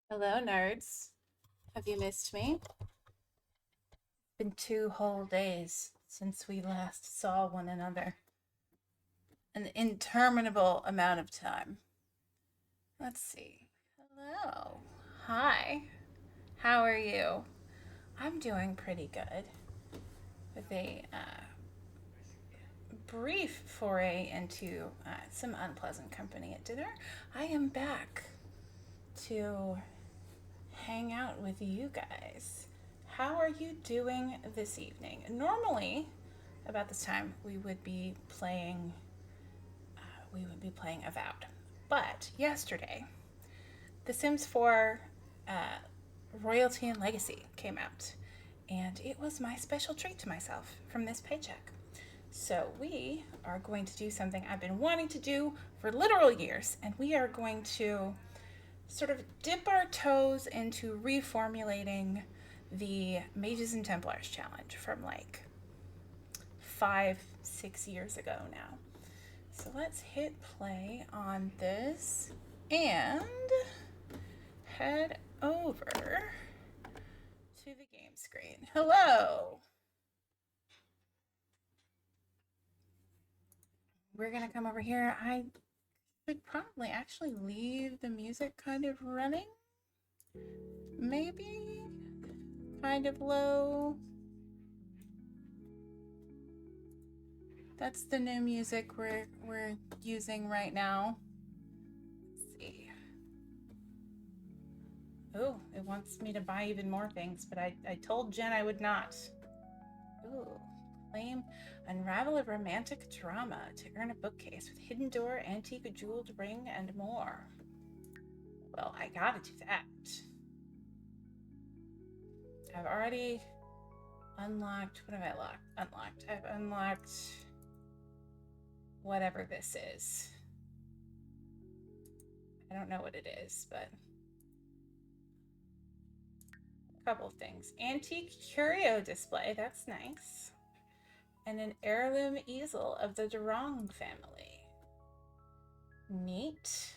Hello, nerds. Have you missed me? It's been 2 whole days since we last saw one another. An interminable amount of time. Let's see. Hello. Hi. How are you? I'm doing pretty good. With a brief foray into some unpleasant company at dinner, I am back to hang out with you guys. How are you doing this evening? Normally, about this time, we would be playing Avowed. But yesterday, The Sims 4 Royalty and Legacy came out, and it was my special treat to myself from this paycheck. So we are going to do something I've been wanting to do for literal years, and we are going to sort of dip our toes into reformulating the Mages and Templars challenge from like 5-6 years ago now. So let's hit play on this and head over to the game screen. Hello. we're gonna come over here. I should probably actually leave the music kind of running. Maybe kind of low. That's the new music we're using right now. Let's see. Oh, it wants me to buy even more things, but I told Jen I would not. Ooh. Claim unravel a romantic drama to earn a bookcase with hidden door, antique jeweled ring, and more. Well, I gotta do that. I've already unlocked. What have I unlocked? I've unlocked whatever this is. I don't know what it is, but a couple of things. Antique curio display. That's nice. And an heirloom easel of the Durong family. Neat.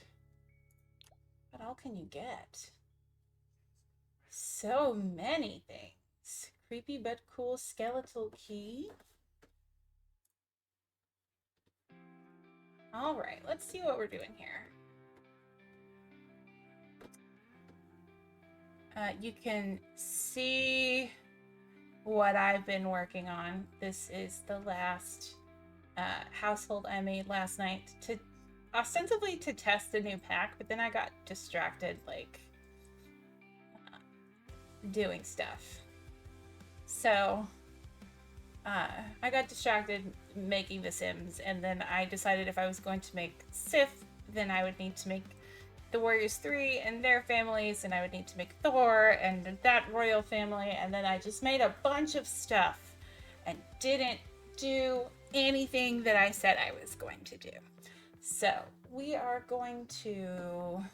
What all can you get? So many things. Creepy but cool skeletal key. All right, let's see what we're doing here. You can see what I've been working on. This is the last household I made last night to ostensibly to test the new pack, but then I got distracted like doing stuff. So I got distracted making The Sims, and then I decided if I was going to make Sif, then I would need to make the Warriors 3 and their families, and I would need to make Thor and that royal family, and then I just made a bunch of stuff and didn't do anything that I said I was going to do. So we are going to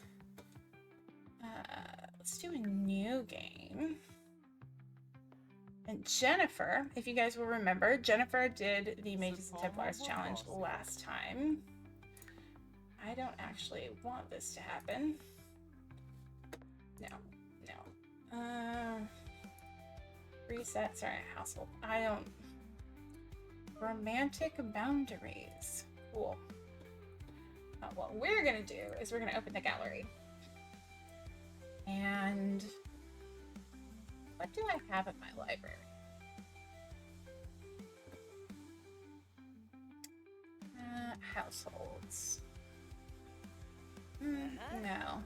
let's do a new game. And Jennifer, if you guys will remember, Jennifer did the Mages and Templars challenge last time. I don't actually want this to happen. No. Reset, sorry, household. I don't. Romantic boundaries. Cool. What we're gonna do is we're gonna open the gallery. And what do I have in my library? Households. No.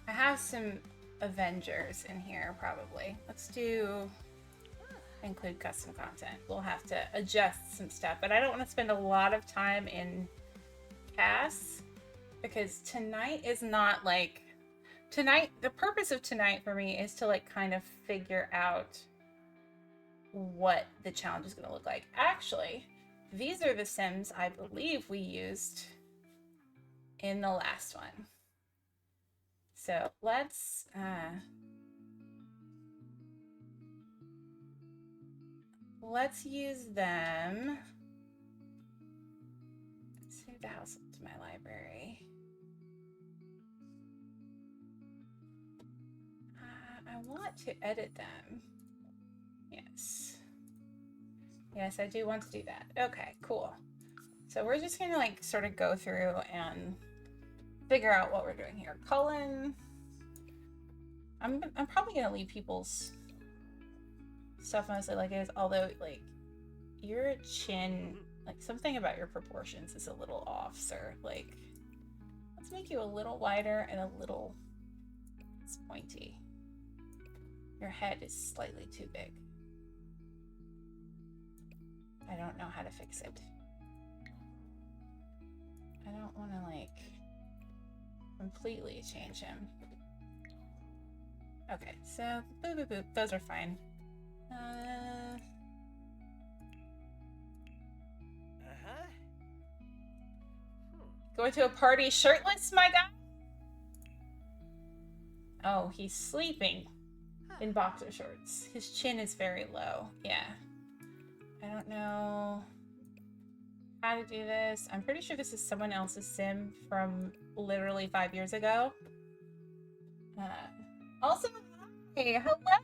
I have some Avengers in here, probably. Let's do include custom content. We'll have to adjust some stuff, but I don't want to spend a lot of time in CAS because tonight is not like tonight. The purpose of tonight for me is to like kind of figure out what the challenge is going to look like. Actually, these are the Sims I believe we used in the last one. So let's use them. Save the household to my library. I want to edit them. Yes, I do want to do that. Okay, cool. So we're just gonna like sort of go through and figure out what we're doing here. Cullen, I'm probably gonna leave people's stuff mostly like it is, although like your chin, like something about your proportions is a little off, sir. Like, let's make you a little wider and a little pointy. Your head is slightly too big. I don't know how to fix it. I don't want to like completely change him. Okay, so boop, boop, boop. Those are fine. Going to a party shirtless, my guy? Oh, he's sleeping in boxer shorts. His chin is very low. Yeah. I don't know how to do this. I'm pretty sure this is someone else's sim from literally 5 years ago. Also, hi,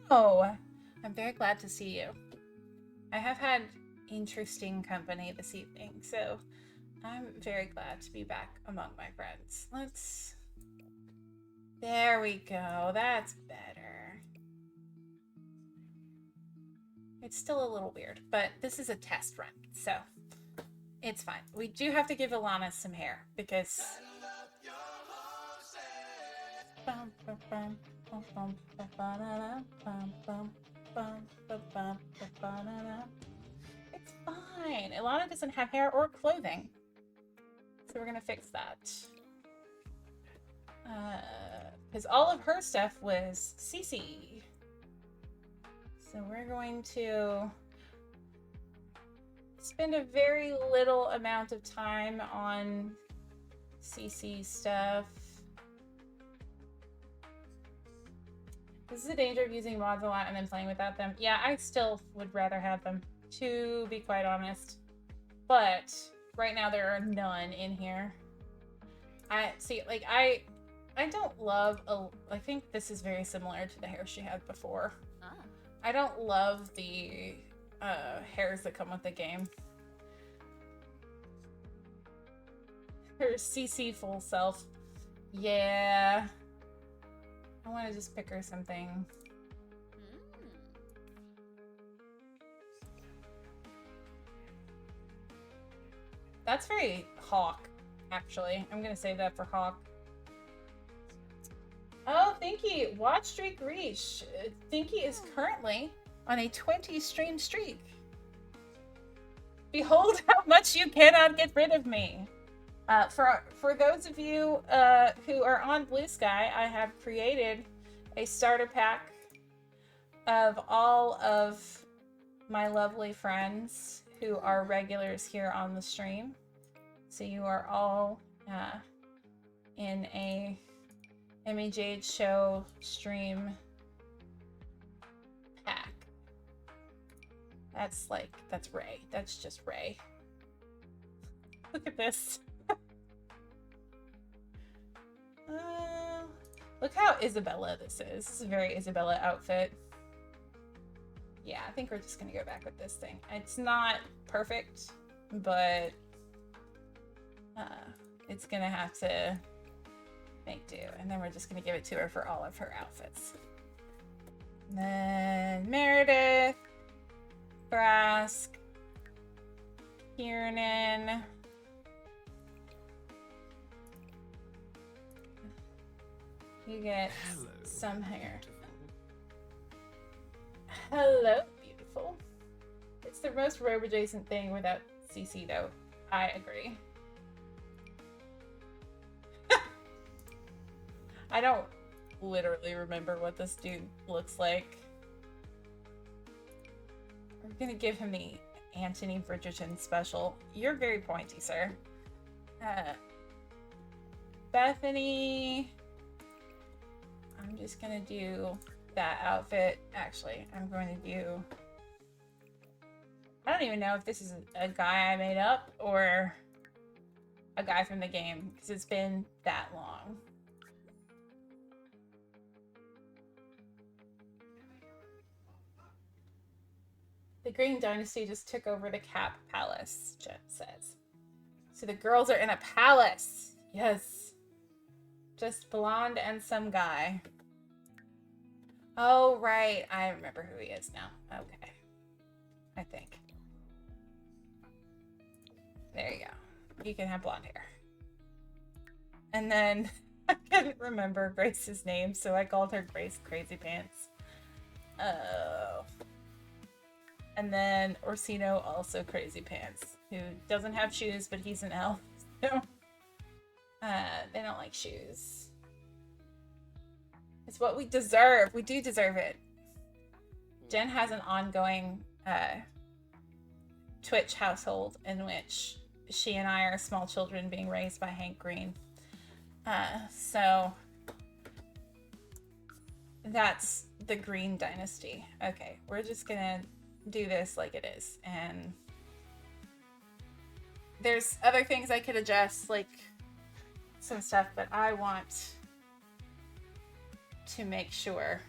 hello. I'm very glad to see you. I have had interesting company this evening, so I'm very glad to be back among my friends. There we go. That's better. It's still a little weird, but this is a test run, so it's fine. We do have to give Alana some hair because it's fine. Ilana doesn't have hair or clothing. So we're gonna fix that. Because all of her stuff was CC. So we're going to spend a very little amount of time on CC stuff. This is the danger of using mods a lot and then playing without them. Yeah, I still would rather have them, to be quite honest. But right now there are none in here. I don't love, I think this is very similar to the hair she had before. Oh. I don't love the hairs that come with the game. Her CC full self. Yeah. I want to just pick her something. That's very Hawk, actually. I'm gonna save that for Hawk. Oh, Thinky! Watch streak reach. Thinky is currently on a 20 stream streak. Behold how much you cannot get rid of me. For those of you who are on Blue Sky, I have created a starter pack of all of my lovely friends who are regulars here on the stream. So you are all in a emmijadeshow stream pack. That's Ray. That's just Ray. Look at this. Look how Isabella this is. This is a very Isabella outfit. Yeah, I think we're just gonna go back with this thing. It's not perfect, but it's gonna have to make do. And then we're just gonna give it to her for all of her outfits. And then Meredith, Brask, Kiernan, you get some hair. Hello, beautiful. It's the most robe adjacent thing without CC though. I agree. I don't literally remember what this dude looks like. We're gonna give him the Anthony Bridgerton special. You're very pointy, sir. Bethany. I'm just gonna do that outfit. Actually, I'm going to do... I don't even know if this is a guy I made up or a guy from the game, because it's been that long. The Green Dynasty just took over the Cap Palace, Jet says. So the girls are in a palace. Yes. Just blonde and some guy. Oh, right. I remember who he is now. Okay. I think. There you go. You can have blonde hair. And then I couldn't remember Grace's name, so I called her Grace Crazy Pants. Oh. And then Orsino, also Crazy Pants, who doesn't have shoes, but he's an elf. So they don't like shoes. It's what we deserve. We do deserve it. Jen has an ongoing Twitch household in which she and I are small children being raised by Hank Green. So that's the Green Dynasty. Okay, we're just gonna do this like it is. And there's other things I could adjust, like some stuff, but I want to make sure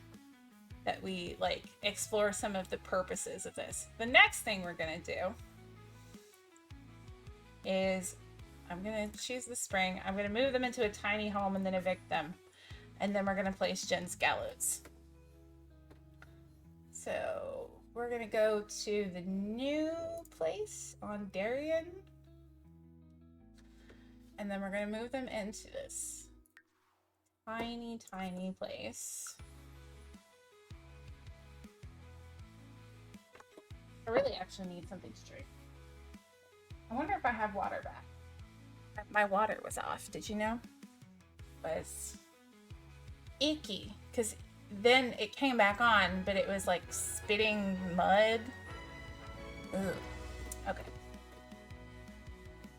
that we like explore some of the purposes of this. The next thing we're gonna do is I'm gonna choose the spring. I'm gonna move them into a tiny home and then evict them. And then we're gonna place Jen's gallows. So we're gonna go to the new place on Darien. And then we're gonna move them into this tiny, tiny place. I really actually need something to drink. I wonder if I have water back. My water was off, did you know? It was icky, because then it came back on, but it was like spitting mud. Ugh. Okay.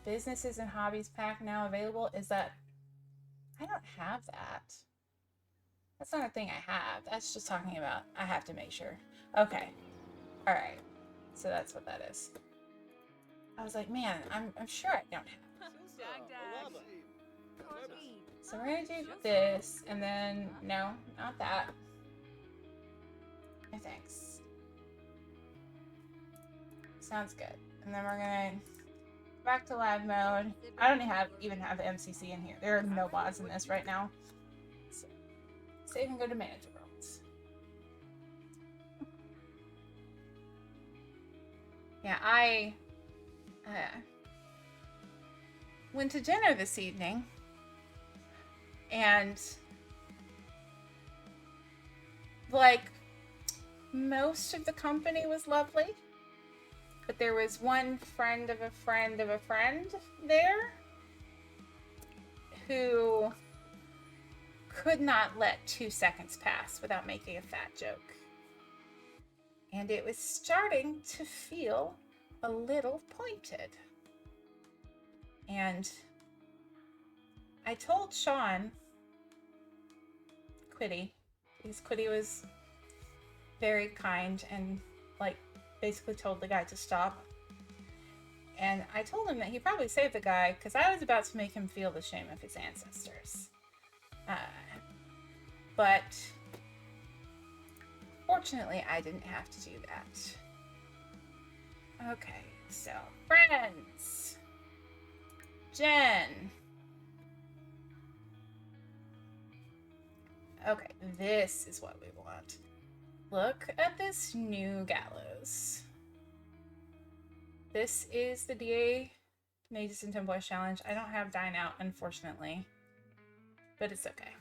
Businesses and hobbies pack now available. Is that... I don't have that. That's not a thing I have. That's just talking about I have to make sure. Okay. All right. So that's what that is. I was like, man, I'm sure I don't have. So we're gonna do this, and then no, not that. No thanks. Sounds good. And then we're gonna go back to live mode. I don't even have MCC in here. There are no mods in this right now. So save and go to manager worlds. Yeah, I went to dinner this evening, and like most of the company was lovely, but there was one friend of a friend of a friend there who could not let 2 seconds pass without making a fat joke. And it was starting to feel a little pointed. And I told Sean, Quiddy, because Quiddy was very kind and like basically told the guy to stop. And I told him that he probably saved the guy because I was about to make him feel the shame of his ancestors. But fortunately, I didn't have to do that. Okay, so friends. Jen. Okay, this is what we want. Look at this new gallows. This is the DA Mages and Tomboys Challenge. I don't have Dine Out, unfortunately, but it's okay.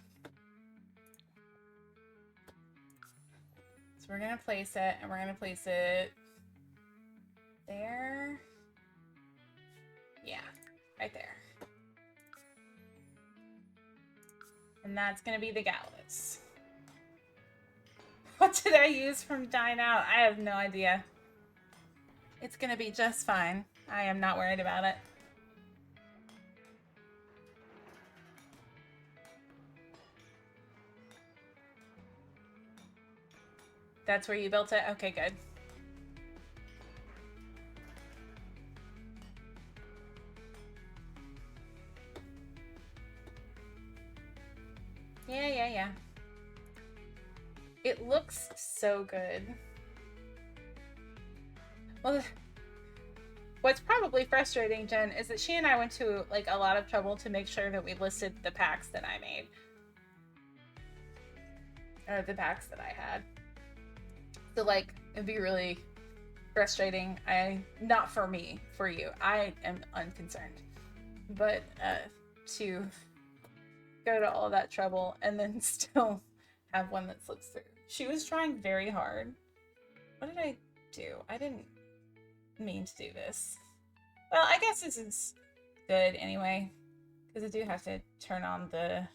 So we're gonna place it, and we're gonna place it there. Yeah, right there. And that's gonna be the gallows. What did I use from Dine Out? I have no idea. It's gonna be just fine. I am not worried about it. That's where you built it? Okay, good. Yeah. It looks so good. Well, what's probably frustrating, Jen, is that she and I went to like a lot of trouble to make sure that we listed the packs that I made. Or the packs that I had. So like, it'd be really frustrating. Not for me, for you. I am unconcerned. But to go to all that trouble and then still have one that slips through. She was trying very hard. What did I do? I didn't mean to do this. Well, I guess this is good anyway, because I do have to turn on the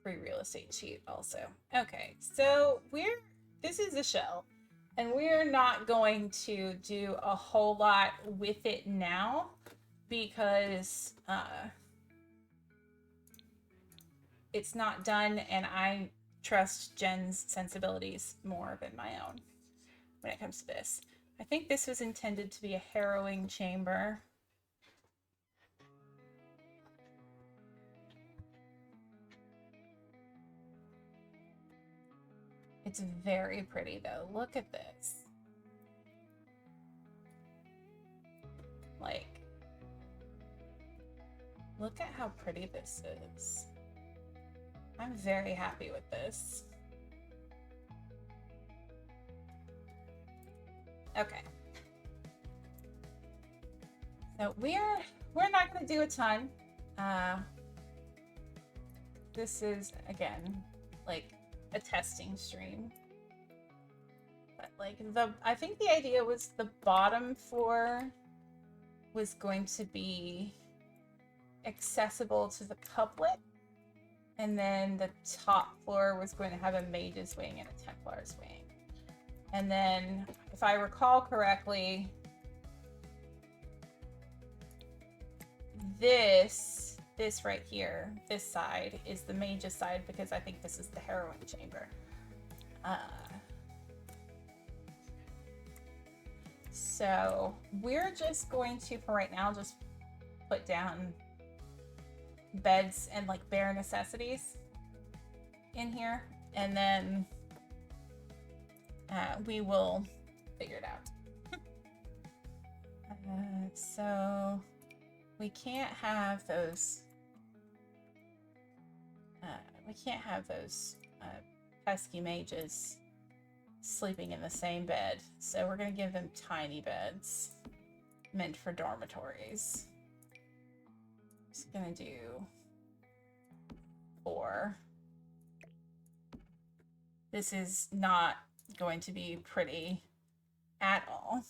free real estate cheat also. Okay, so this is a shell, and we're not going to do a whole lot with it now because it's not done, and I trust Jen's sensibilities more than my own when it comes to this. I think this was intended to be a harrowing chamber. It's very pretty though. Look at this. Like, look at how pretty this is. I'm very happy with this. Okay. So we're not going to do a ton. This is again like a testing stream. But like I think the idea was the bottom floor was going to be accessible to the public, and then the top floor was going to have a mage's wing and a Templar's wing. And then, if I recall correctly, this right here, this side, is the mage's side because I think this is the heroine chamber. So we're just going to, for right now, just put down beds and like bare necessities in here, and then we will figure it out. So we can't have those. We can't have those pesky mages sleeping in the same bed. So we're gonna give them tiny beds meant for dormitories. Just gonna do 4. This is not going to be pretty at all.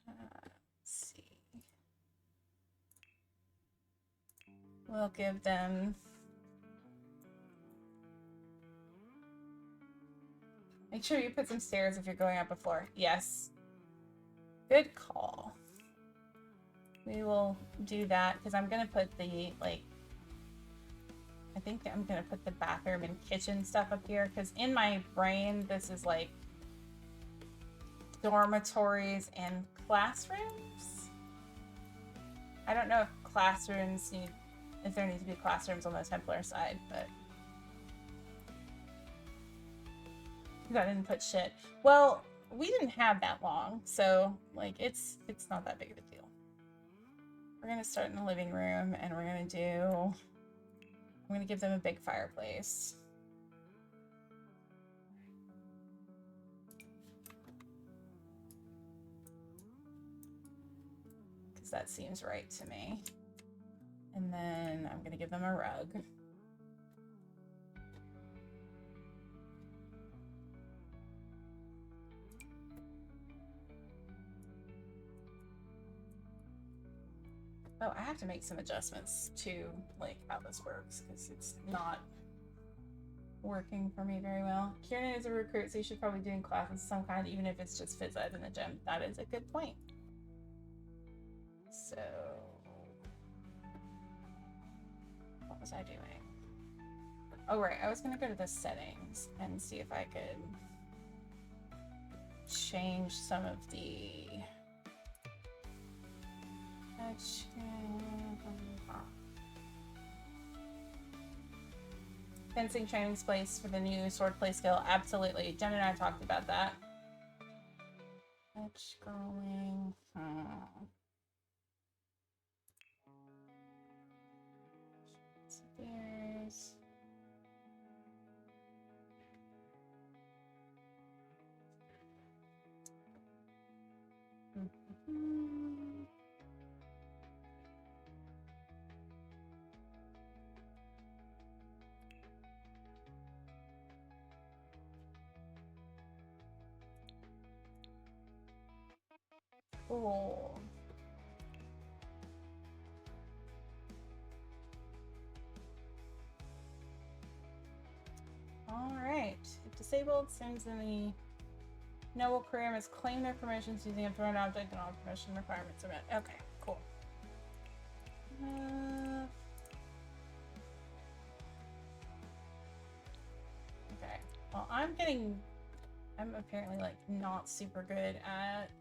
Let's see. We'll give them make sure you put some stairs if you're going up a floor. Yes. Good call. We will do that because I'm gonna put the like I think I'm gonna put the bathroom and kitchen stuff up here because in my brain this is like dormitories and classrooms. I don't know if there need to be classrooms on the Templar side, but I didn't put shit. Well, we didn't have that long, so like it's not that big of a deal. We're gonna start in the living room and I'm gonna give them a big fireplace. Because that seems right to me. And then I'm gonna give them a rug. Oh, I have to make some adjustments to like how this works because it's not working for me very well. Kieran is a recruit, so you should probably be doing classes of some kind, even if it's just phys ed in the gym. That is a good point. So, what was I doing? Oh, right. I was going to go to the settings and see if I could change some of the fencing training place for the new swordplay skill. Absolutely. Jen and I talked about that. Scrolling. There's cool. All right. If disabled, Sims in the noble career must claim their promotions using a thrown object and all promotion requirements are met. Okay, cool. Okay. Well, I'm apparently like not super good at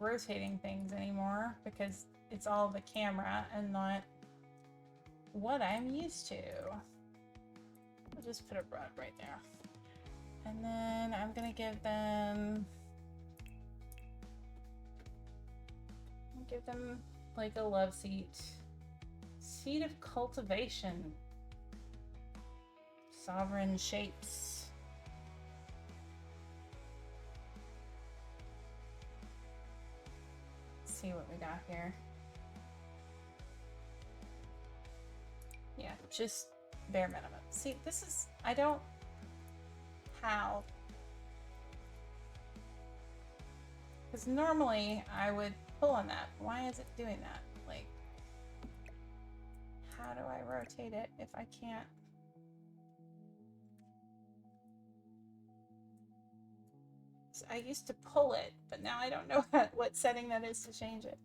rotating things anymore because it's all the camera and not what I'm used to. I'll just put a rug right there. And then I'm gonna give them like a love seat. Seat of cultivation. Sovereign shapes. Let's see what we got here. Yeah, just bare minimum. See, this is, I don't, how? Because normally I would pull on that. Why is it doing that? Like, how do I rotate it if I can't? So I used to pull it, but now I don't know what setting that is to change it.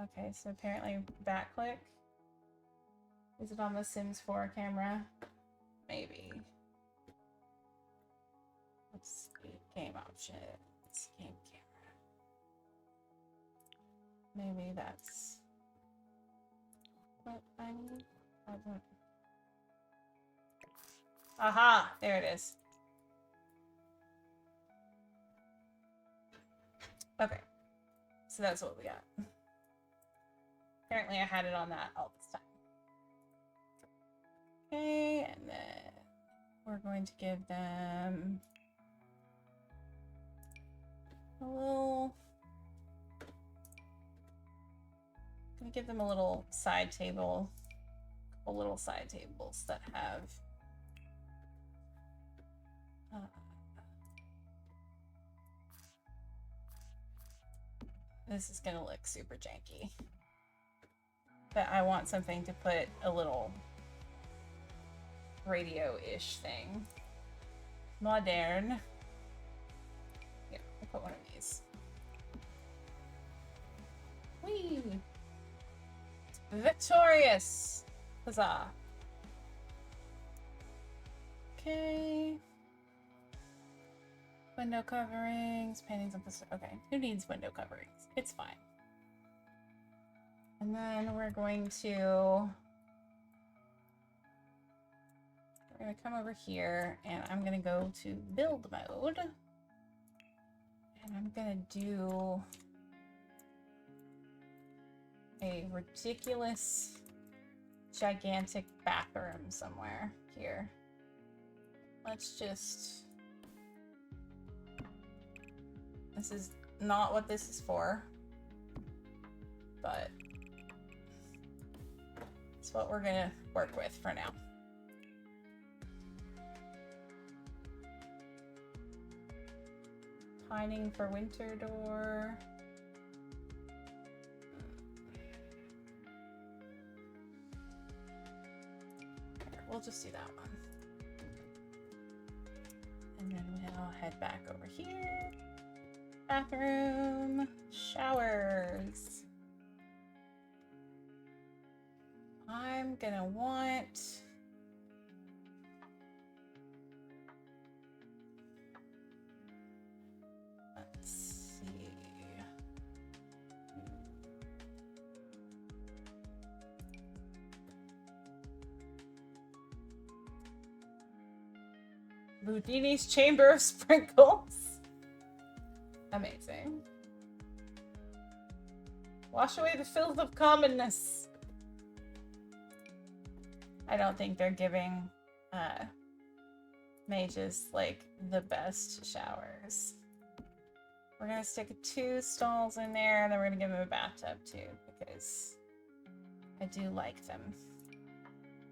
Okay, so apparently back click. Is it on the Sims 4 camera? Maybe. Let's see. Game options. Game camera. Maybe that's what I need. Aha! There it is. Okay. So that's what we got. Apparently I had it on that all this time. Okay, and then we're going to give them a little... I'm gonna give them a little side table. A couple little side tables that have... this is gonna look super janky. But I want something to put a little radio-ish thing. Modern. Here, I'll put one of these. Whee! Victorious! Huzzah! Okay. Window coverings, paintings of the... Okay, who needs window coverings? It's fine. And then we're going to come over here and I'm gonna go to build mode. And I'm gonna do a ridiculous, gigantic bathroom somewhere here. Let's just... This is not what this is for, but it's what we're gonna work with for now. Pining for winter door. We'll just do that one. And then we'll head back over here. Bathroom, showers. I'm gonna want... Let's see. Boudini's Chamber of Sprinkles. Amazing. Wash away the filth of commonness. I don't think they're giving mages like the best showers. We're gonna stick 2 stalls in there and then we're gonna give them a bathtub too because I do like them.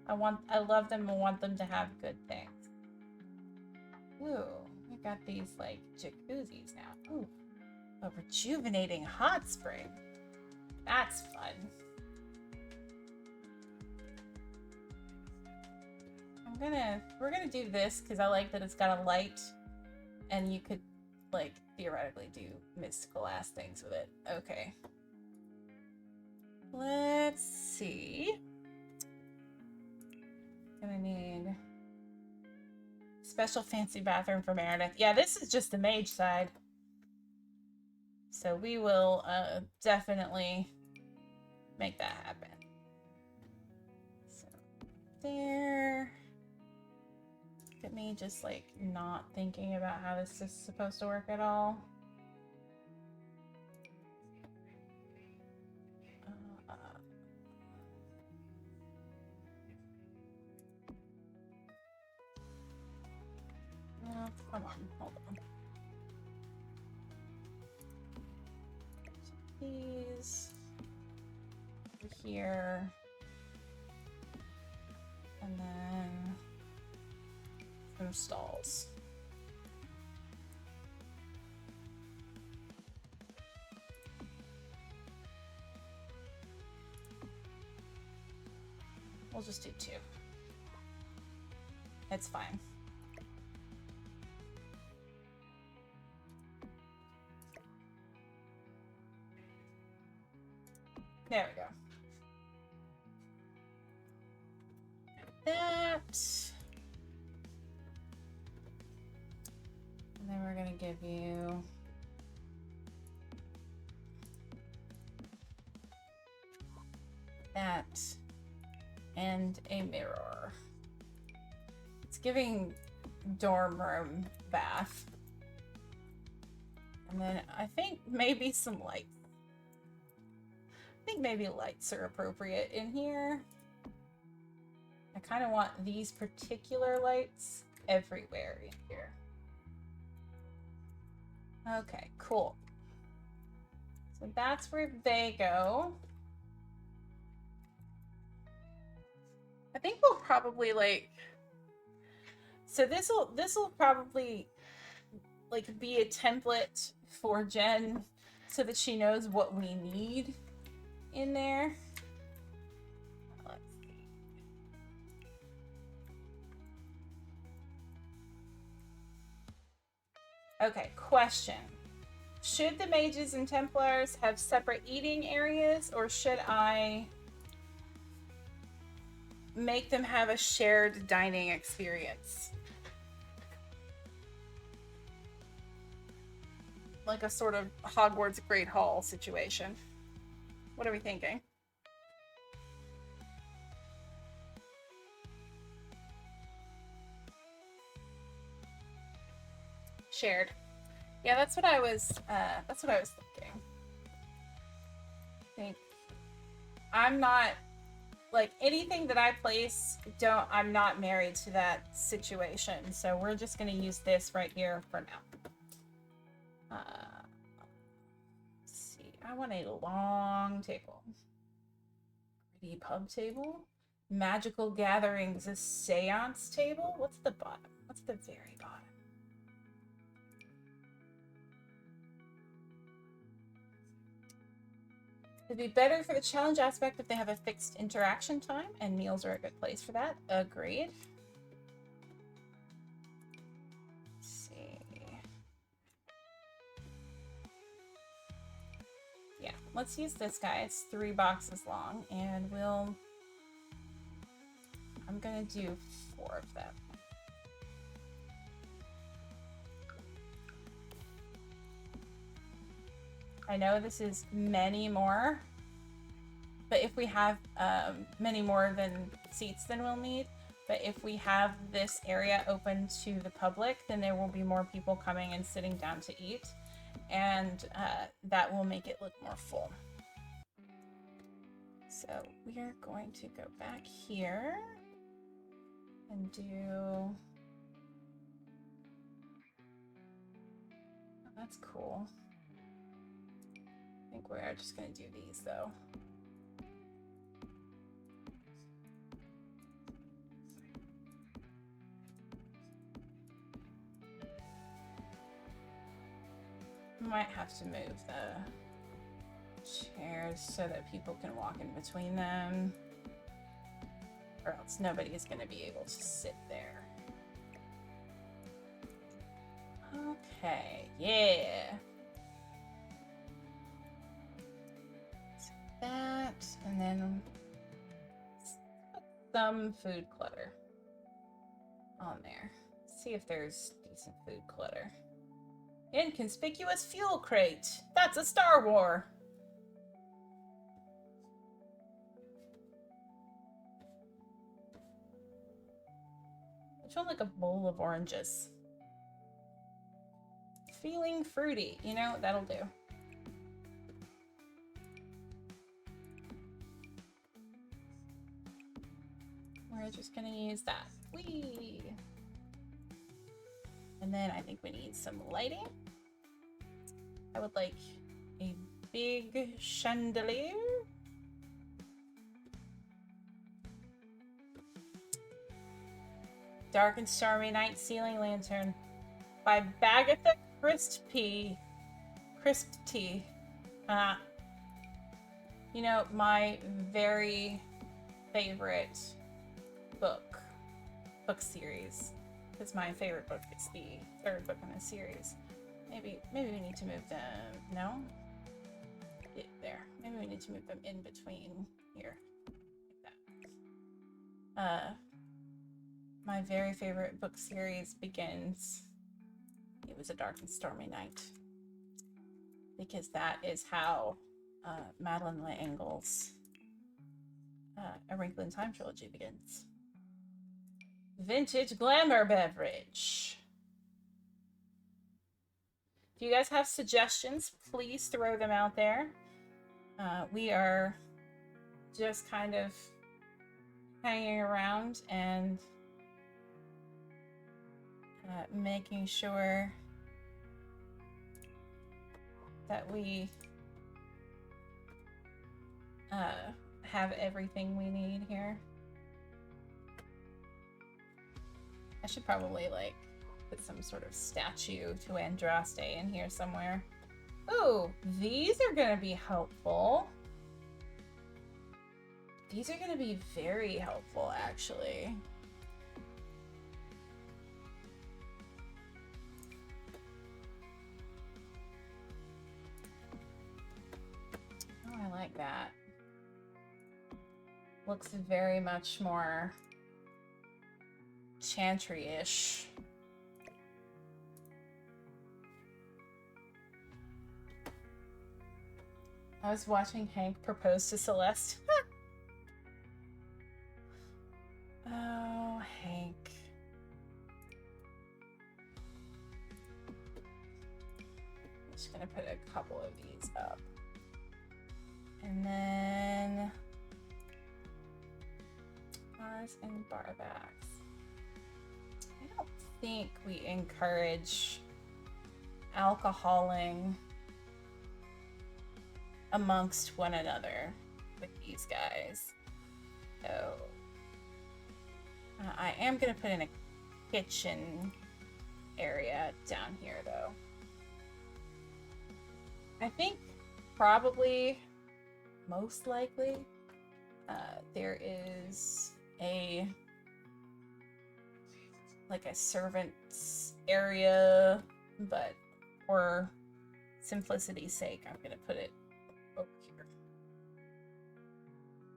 I love them and want them to have good things. Ooh, we got these like jacuzzis now. Ooh, a rejuvenating hot spring. That's fun. We're gonna do this because I like that it's got a light and you could like theoretically do mystical ass things with it. Okay. Let's see. Gonna need special fancy bathroom for Meredith. Yeah, this is just the mage side. So we will definitely make that happen. So there. Look at me just like not thinking about how this is supposed to work at all. Come on, hold on. These over here, and then some stalls. We'll just do 2. It's fine. There we go. That. And then we're going to give you that and a mirror. It's giving dorm room bath. And then I think maybe some light. I think maybe lights are appropriate in here. I kind of want these particular lights everywhere in here. Okay, cool. So that's where they go. I think we'll probably like, so this'll probably like be a template for Jen so that she knows what we need in there. Let's see. Okay, question. Should the mages and Templars have separate eating areas, or should I make them have a shared dining experience? Like a sort of Hogwarts Great Hall situation. What are we thinking? Shared. Yeah, that's what I was thinking. I think I'm not like anything that I place, I'm not married to that situation. So we're just gonna use this right here for now. Let's see. I want a long table. Pretty pub table. Magical gatherings, a seance table. What's the bottom? What's the very bottom? It'd be better for the challenge aspect if they have a fixed interaction time, and meals are a good place for that. Agreed. Let's see. Yeah, let's use this guy. It's 3 boxes long, and I'm gonna do 4 of them. I know this is many more, but if we have many more than seats than we'll need, but if we have this area open to the public, then there will be more people coming and sitting down to eat, and that will make it look more full. So we are going to go back here and do... Oh, that's cool. I think we're just going to do these, though. Might have to move the chairs so that people can walk in between them, or else nobody is going to be able to sit there. Okay, yeah. That, and then put some food clutter on there. See if there's decent food clutter. Inconspicuous fuel crate. That's a Star War. Which one like a bowl of oranges? Feeling fruity. You know, that'll do. We're just gonna use that. Whee! And then I think we need some lighting. I would like a big chandelier. Dark and Stormy Night Ceiling Lantern by Bagatha Crispy. Crisp Tea. You know, my very favorite book series. It's my favorite book. It's the third book in the series. Maybe we need to move them. No? Yeah, there. Maybe we need to move them in between here. Like that. My very favorite book series begins. It was a dark and stormy night. Because that is how Madeline L'Engle's A Wrinkle in Time trilogy begins. Vintage glamour beverage. If you guys have suggestions, please throw them out there. We are just kind of hanging around and making sure that we have everything we need here. I should probably like put some sort of statue to Andraste in here somewhere. Oh, these are gonna be helpful. These are gonna be very helpful, actually. Oh, I like that. Looks very much more Chantry-ish. I was watching Hank propose to Celeste. Oh, Hank. I'm just gonna put a couple of these up. And then bars and bar backs. I don't think we encourage alcoholing amongst one another with these guys. So I am gonna put in a kitchen area down here though. I think probably most likely there is a servant's area, but for simplicity's sake, I'm gonna put it over here.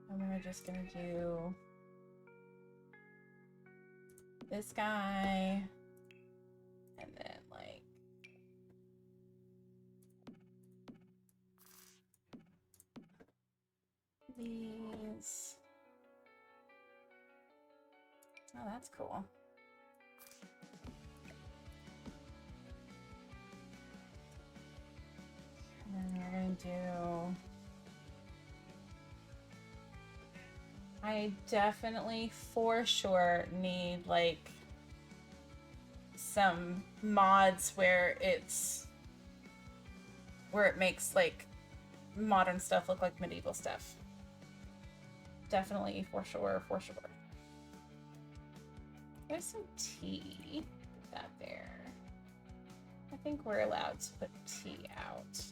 And we're just gonna do this guy, and then like these. Oh, that's cool. And then we're going to do... I definitely, for sure, need, like, some mods where it's... where it makes, like, modern stuff look like medieval stuff. Definitely, for sure, for sure. There's some tea. Put that there. I think we're allowed to put tea out.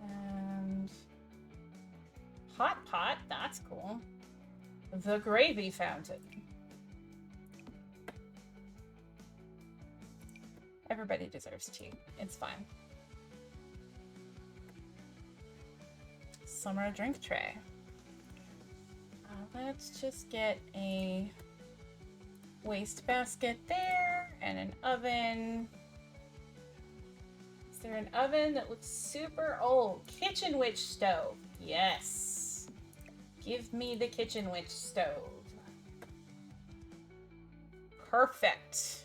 And hot pot, that's cool. The gravy fountain. Everybody deserves tea. It's fine. Summer drink tray. Let's just get a Wastebasket there, and an oven. Is there an oven that looks super old? Kitchen witch stove. Yes. Give me the kitchen witch stove. Perfect.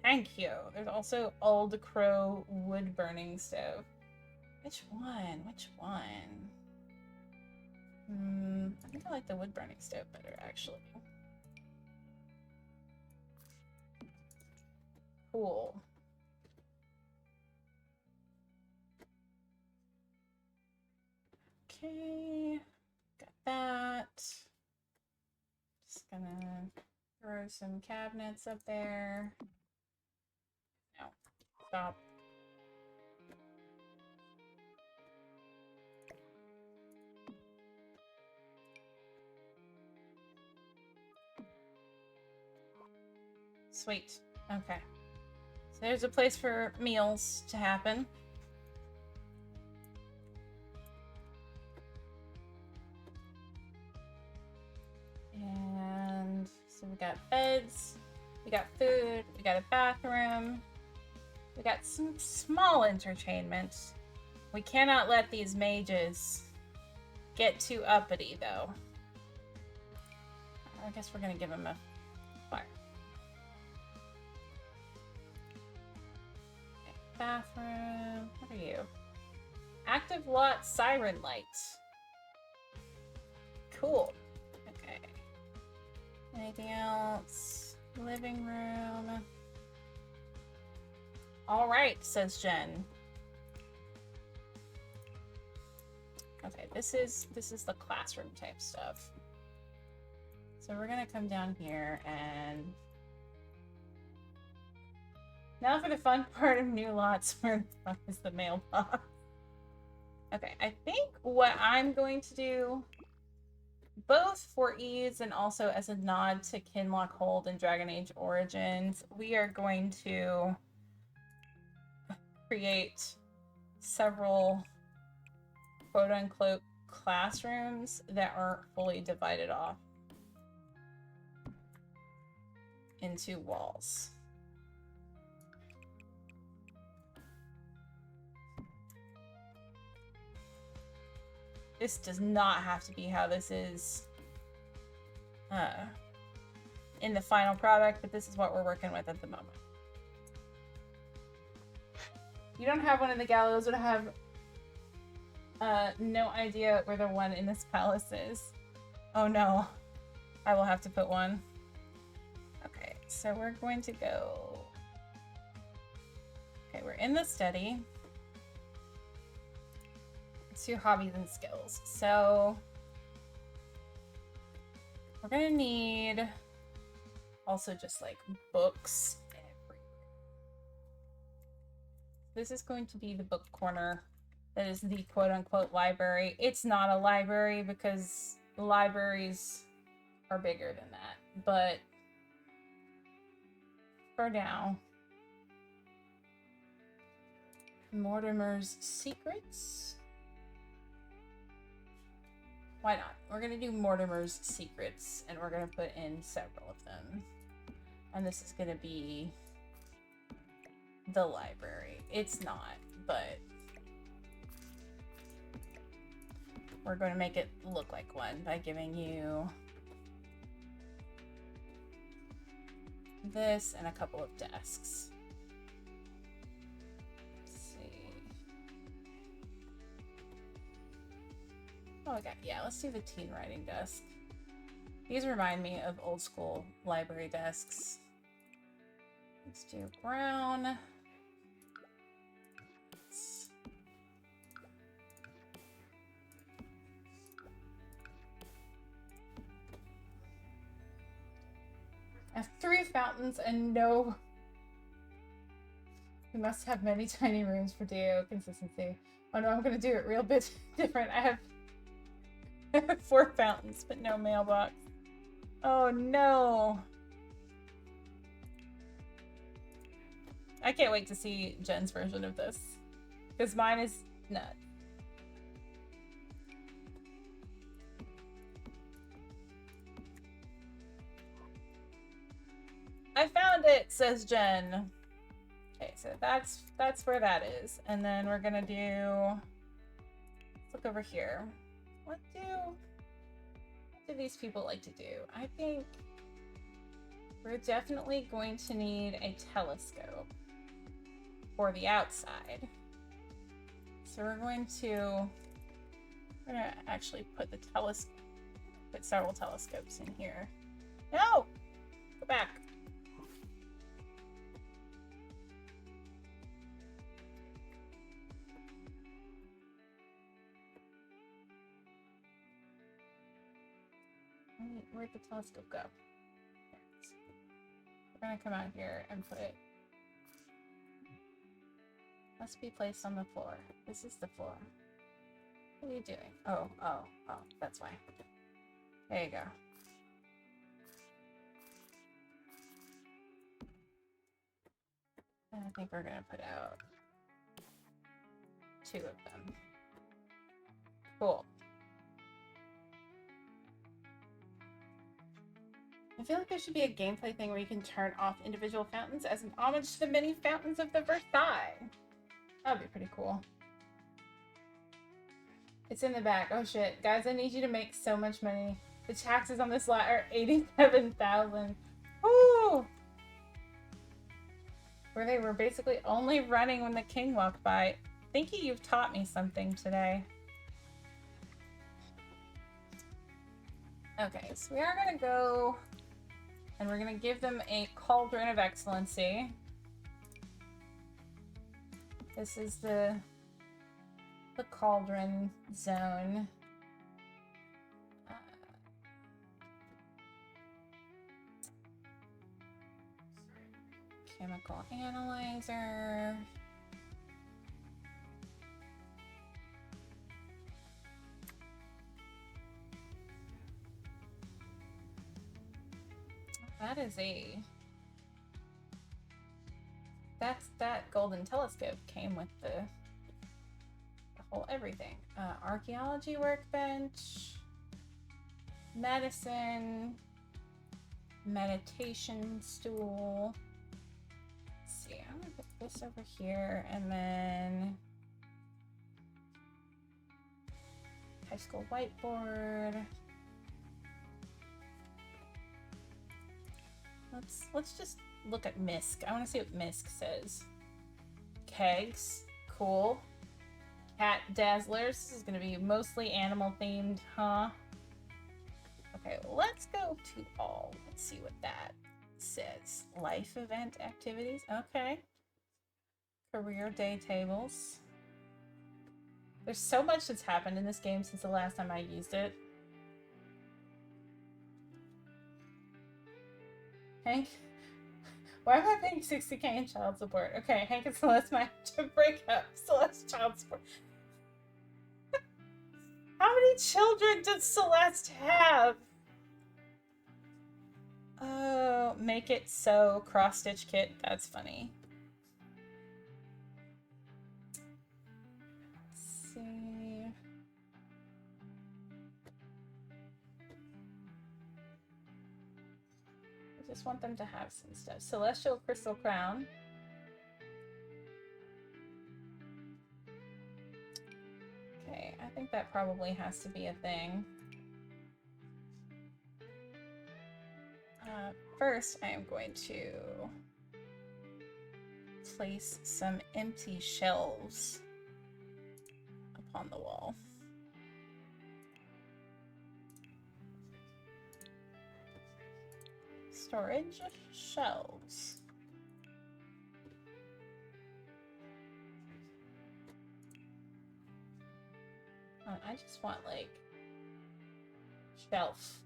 Thank you. There's also Old Crow wood burning stove. Which one? Which one? I think I like the wood burning stove better, actually. Cool. Okay, got that. Just gonna throw some cabinets up there. No, stop. Sweet. Okay. So there's a place for meals to happen. And so we got beds, we got food, we got a bathroom, we got some small entertainment. We cannot let these mages get too uppity, though. I guess we're gonna give them a fire. Okay, bathroom. What are you? Active lot siren light. Cool. Okay. Anything else? Living room. All right, says Jen. Okay, this is the classroom type stuff. So we're gonna come down here and now for the fun part of new lots. Where the fuck is the mailbox? Okay, I think what I'm going to do, both for ease and also as a nod to Kinlock Hold and Dragon Age Origins, we are going to create several quote-unquote classrooms that aren't fully divided off into walls. This does not have to be how this is in the final product, but this is what we're working with at the moment. You don't have one in the gallows, but I have no idea where the one in this palace is. Oh no. I will have to put one. Okay, so we're going to go... Okay, we're in the study. Let's do hobbies and skills. So... we're gonna need also just like books everywhere. This is going to be the book corner. That is the quote-unquote library. It's not a library because libraries are bigger than that. But for now, Mortimer's Secrets. Why not? We're gonna do Mortimer's Secrets, and we're gonna put in several of them. And this is gonna be the library. It's not, but we're going to make it look like one by giving you this and a couple of desks. Let's see. Oh, okay. Yeah, let's do the teen writing desk. These remind me of old school library desks. Let's do brown. I have 3 fountains and no... We must have many tiny rooms for DAO consistency. Oh no, I'm gonna do it real bit different. I have 4 fountains, but no mailbox. Oh no. I can't wait to see Jen's version of this. Because mine is nuts. found it, says Jen. Okay, so that's where that is. And then we're gonna do, let's look over here. What do these people like to do? I think we're definitely going to need a telescope for the outside. So we're gonna actually put several telescopes in here. No! Go back. Where'd the telescope go? We're gonna come out here and put it. Must be placed on the floor. This is the floor. What are you doing? Oh, that's why. There you go. And I think we're gonna put out 2 of them. Cool. I feel like there should be a gameplay thing where you can turn off individual fountains as an homage to the many fountains of the Versailles. That'd be pretty cool. It's in the back. Oh shit. Guys, I need you to make so much money. The taxes on this lot are $87,000. Woo! Where they were basically only running when the king walked by. Thinky, you've taught me something today. Okay, so we are gonna go and we're gonna give them a cauldron of excellency. This is the cauldron zone. Chemical analyzer. That is that golden telescope came with the whole everything. Archaeology workbench, medicine, meditation stool. Let's see, I'm gonna put this over here and then high school whiteboard. Let's just look at MISC. I want to see what MISC says. Kegs, cool. Cat dazzlers. This is going to be mostly animal themed, huh? Okay, let's go to all. Let's see what that says. Life event activities. Okay. Career day tables. There's so much that's happened in this game since the last time I used it. Hank, why am I paying $60K in child support? Okay, Hank and Celeste might have to break up. Celeste child support. How many children does Celeste have? Oh, make it so cross-stitch kit. That's funny. Let's see. I just want them to have some stuff. Celestial crystal crown. Okay, I think that probably has to be a thing. First, I am going to place some empty shelves upon the wall. Storage shelves. I just want like shelf.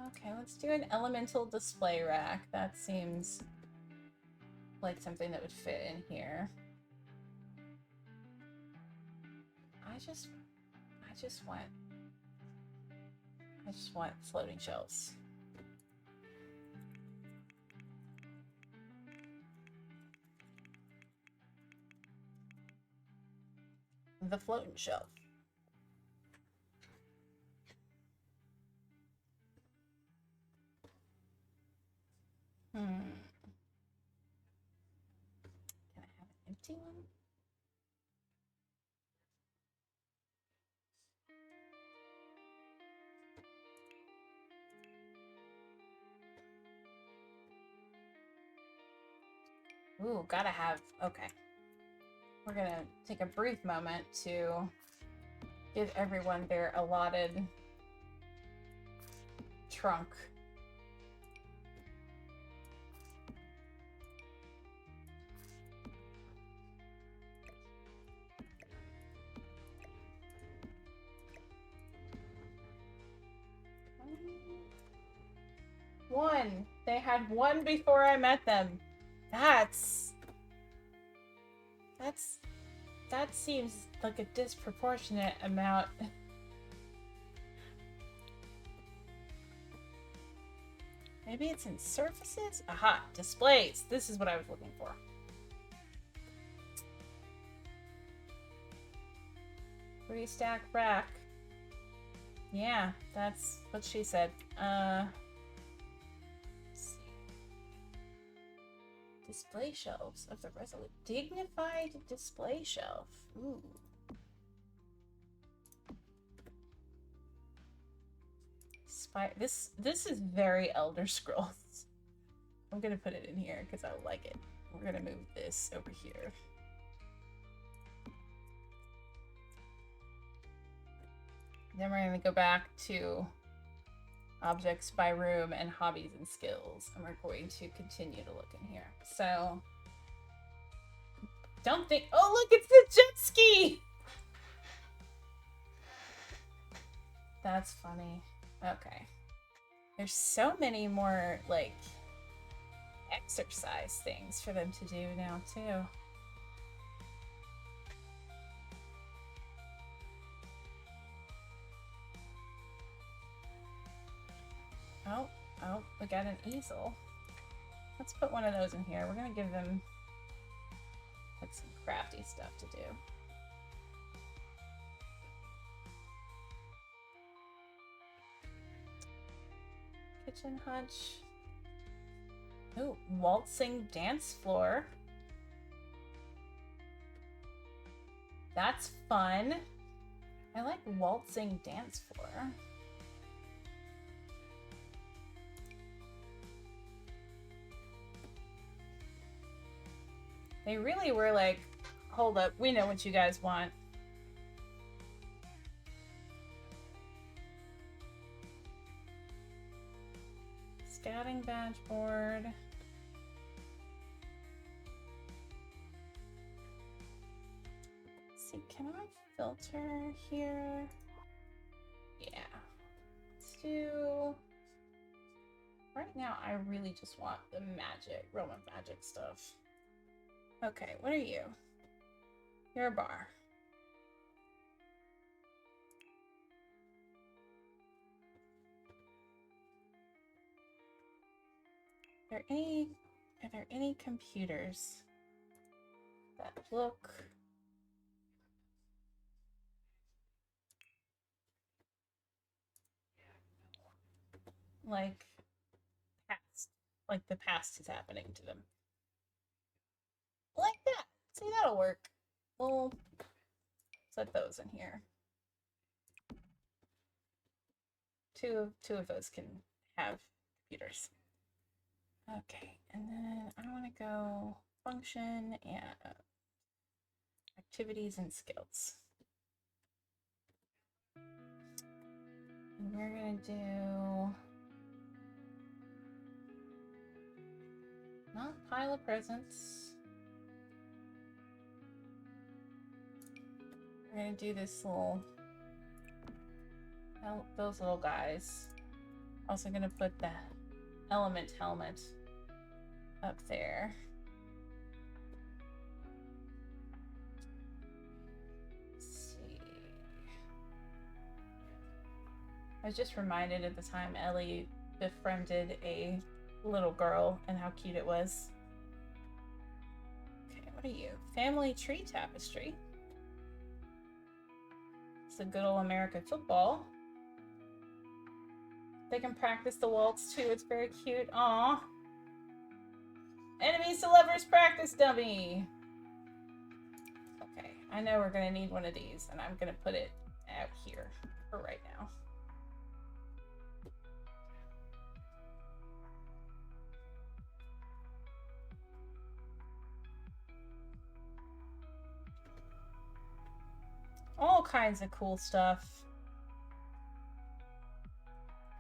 Okay, let's do an elemental display rack. That seems like something that would fit in here. I just want floating shelves. The floating shelf. empty one? Ooh, gotta have, okay. We're gonna take a brief moment to give everyone their allotted trunk. One. They had one before I met them. That seems like a disproportionate amount. Maybe it's in surfaces? Aha, displays. This is what I was looking for. Restack rack. Yeah, that's what she said. Let's see. Display shelves of the Resolute. Dignified display shelf. Ooh. This is very Elder Scrolls. I'm gonna put it in here because I like it. We're gonna move this over here. Then we're gonna go back to objects by room and hobbies and skills, and we're going to continue to look in here. So don't think, oh look, it's the jet ski! That's funny. Okay. There's so many more, like, exercise things for them to do now, too. Oh, we got an easel. Let's put one of those in here. We're gonna give them, like, some crafty stuff to do. Kitchen hutch. Ooh, waltzing dance floor. That's fun. I like waltzing dance floor. They really were like, hold up, we know what you guys want. Scouting badge board. Let's see, can I filter here? Yeah. Let's do... Right now, I really just want the magic, Roman magic stuff. Okay, what are you? You're a bar. Are there any computers that look like past, like the past is happening to them? Like that. See, that'll work. We'll set those in here. Two of those can have computers. Okay, and then I want to go function and activities and skills. And we're going to do not pile of presents. We're going to do this little, those little guys. Also going to put the element helmet up there. Let's see. I was just reminded at the time Ellie befriended a little girl and how cute it was. Okay, what are you? Family tree tapestry. It's a good old American football. They can practice the waltz too. It's very cute. Aww. Enemies to lovers practice dummy. I know we're gonna need one of these, and I'm gonna put it out here for right now. All kinds of cool stuff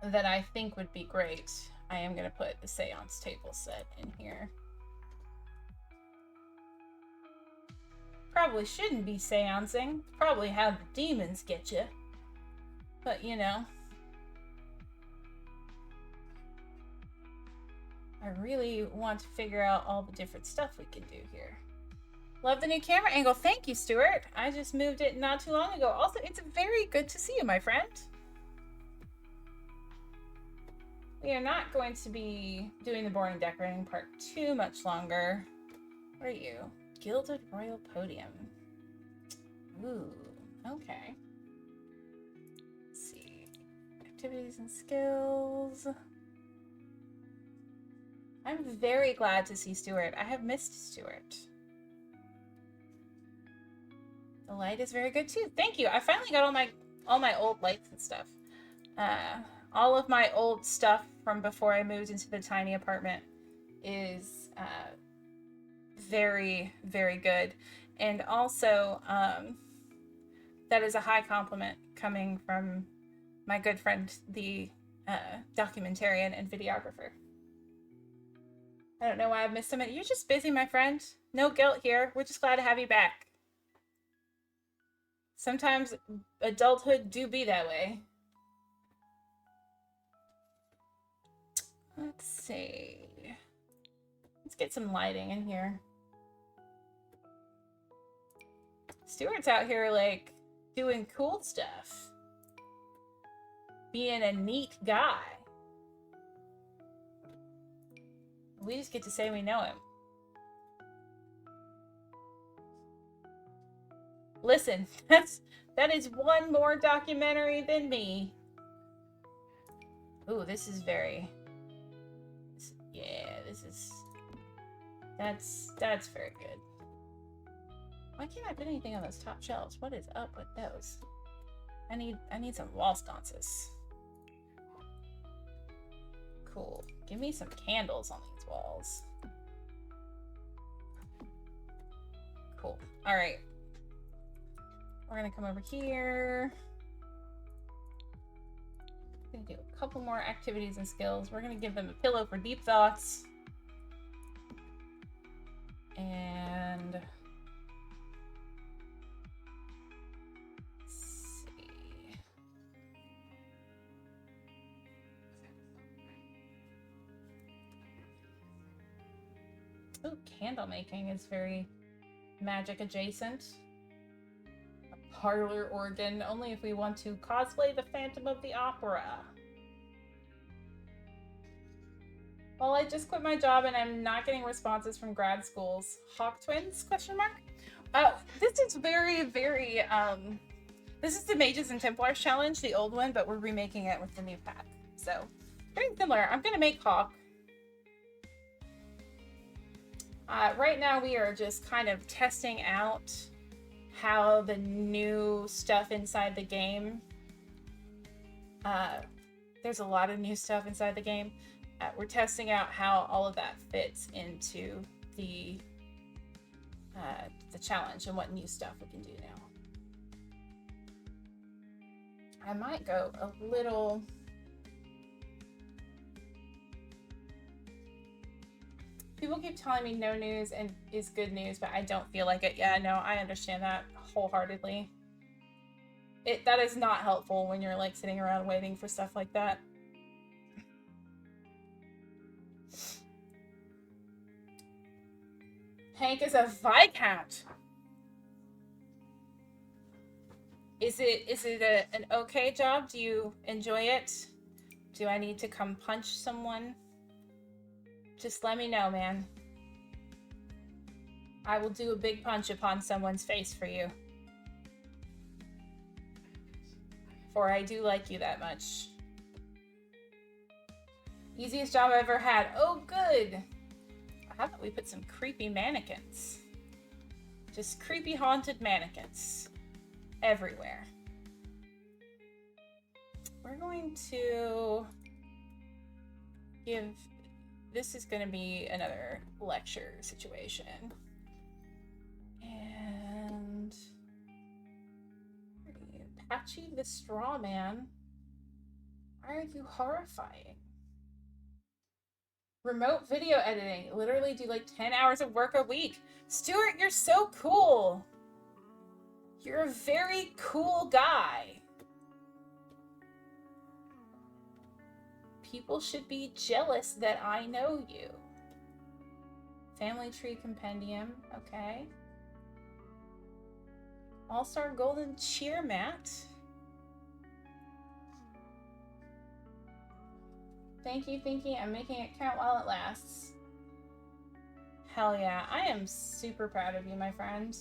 that I think would be great. I am gonna put the seance table set in here. Probably shouldn't be seancing. Probably how the demons get you. But you know, I really want to figure out all the different stuff we can do here. Love the new camera angle. Thank you, Stuart. I just moved it not too long ago. Also, it's very good to see you, my friend. We are not going to be doing the boring decorating part too much longer. What are you? Gilded Royal Podium. Ooh, okay. Let's see. Activities and skills. I'm very glad to see Stuart. I have missed Stuart. The light is very good too. Thank you. I finally got all my old lights and stuff. All of my old stuff from before I moved into the tiny apartment is very, very good. And also, that is a high compliment coming from my good friend, the documentarian and videographer. I don't know why I've missed so many. You're just busy, my friend. No guilt here. We're just glad to have you back. Sometimes adulthood do be that way. Let's see. Let's get some lighting in here. Stuart's out here, like, doing cool stuff. Being a neat guy. We just get to say we know him. Listen, that is one more documentary than me. Ooh, this is very... Yeah, this is... That's very good. Why can't I put anything on those top shelves? What is up with those? I need some wall sconces. Cool. Give me some candles on these walls. Cool. All right. We're gonna come over here. We're gonna do a couple more activities and skills. We're gonna give them a pillow for deep thoughts. And let's see. Oh, candle making is very magic adjacent. A parlor organ, only if we want to cosplay the Phantom of the Opera. Well, I just quit my job and I'm not getting responses from grad schools. Hawk Twins, question mark? This is very, very, this is the Mages and Templars challenge, the old one, but we're remaking it with the new pack. So, very similar. I'm gonna make Hawk. Right now we are just kind of testing out how the new stuff inside the game, there's a lot of new stuff inside the game. We're testing out how all of that fits into the challenge and what new stuff we can do now. I might go a little... People keep telling me no news and is good news, but I don't feel like it. Yeah, no, I understand that wholeheartedly. That is not helpful when you're like sitting around waiting for stuff like that. Hank is a Viscount. Is it an okay job? Do you enjoy it? Do I need to come punch someone? Just let me know, man. I will do a big punch upon someone's face for you. For I do like you that much. Easiest job I ever had. Oh, good. How about we put some creepy mannequins? Just creepy haunted mannequins everywhere. We're going to give... This is going to be another lecture situation. And... Patchy the Straw Man. Why are you horrifying? Remote video editing. Literally do like 10 hours of work a week. Stuart, you're so cool. You're a very cool guy. People should be jealous that I know you. Family Tree Compendium. Okay. All-Star Golden Cheer Mat. Thank you, Thinky. I'm making it count while it lasts. Hell yeah. I am super proud of you, my friend.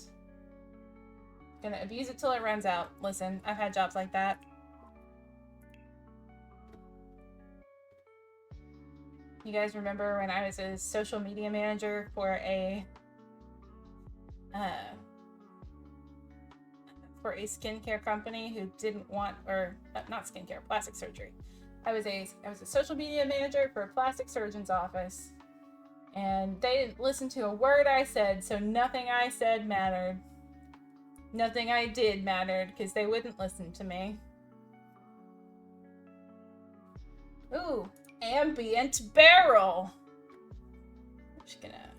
Gonna abuse it till it runs out. Listen, I've had jobs like that. You guys remember when I was a social media manager for a skincare company who didn't want, or not skincare, plastic surgery. I was a social media manager for a plastic surgeon's office, and they didn't listen to a word I said, so nothing I said mattered. Nothing I did mattered because they wouldn't listen to me. Ooh, ambient barrel. I'm just gonna...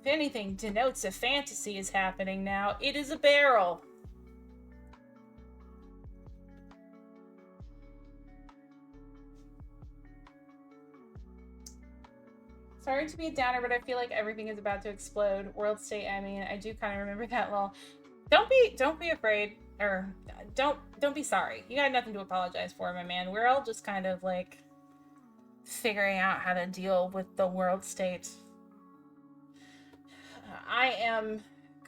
If anything denotes a fantasy is happening now, it is a barrel. Sorry to be a downer, but I feel like everything is about to explode. World state, I mean, I do kind of remember that little... Don't be afraid, or don't be sorry. You got nothing to apologize for, my man. We're all just kind of like figuring out how to deal with the world state. I am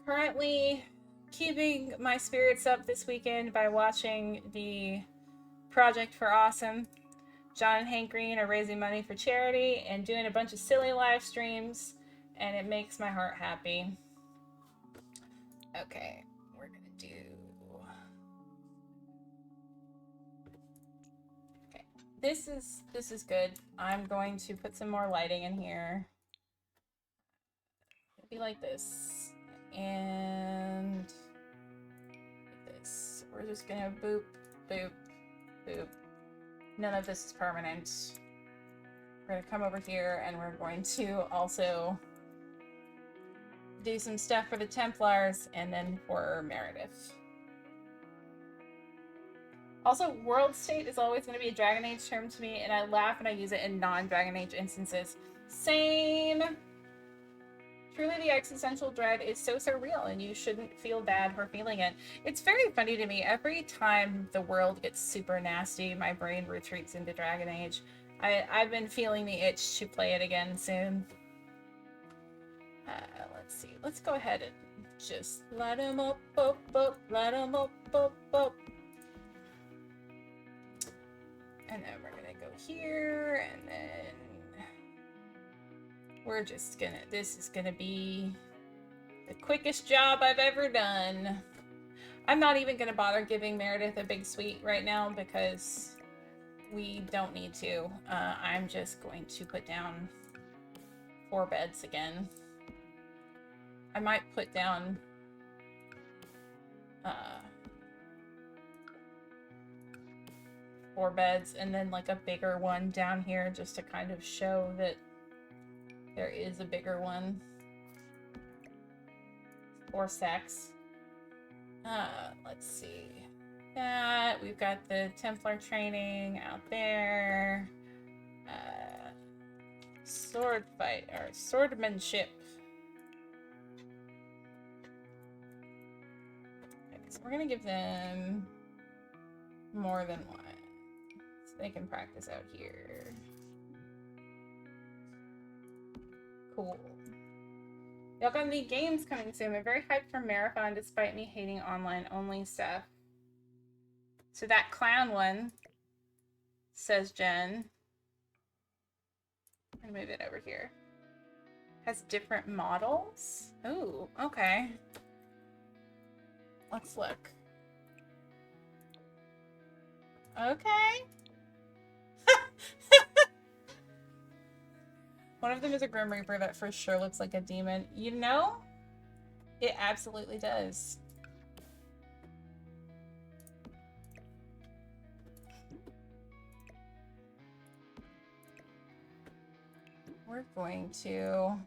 currently keeping my spirits up this weekend by watching the Project for Awesome. John and Hank Green are raising money for charity and doing a bunch of silly live streams, and it makes my heart happy. Okay, we're gonna do... Okay, this is good. I'm going to put some more lighting in here. It'll be like this, and like this. We're just gonna boop, boop, boop. None of this is permanent. We're gonna come over here and we're going to also do some stuff for the Templars and then for Meredith. Also, world state is always going to be a Dragon Age term to me, and I laugh when I use it in non-Dragon Age instances. Same! Truly, the existential dread is so real, and you shouldn't feel bad for feeling it. It's very funny to me. Every time the world gets super nasty, my brain retreats into Dragon Age. I've been feeling the itch to play it again soon. Let's see. Let's go ahead and just light them up, light them up, And then we're gonna go here, and then we're just gonna, this is gonna be the quickest job I've ever done. I'm not even gonna bother giving Meredith a big suite right now because we don't need to. I'm just going to put down 4 beds again. I might put down 4 beds and then like a bigger one down here just to kind of show that there is a bigger one for sex. Let's see. That we've got the Templar training out there. Sword fight or swordmanship. Okay, so we're gonna give them more than one, so they can practice out here. Cool. Y'all got any games coming soon? I'm very hyped for Marathon despite me hating online only stuff. So that clown one, says Jen. I'm gonna move it over here. Has different models. Ooh, okay. Let's look. Okay. One of them is a Grim Reaper that for sure looks like a demon. You know, it absolutely does. We're going to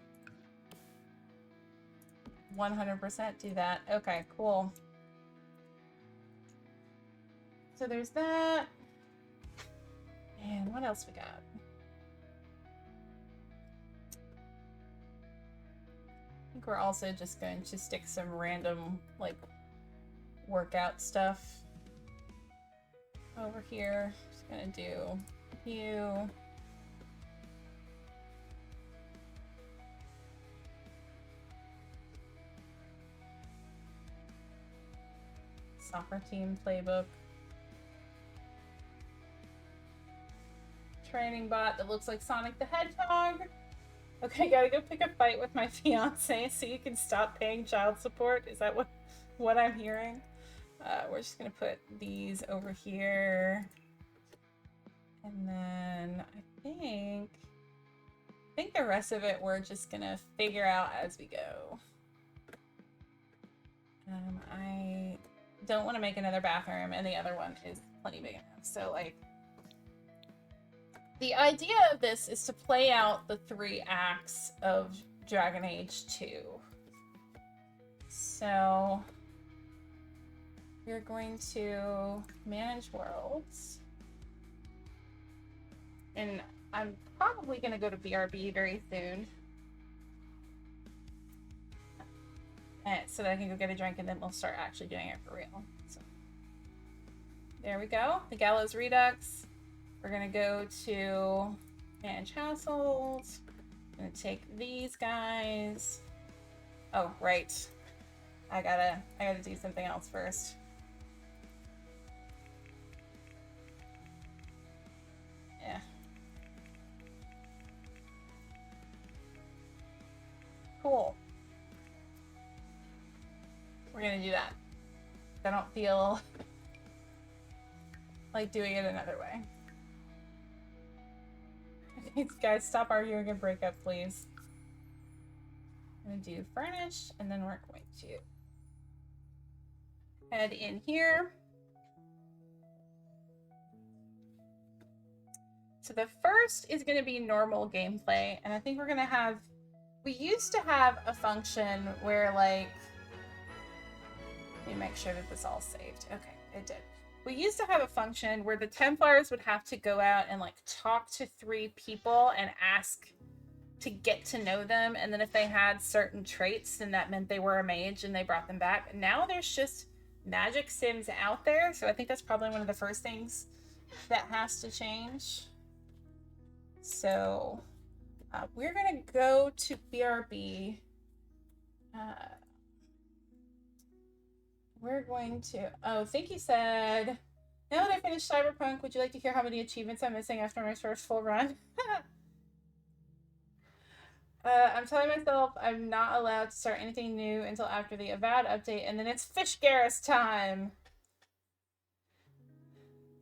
100% do that. Okay, cool. So there's that. And what else we got? I think we're also just going to stick some random, like, workout stuff over here. Just gonna do you. Soccer team playbook. Training bot that looks like Sonic the Hedgehog. Okay, gotta go pick a fight with my fiance so you can stop paying child support. Is that what I'm hearing? We're just gonna put these over here. And then I think the rest of it we're just gonna figure out as we go. I don't want to make another bathroom, and the other one is plenty big enough. So, like, the idea of this is to play out the 3 acts of Dragon Age 2. So, we're going to manage worlds. And I'm probably going to go to BRB very soon. So that I can go get a drink and then we'll start actually doing it for real. So, there we go. The Gallows Redux. We're gonna go to manage households. I'm gonna take these guys. Oh, right. I gotta do something else first. Yeah. Cool. We're gonna do that. I don't feel like doing it another way. Guys, stop arguing and break up, please. I'm gonna do furnish, and then we're going to head in here. So the first is gonna be normal gameplay, and I think we're gonna have, we used to have a function where, like, let me make sure that this all saved. Okay, it did. We used to have a function where the Templars would have to go out and, like, talk to 3 people and ask to get to know them, and then if they had certain traits, then that meant they were a mage and they brought them back. Now there's just magic sims out there, so I think that's probably one of the first things that has to change. So we're gonna go to BRB. We're going to, oh, thank you said, now that I finished Cyberpunk, would you like to hear how many achievements I'm missing after my first full run? I'm telling myself I'm not allowed to start anything new until after the Avowed update, and then it's Fish Garrus time.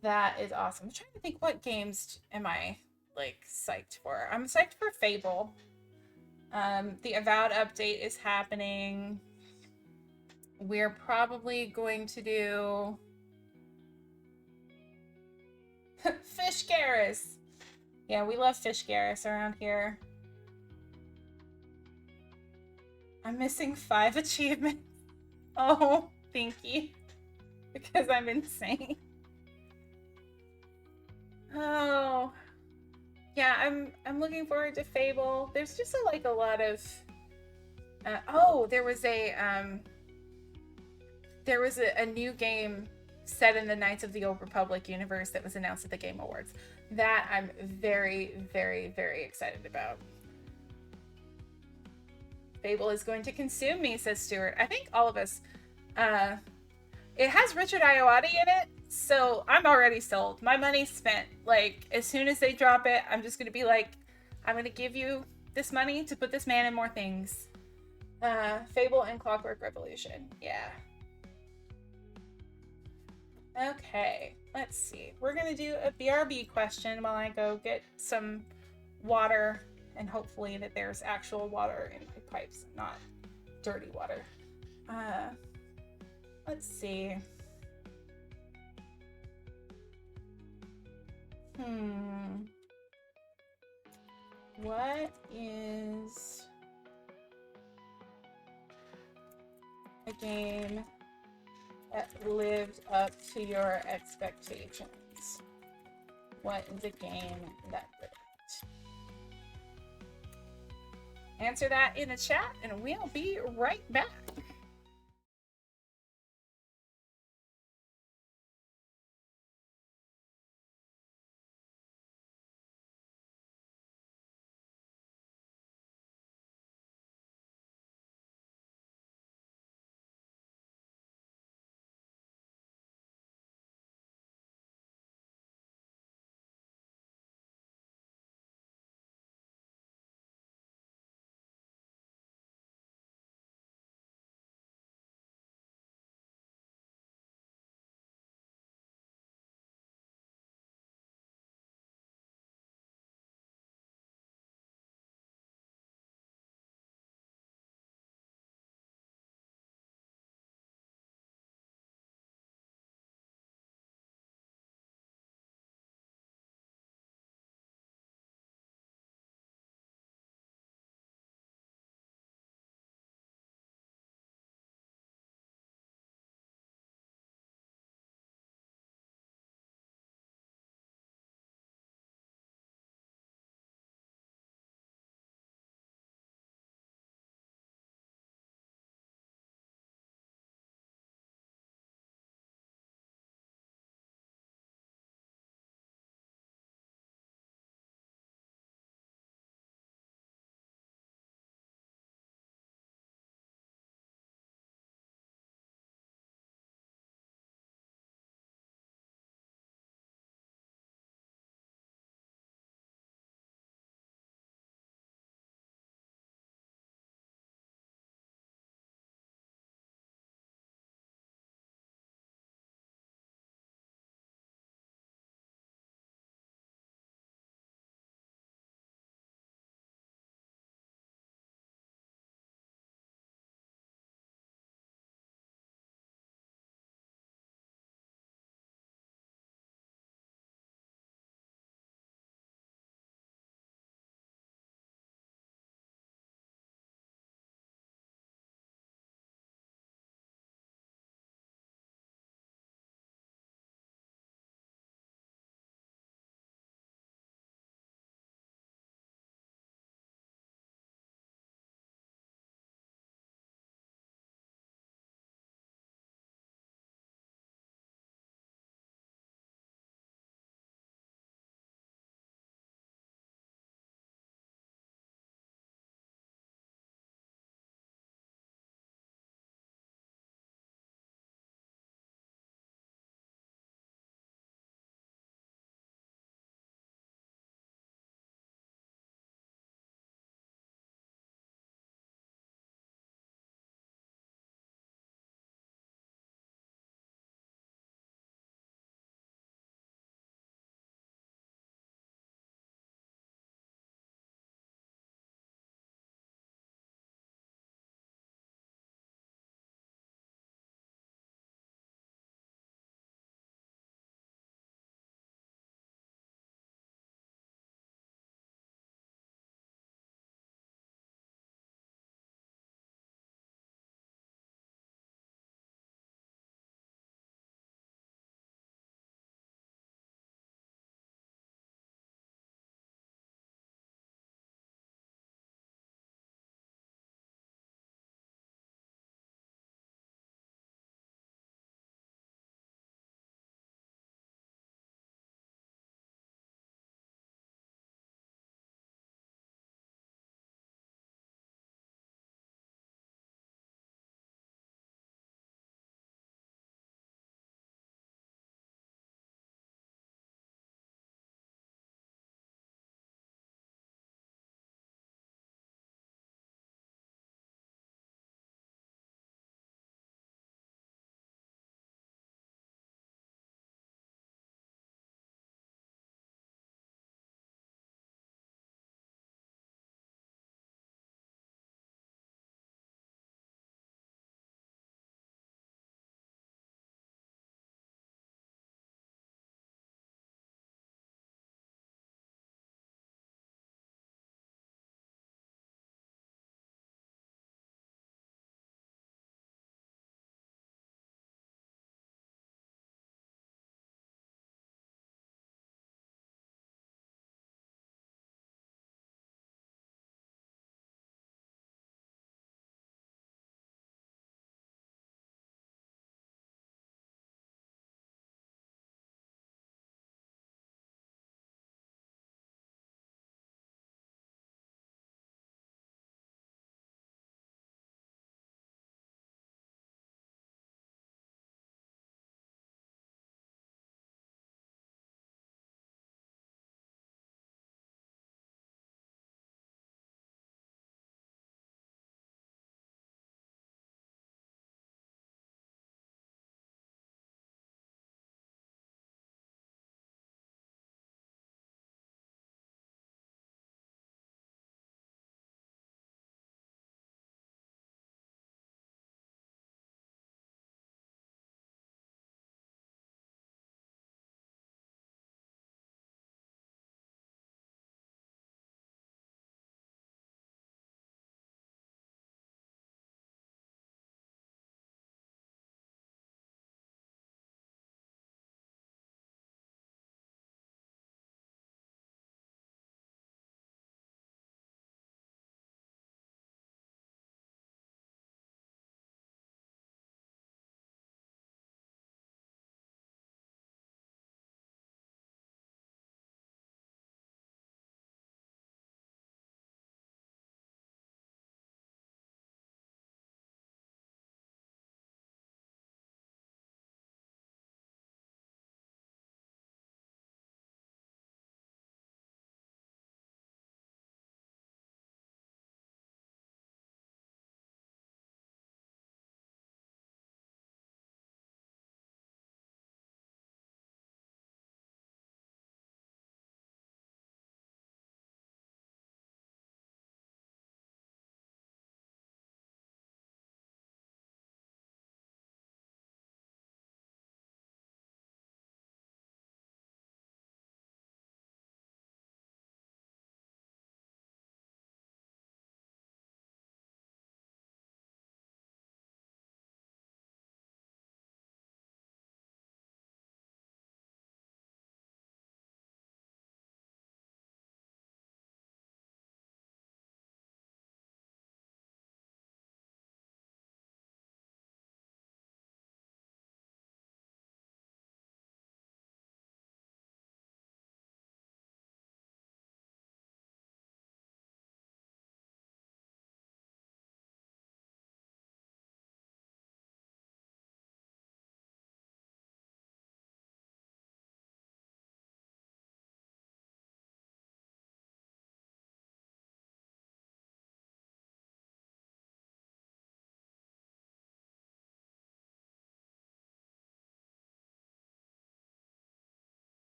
That is awesome. I'm trying to think, what games am I, like, psyched for? I'm psyched for Fable. The Avowed update is happening. We're probably going to do Fish Garrus. Yeah, we love Fish Garrus around here. I'm missing 5 achievements. Oh, thank you. Because I'm insane. Oh. Yeah, I'm looking forward to Fable. There's just a lot of oh, there was a new game set in the Knights of the Old Republic universe that was announced at the Game Awards. That I'm very, very, very excited about. Fable is going to consume me, says Stuart. I think all of us. It has Richard Ayoade in it, so I'm already sold. My money's spent. Like, as soon as they drop it, I'm just going to be like, I'm going to give you this money to put this man in more things. Fable and Clockwork Revolution. Yeah. Okay, let's see. We're gonna do a BRB question while I go get some water, and hopefully that there's actual water in my pipes, not dirty water. Let's see. What is a game that lived up to your expectations? What is a game that lived? Answer that in the chat, and we'll be right back.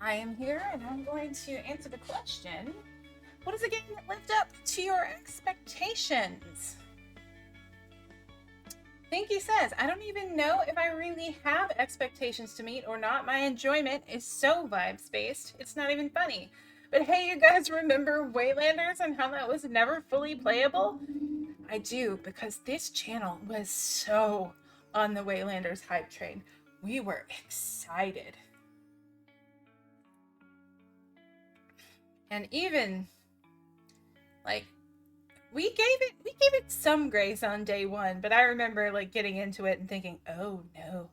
I am here and I'm going to answer the question. What is a game that lived up to your expectations? Thinky says, I don't even know if I really have expectations to meet or not. My enjoyment is so vibes-based, it's not even funny. But hey, you guys remember Waylanders and how that was never fully playable? I do, because this channel was so on the Waylanders hype train. We were excited. And even, like, we gave it some grace on day one, but I remember like getting into it and thinking, oh no.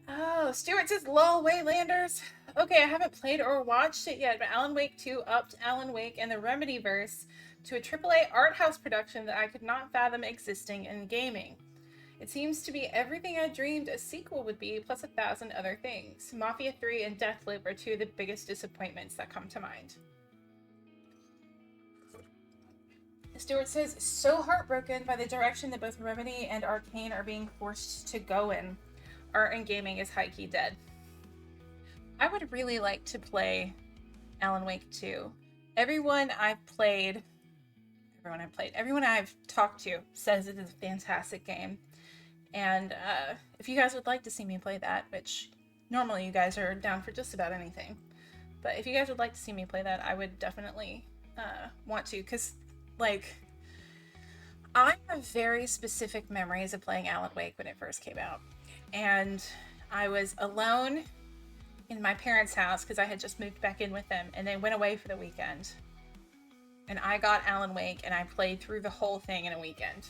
Oh, Stuart says, lol, Waylanders. Okay, I haven't played or watched it yet, but Alan Wake 2 upped Alan Wake and the Remedyverse to a AAA art house production that I could not fathom existing in gaming. It seems to be everything I dreamed a sequel would be, plus 1,000 other things. Mafia 3 and Deathloop are two of the biggest disappointments that come to mind. Stuart says, so heartbroken by the direction that both Remedy and Arcane are being forced to go in. Art and gaming is high-key dead. I would really like to play Alan Wake 2. Everyone I've talked to says it is a fantastic game. And if you guys would like to see me play that, which normally you guys are down for just about anything, but if you guys would like to see me play that, I would definitely want to, because, like, I have very specific memories of playing Alan Wake when it first came out. And I was alone in my parents' house because I had just moved back in with them, and they went away for the weekend. And I got Alan Wake, and I played through the whole thing in a weekend.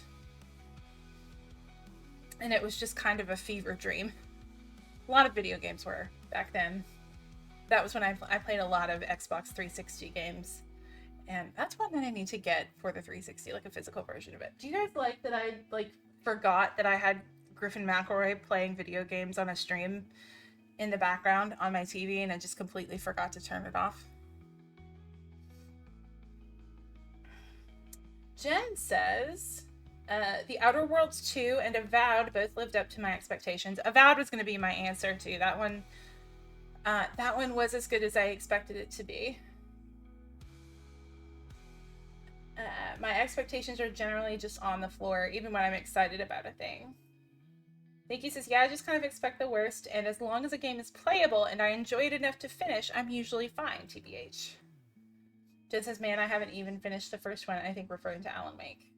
And it was just kind of a fever dream. A lot of video games were back then. That was when I played a lot of Xbox 360 games. And that's one that I need to get for the 360, like a physical version of it. Do you guys like that I forgot that I had Griffin McElroy playing video games on a stream in the background on my TV, and I just completely forgot to turn it off? Jen says, The Outer Worlds 2 and Avowed both lived up to my expectations. Avowed was going to be my answer too. That one was as good as I expected it to be. My expectations are generally just on the floor, even when I'm excited about a thing. Nikki says, yeah, I just kind of expect the worst, and as long as a game is playable and I enjoy it enough to finish, I'm usually fine, TBH. Jen says, man, I haven't even finished the first one, I think referring to Alan Wake.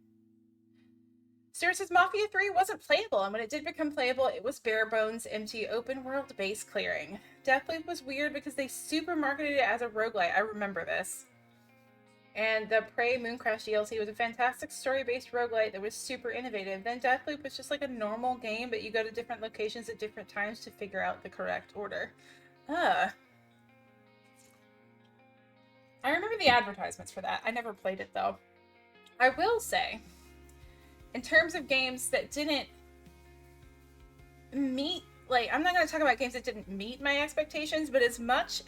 Stuart says, Mafia 3 wasn't playable, and when it did become playable, it was bare bones, empty, open world base clearing. Deathloop was weird because they super marketed it as a roguelite. I remember this. And the Prey Mooncrash DLC was a fantastic story-based roguelite that was super innovative. Then Deathloop was just like a normal game, but you go to different locations at different times to figure out the correct order. I remember the advertisements for that. I never played it, though. I will say, in terms of games that didn't meet, I'm not going to talk about games that didn't meet my expectations, but as much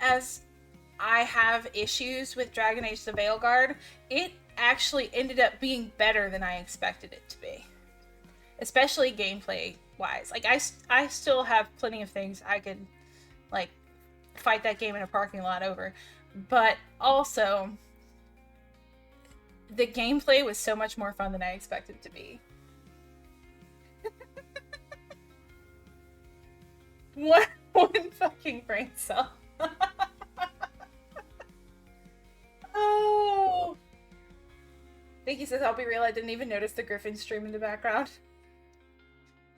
as I have issues with Dragon Age the Veilguard, it actually ended up being better than I expected it to be. Especially gameplay-wise. I still have plenty of things I could, fight that game in a parking lot over. But also, the gameplay was so much more fun than I expected it to be. One fucking brain cell. Oh. Vicky says, I'll be real, I didn't even notice the Griffin stream in the background.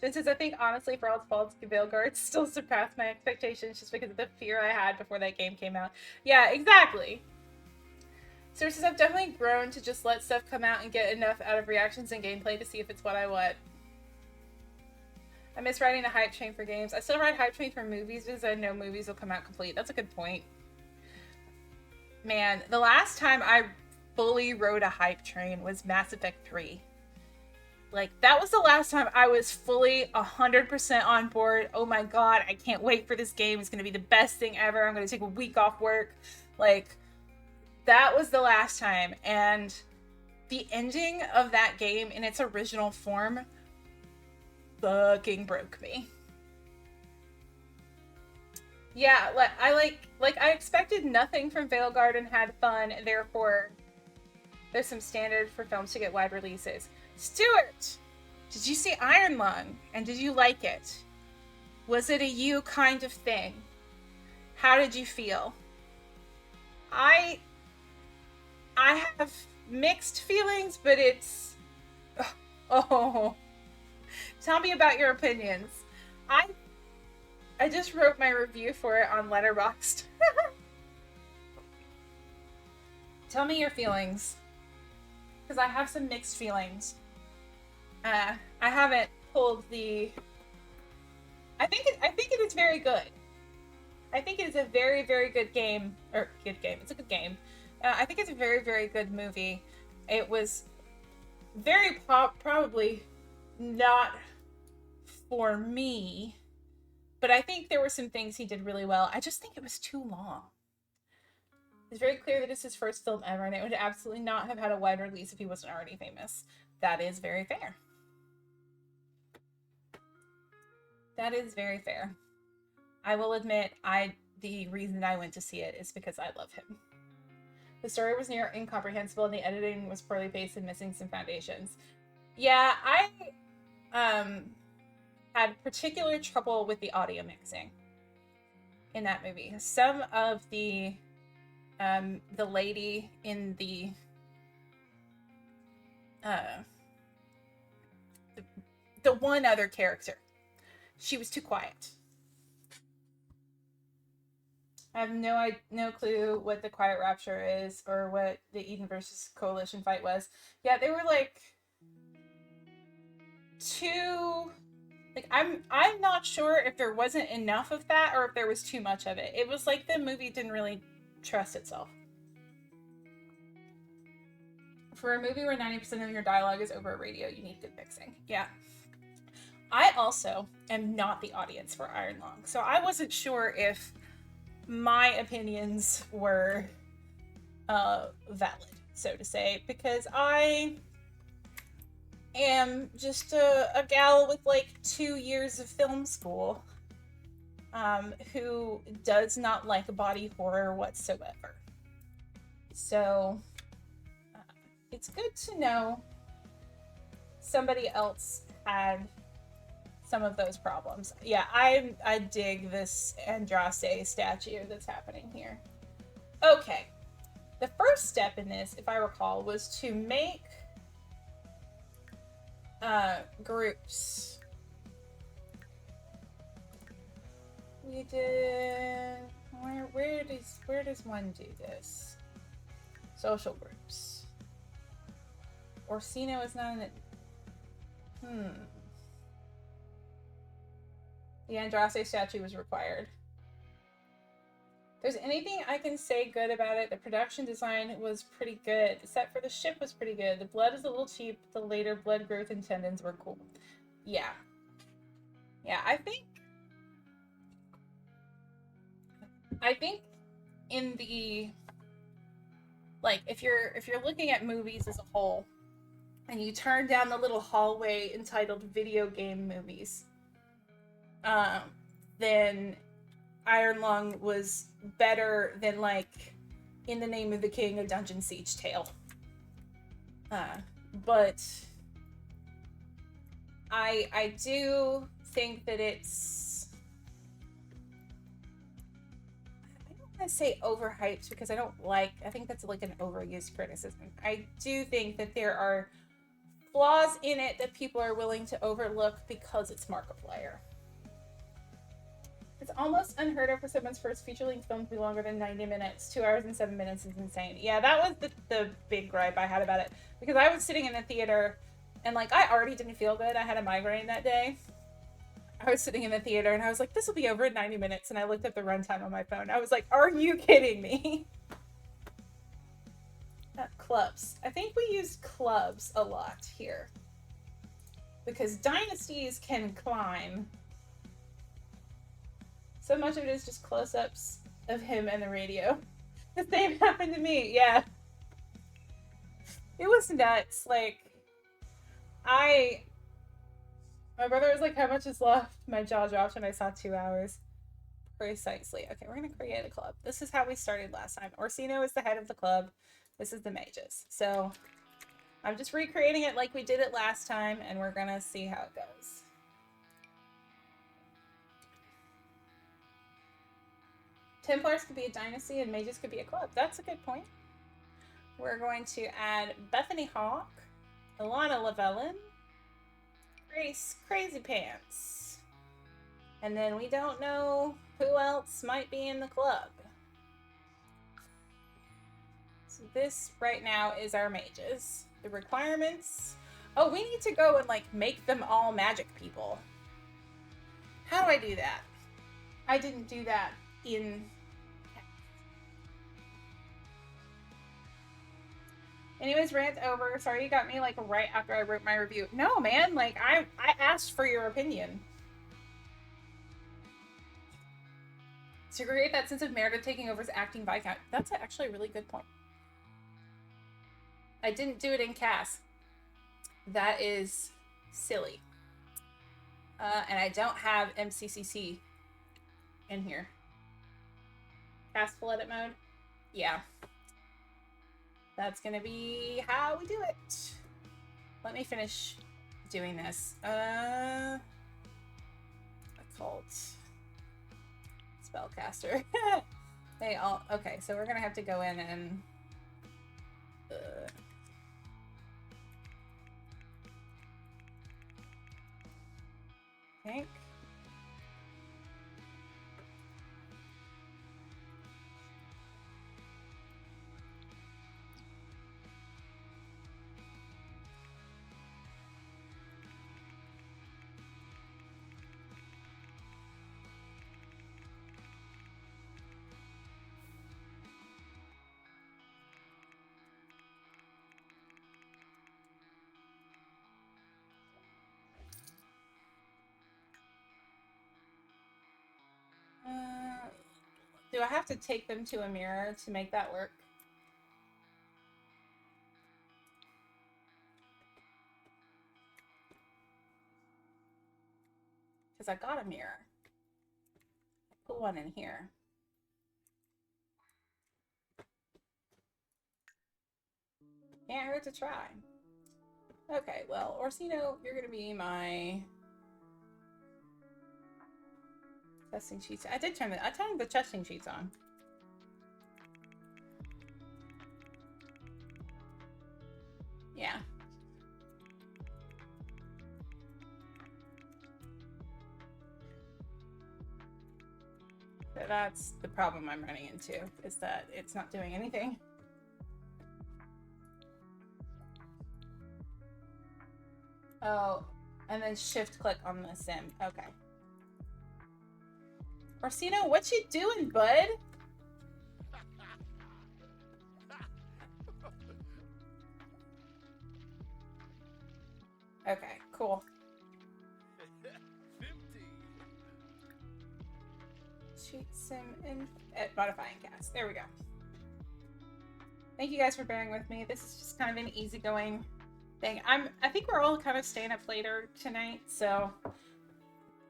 Jen says, I think honestly, for all its faults, Veilguard still surpassed my expectations just because of the fear I had before that game came out. Yeah, exactly. Sarah says, I've definitely grown to just let stuff come out and get enough out of reactions and gameplay to see if it's what I want. I miss riding the hype train for games. I still ride hype train for movies because I know movies will come out complete. That's a good point. Man, the last time I fully rode a hype train was Mass Effect 3. That was the last time I was fully 100% on board. Oh my god, I can't wait for this game. It's going to be the best thing ever. I'm going to take a week off work. That was the last time. And the ending of that game in its original form fucking broke me. Yeah, I expected nothing from Veilguard and had fun, and therefore there's some standard for films to get wide releases. Stuart, did you see Iron Lung, and did you like it? Was it a you kind of thing? How did you feel? I have mixed feelings, but it's oh, tell me about your opinions. I just wrote my review for it on Letterboxd. Tell me your feelings, because I have some mixed feelings. I haven't pulled the. I think it is very good. I think it is a very, very good game. Or good game. It's a good game. I think it's a very, very good movie. It was very probably not for me, but I think there were some things he did really well. I just think it was too long. It's very clear that it's his first film ever, and it would absolutely not have had a wide release if he wasn't already famous. That is very fair. That is very fair. I will admit, the reason I went to see it is because I love him. The story was near incomprehensible, and the editing was poorly paced and missing some foundations. Yeah, I had particular trouble with the audio mixing in that movie. Some of the lady in the one other character, she was too quiet. I have no clue what the Quiet Rapture is or what the Eden versus Coalition fight was. Yeah, they were like too. Like I'm not sure if there wasn't enough of that or if there was too much of it. It was like the movie didn't really trust itself. For a movie where 90% of your dialogue is over a radio, you need good mixing. Yeah. I also am not the audience for Iron Lung, so I wasn't sure if my opinions were valid, so to say, because I am just a gal with like 2 years of film school who does not like body horror whatsoever. So it's good to know somebody else had some of those problems. Yeah, I dig this Andraste statue that's happening here. Okay. The first step in this, if I recall, was to make groups. We did where does one do this? Social groups. Orsino is not in it. The Andraste statue was required. If there's anything I can say good about it, the production design was pretty good. The set for the ship was pretty good. The blood is a little cheap. The later blood growth and tendons were cool. Yeah. Yeah, I think in the like if you're looking at movies as a whole and you turn down the little hallway entitled video game movies, then Iron Lung was better than like In the Name of the King, a Dungeon Siege tale. But I do think that it's, I don't want to say overhyped because I think that's like an overused criticism. I do think that there are flaws in it that people are willing to overlook because it's Markiplier. It's almost unheard of for someone's first feature-length film to be longer than 90 minutes. 2 hours and 7 minutes is insane. Yeah, that was the big gripe I had about it. Because I was sitting in the theater, and like, I already didn't feel good. I had a migraine that day. I was sitting in the theater, and I was like, this will be over in 90 minutes. And I looked at the runtime on my phone. I was like, are you kidding me? Clubs. I think we used clubs a lot here. Because dynasties can climb. So much of it is just close-ups of him and the radio. The same happened to me, yeah. It was nuts. Like, my brother was like, how much is left? My jaw dropped when I saw 2 hours. Precisely. Okay, we're going to create a club. This is how we started last time. Orsino is the head of the club. This is the mages. So I'm just recreating it like we did it last time, and we're going to see how it goes. Templars could be a dynasty and mages could be a club. That's a good point. We're going to add Bethany Hawk, Ilana Llewellyn, Grace Crazy Pants, and then we don't know who else might be in the club. So this right now is our mages. The requirements. Oh, we need to go and like make them all magic people. How do I do that? I didn't do that in... Anyways, rant over. Sorry you got me like right after I wrote my review. No, man, like I asked for your opinion. To create that sense of Meredith taking over as acting Viscount. That's actually a really good point. I didn't do it in Cass. That is silly. And I don't have MCCC in here. Cass full edit mode? Yeah. That's gonna be how we do it. Let me finish doing this. Occult. Spellcaster. They all... Okay, so we're gonna have to go in and... think. Do I have to take them to a mirror to make that work? Because I got a mirror. Put one in here. Can't hurt to try. Okay, well, Orsino, you're gonna be my testing sheets. I turned the testing sheets on. Yeah. So that's the problem I'm running into, is that it's not doing anything. Oh, and then shift click on the sim. Okay. Orsino, what you doing, bud? Okay, cool. Cheat sim and modifying cast. There we go. Thank you guys for bearing with me. This is just kind of an easygoing thing. I think we're all kind of staying up later tonight, so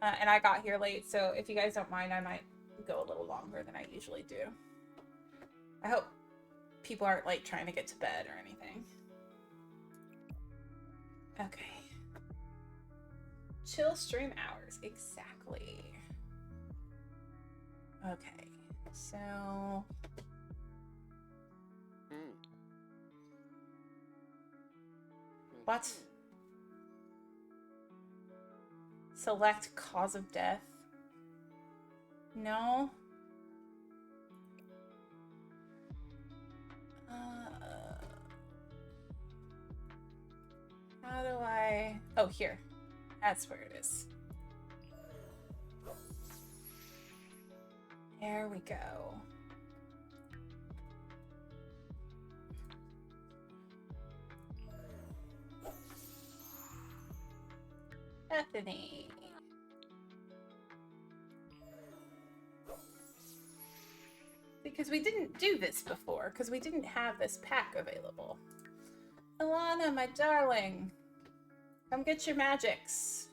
and I got here late, so if you guys don't mind, I might go a little longer than I usually do. I hope people aren't like trying to get to bed or anything. Okay. Chill stream hours, exactly. Okay, so what? Select cause of death? No. How do I... Oh, here. That's where it is. There we go. Bethany. Because we didn't do this before, because we didn't have this pack available. Alana, my darling. Come get your magics.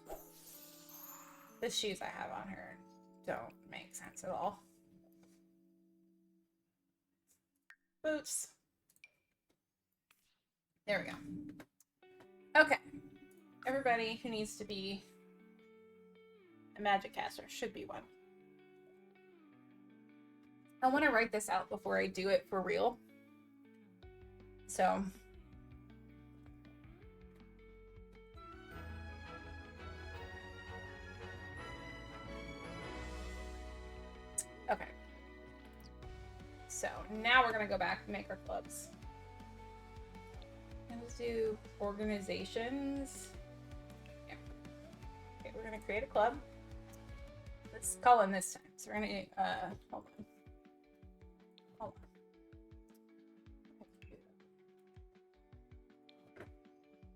The shoes I have on her don't make sense at all. Boots. There we go. Okay. Everybody who needs to be a magic caster should be one. I want to write this out before I do it for real. So... okay. So now we're gonna go back and make our clubs. Let's do organizations. Yeah. Okay, we're gonna create a club. Let's call in this time. So we're gonna hold on. Hold on.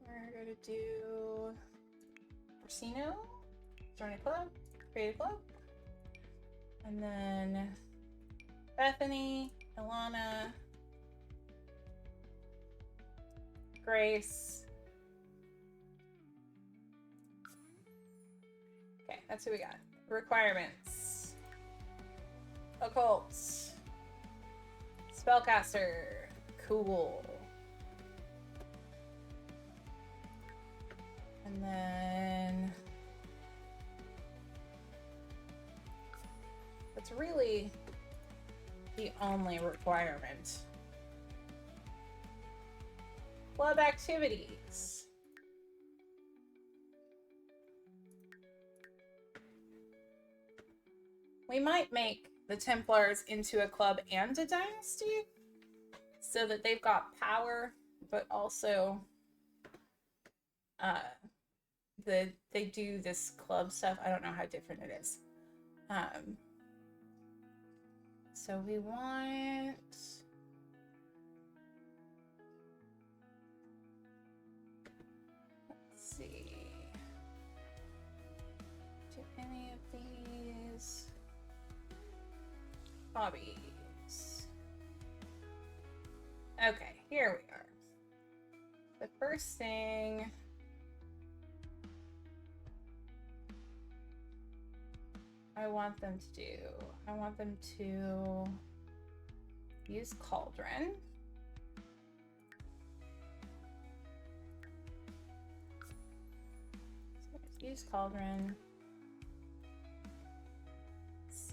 We're gonna do Orsino, join a club, create a club. And then Bethany, Ilana, Grace. Okay, that's who we got. Requirements. Occult. Spellcaster. Cool. And then... it's really the only requirement. Club activities. We might make the Templars into a club and a dynasty so that they've got power, but also they do this club stuff. I don't know how different it is. So we want... let's see. Do any of these hobbies? Okay, here we are. The first thing... I want them to use Cauldron. So use Cauldron.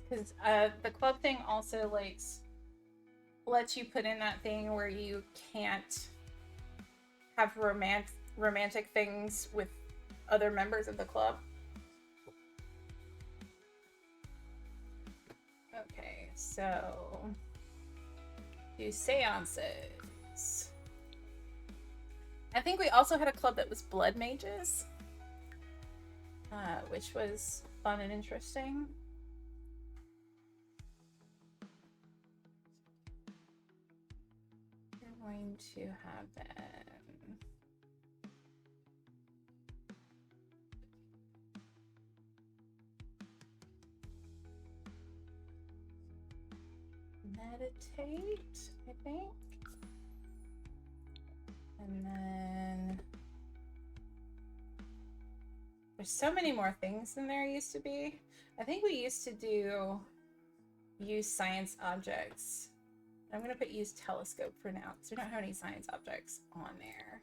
Because the club thing also lets you put in that thing where you can't have romantic things with other members of the club. Okay, so do seances. I think we also had a club that was blood mages, which was fun and interesting. We're going to have them meditate, I think. And then there's so many more things than there used to be. I think we used to use science objects. I'm going to put use telescope for now because we don't have any science objects on there.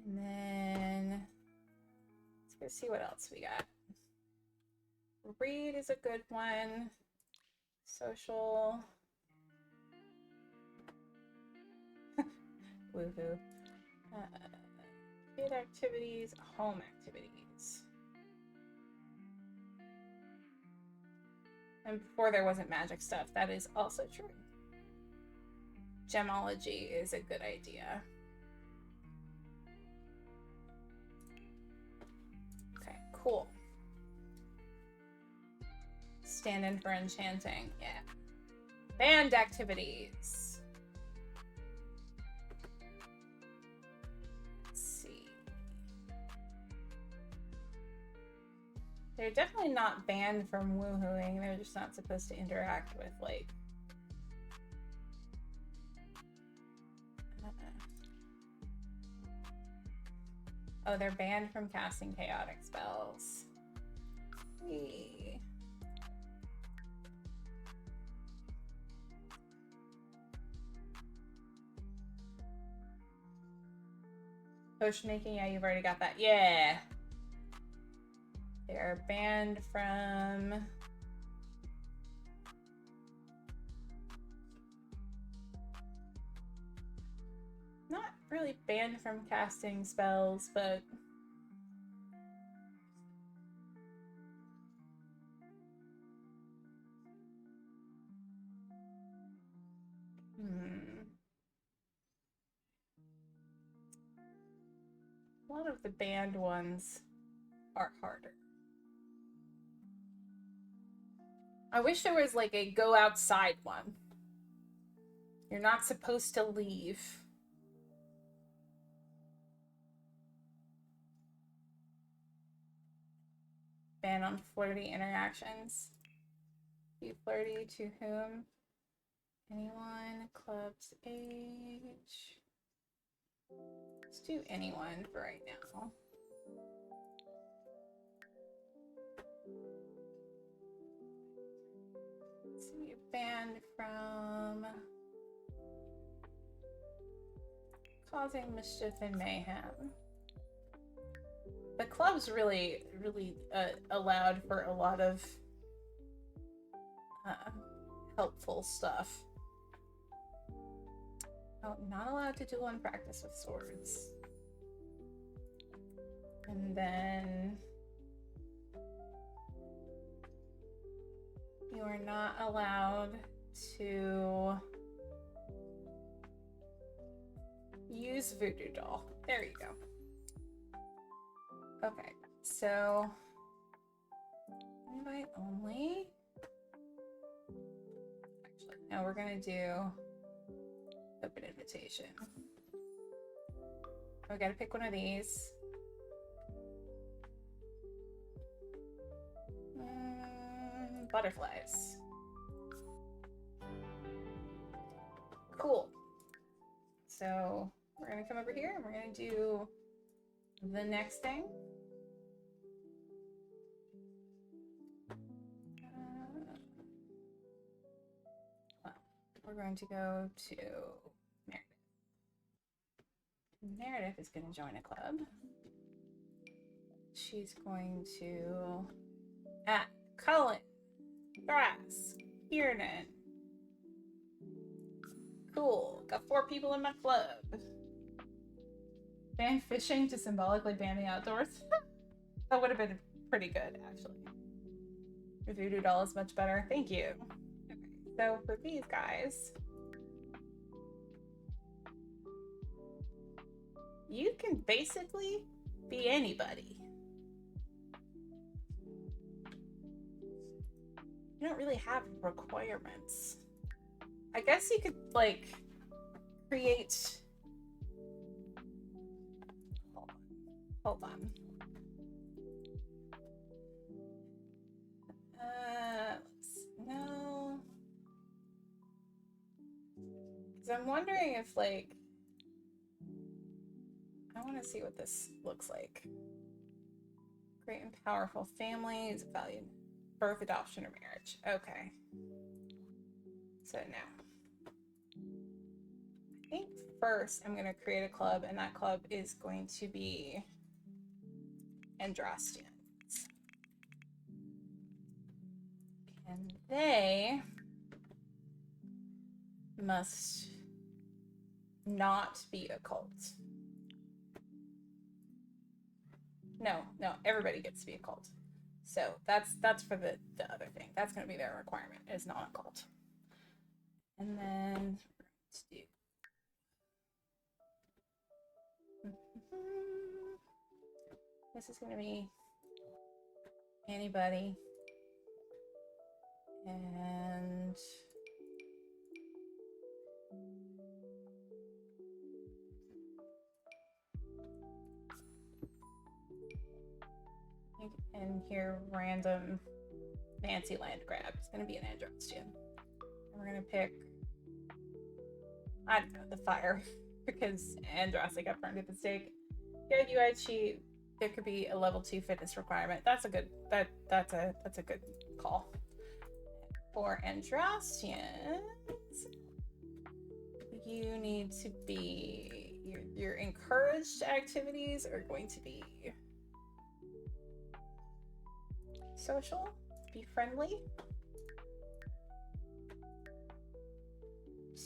And then let's go see what else we got. Read is a good one. Social. Woohoo. Kid activities, home activities. And before there wasn't magic stuff, that is also true. Gemology is a good idea. Okay, cool. Stand in for enchanting, yeah. Band activities. Let's see. They're definitely not banned from woohooing. They're just not supposed to interact with, like, Oh, they're banned from casting chaotic spells. Hey. Potion making, yeah, you've already got that. Yeah. They are banned from... Not really banned from casting spells, but... A lot of the banned ones are harder. I wish there was like a go outside one. You're not supposed to leave. Ban on flirty interactions. Be flirty to whom? Anyone, club's age. Let's do anyone for right now. So you're banned from causing mischief and mayhem. The club's really allowed for a lot of helpful stuff. Oh, not allowed to duel and practice with swords. And then you are not allowed to use voodoo doll. There you go. Okay, so invite only. Actually, no, we're gonna do open invitation. We gotta pick one of these. Butterflies. Cool. So we're gonna come over here and we're gonna do the next thing. Well, we're going to go to Meredith. Meredith is going to join a club. She's going to... Cullen, Thras, Kiernan. Cool. Got 4 people in my club. Ban fishing to symbolically ban the outdoors. That would have been pretty good, actually. Your voodoo doll is much better. Thank you. Okay, so for these guys, you can basically be anybody. You don't really have requirements. I guess you could, like, create... Hold on. No. Because I'm wondering if, like... I want to see what this looks like. Great and powerful families, valued birth, adoption, or marriage. Okay. So now, I think first I'm going to create a club, and that club is going to be Andrastians. And they must not be a cult. No, everybody gets to be a cult. So that's for the other thing. That's going to be their requirement, is not a cult. And then let's do... This is going to be anybody. And here, random fancy land grab. It's going to be an Andrastian. And we're going to pick, I don't know, the fire, because Andrastic got burned at the stake. Yeah, UI cheat. There could be a level 2 fitness requirement. That's a good that's a good call. For Andrastians, you need to be your encouraged activities are going to be social, be friendly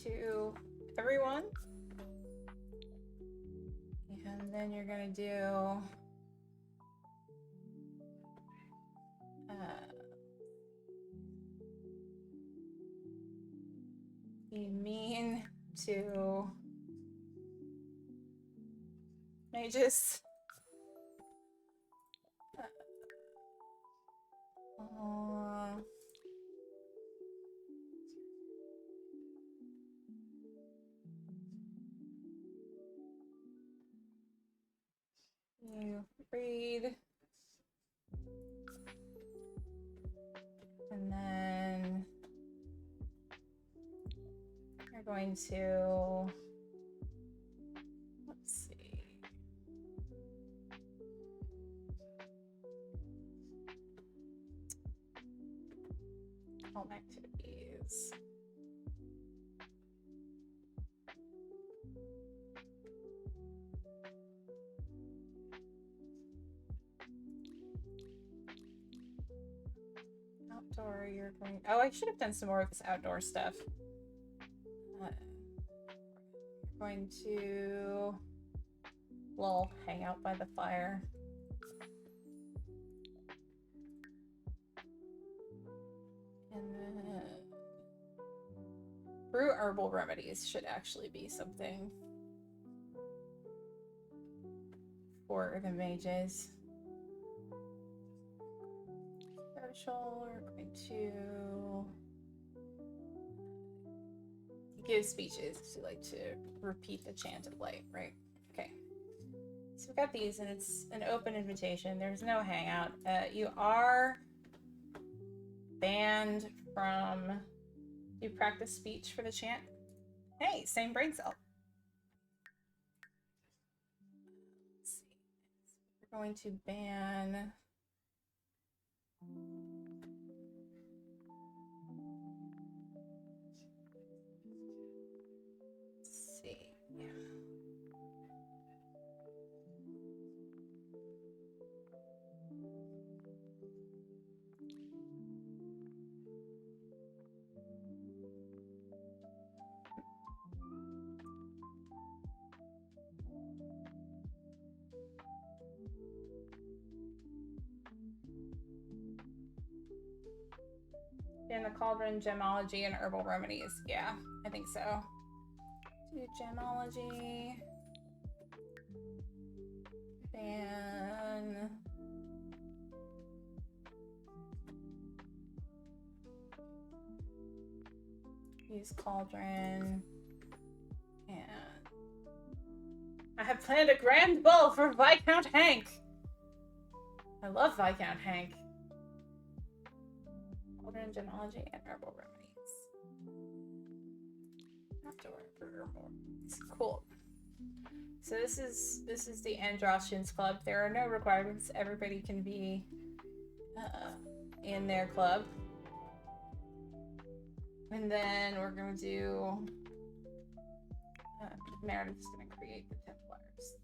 to everyone, and then you're gonna do be mean to mages. You read, and then you're going to, let's see, home activities. Outdoor, you're going, oh, I should have done some more of this outdoor stuff. You're going to, lol, hang out by the fire. And then brew herbal remedies should actually be something for the mages. Social, we're going to give speeches. You like to repeat the chant of light, right? Okay. So we've got these, and it's an open invitation. There's no hangout. You are banned from. You practice speech for the chant. Hey, same brain cell. Let's see. We're going to ban. Let's see. Yeah. In the cauldron, gemology, and herbal remedies. Yeah, I think so. Do gemology. Ban. Use cauldron. And I have planned a grand ball for Viscount Hank. I love Viscount Hank. Cauldron, gemology, and herbal remedies. Outdoor for herbal. Cool. So this is the Andrastians Club. There are no requirements. Everybody can be in their club. And then we're going to do... Meredith's going to create the Templars.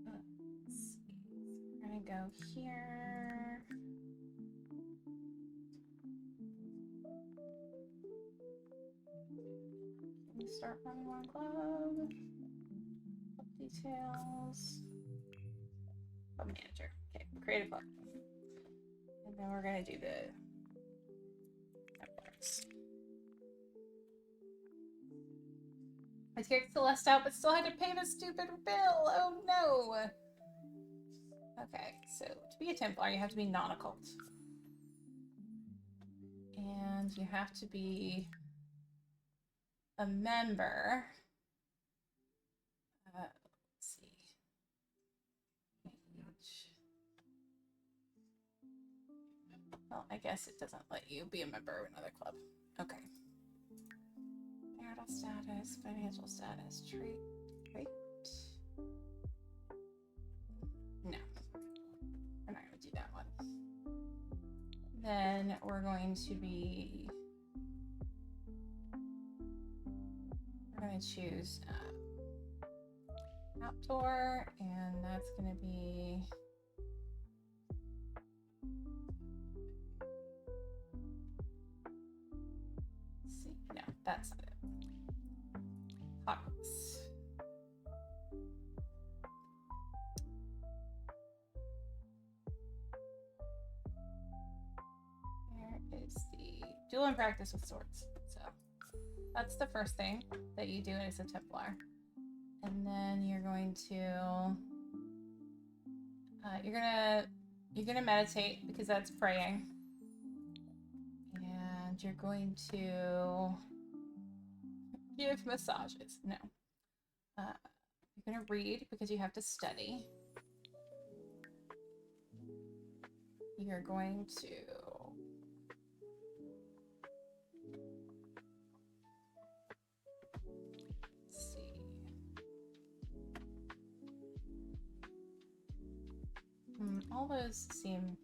Let's see. We're going to go here. Start running one club. Details. Club manager. Okay, create a club. And then we're gonna do the Templars. I kicked Celeste out, but still had to pay the stupid bill. Oh no. Okay, so to be a Templar, you have to be non-occult. And you have to be a member. Let's see. Well, I guess it doesn't let you be a member of another club. Okay. marital status, financial status, trait. No, we're not going to do that one. Then we're going to choose outdoor, and that's going to be no, that's not it. Hobbies. There is the duel and practice with swords. So that's the first thing that you do as a Templar. And then you're going to you're gonna meditate, because that's praying. And you're going to give massages. No. You're gonna read, because you have to study. You're going to all those seem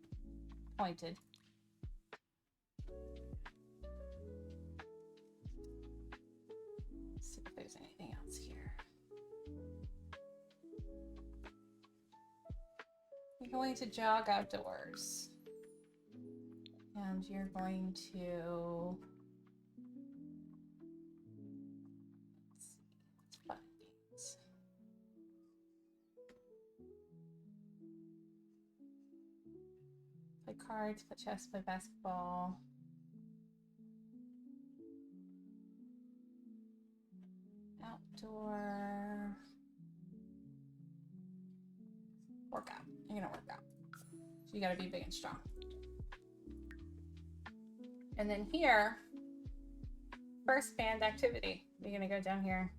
pointed. Let's see if there's anything else here. You're going to jog outdoors. And you're going to... Let's see. It's fun games. Play cards, play chess, play basketball. Outdoor. Workout. You're gonna work out. So you gotta be big and strong. And then here, first band activity. You're gonna go down here.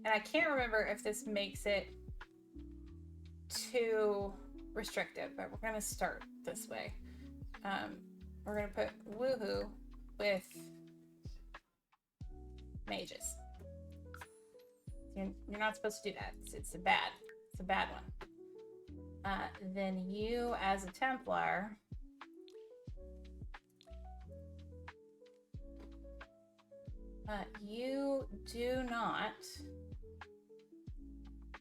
And I can't remember if this makes it too restrictive, but we're gonna start this way. We're gonna put woohoo with mages. You're not supposed to do that. It's a bad one. Then you, as a Templar, you do not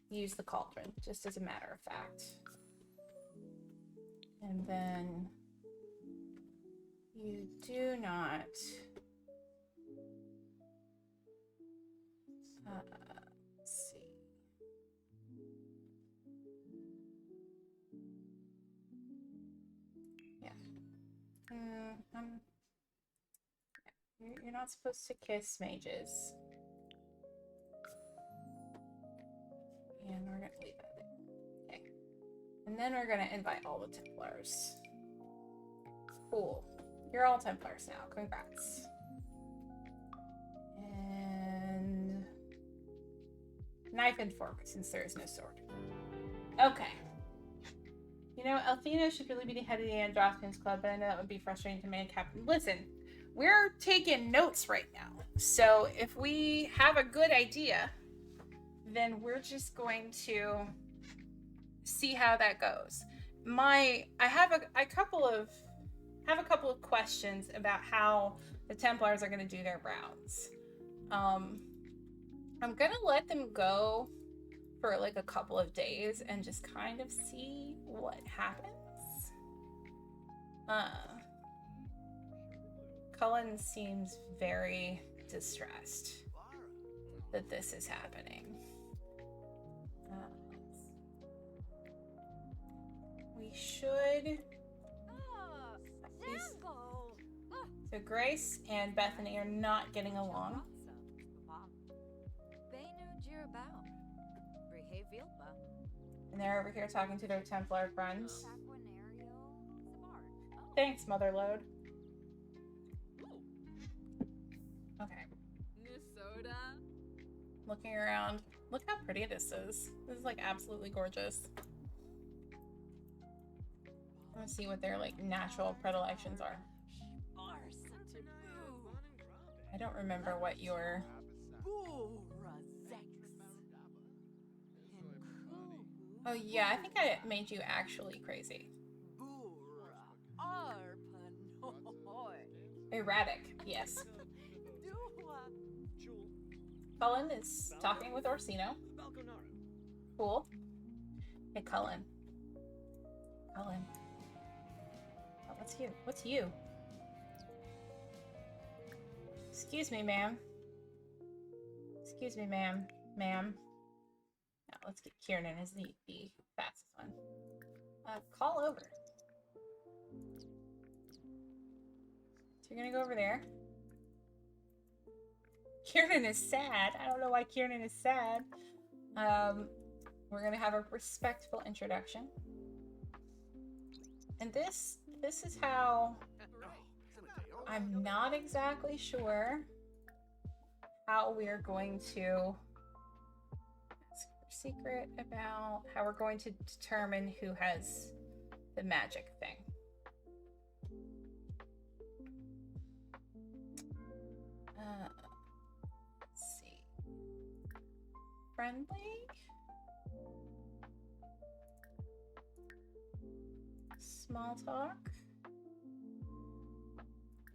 use the cauldron, just as a matter of fact. And then you do not let's see. Yeah. You're not supposed to kiss mages. And we're gonna leave that there. Okay. And then we're gonna invite all the Templars. Cool. You're all Templars now. Congrats. And knife and fork, since there is no sword. Okay. You know, Althena should really be the head of the Androthnians Club, but I know that would be frustrating to make happen. Listen, we're taking notes right now. So if we have a good idea, then we're just going to see how that goes. I have a couple of questions about how the Templars are going to do their rounds. I'm gonna let them go for like a couple of days and just kind of see what happens. Cullen seems very distressed that this is happening. We should... So Grace and Bethany are not getting along. And they're over here talking to their Templar friends. Thanks, Motherlode. Okay. Looking around. Look how pretty this is. This is like absolutely gorgeous. I want to see what their like natural predilections are. I don't remember what your... Oh yeah, I think I made you actually crazy. Erratic, yes. Cullen is talking with Orsino. Cool. Hey, Cullen. Cullen. Oh, what's you? What's you? Excuse me, ma'am. Excuse me, ma'am. Ma'am. Now, let's get Kieran as the fastest one. Call over. So you're gonna go over there. Kieran is sad. I don't know why Kieran is sad. We're gonna have a respectful introduction. And this is how... I'm not exactly sure how we're going to ask for secret about how we're going to determine who has the magic thing. Let's see. Friendly? Small talk?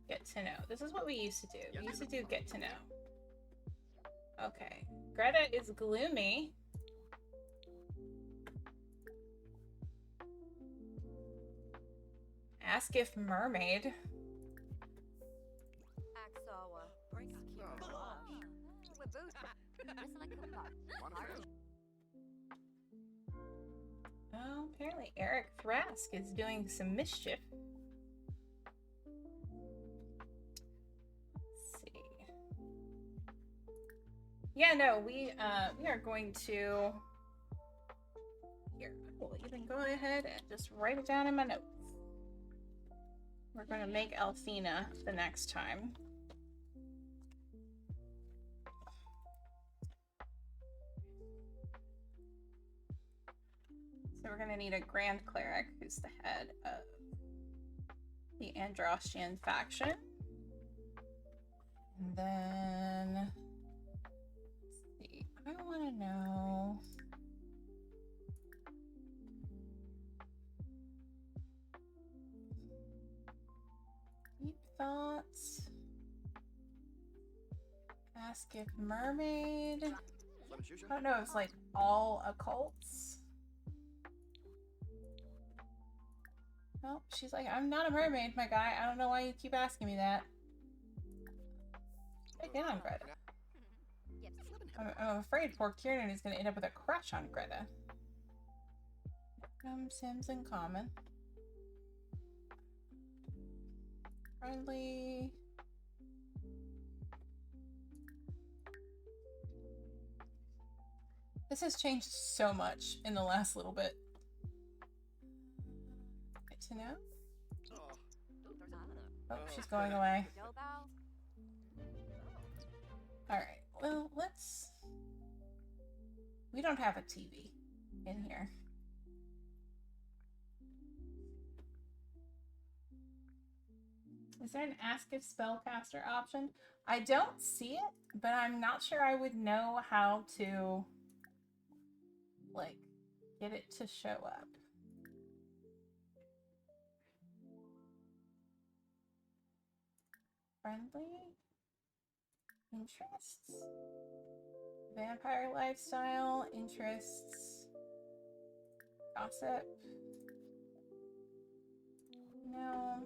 Get to know. This is what we used to do. We used to do get to know. Okay. Greta is gloomy. Ask if mermaid. Oh, apparently Eric Thrask is doing some mischief. Let's see. Yeah, no, we are going to... Here, I will even go ahead and just write it down in my notes. We're going to make Althena the next time. So we're going to need a Grand Cleric who's the head of the Androstian faction. And then, let's see, I want to know... Deep thoughts. Ask if mermaid. I don't know if it's like all occults. Well, she's like, I'm not a mermaid, my guy. I don't know why you keep asking me that. Check in on Greta. I'm afraid poor Kieran is going to end up with a crush on Greta. Sims in common. Friendly. This has changed so much in the last little bit. Get to know? Oh, she's going away. Alright, well, let's... We don't have a TV in here. Is there an ask if spellcaster option? I don't see it, but I'm not sure I would know how to, like, get it to show up. Friendly? Interests? Vampire lifestyle? Interests? Gossip? No.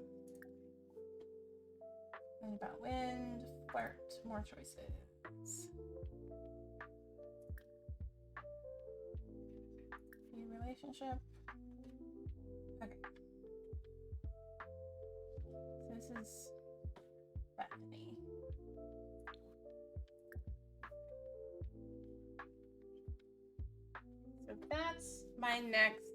And about wind, flirt, more choices. New relationship. Okay. So this is Bethany. So that's my next.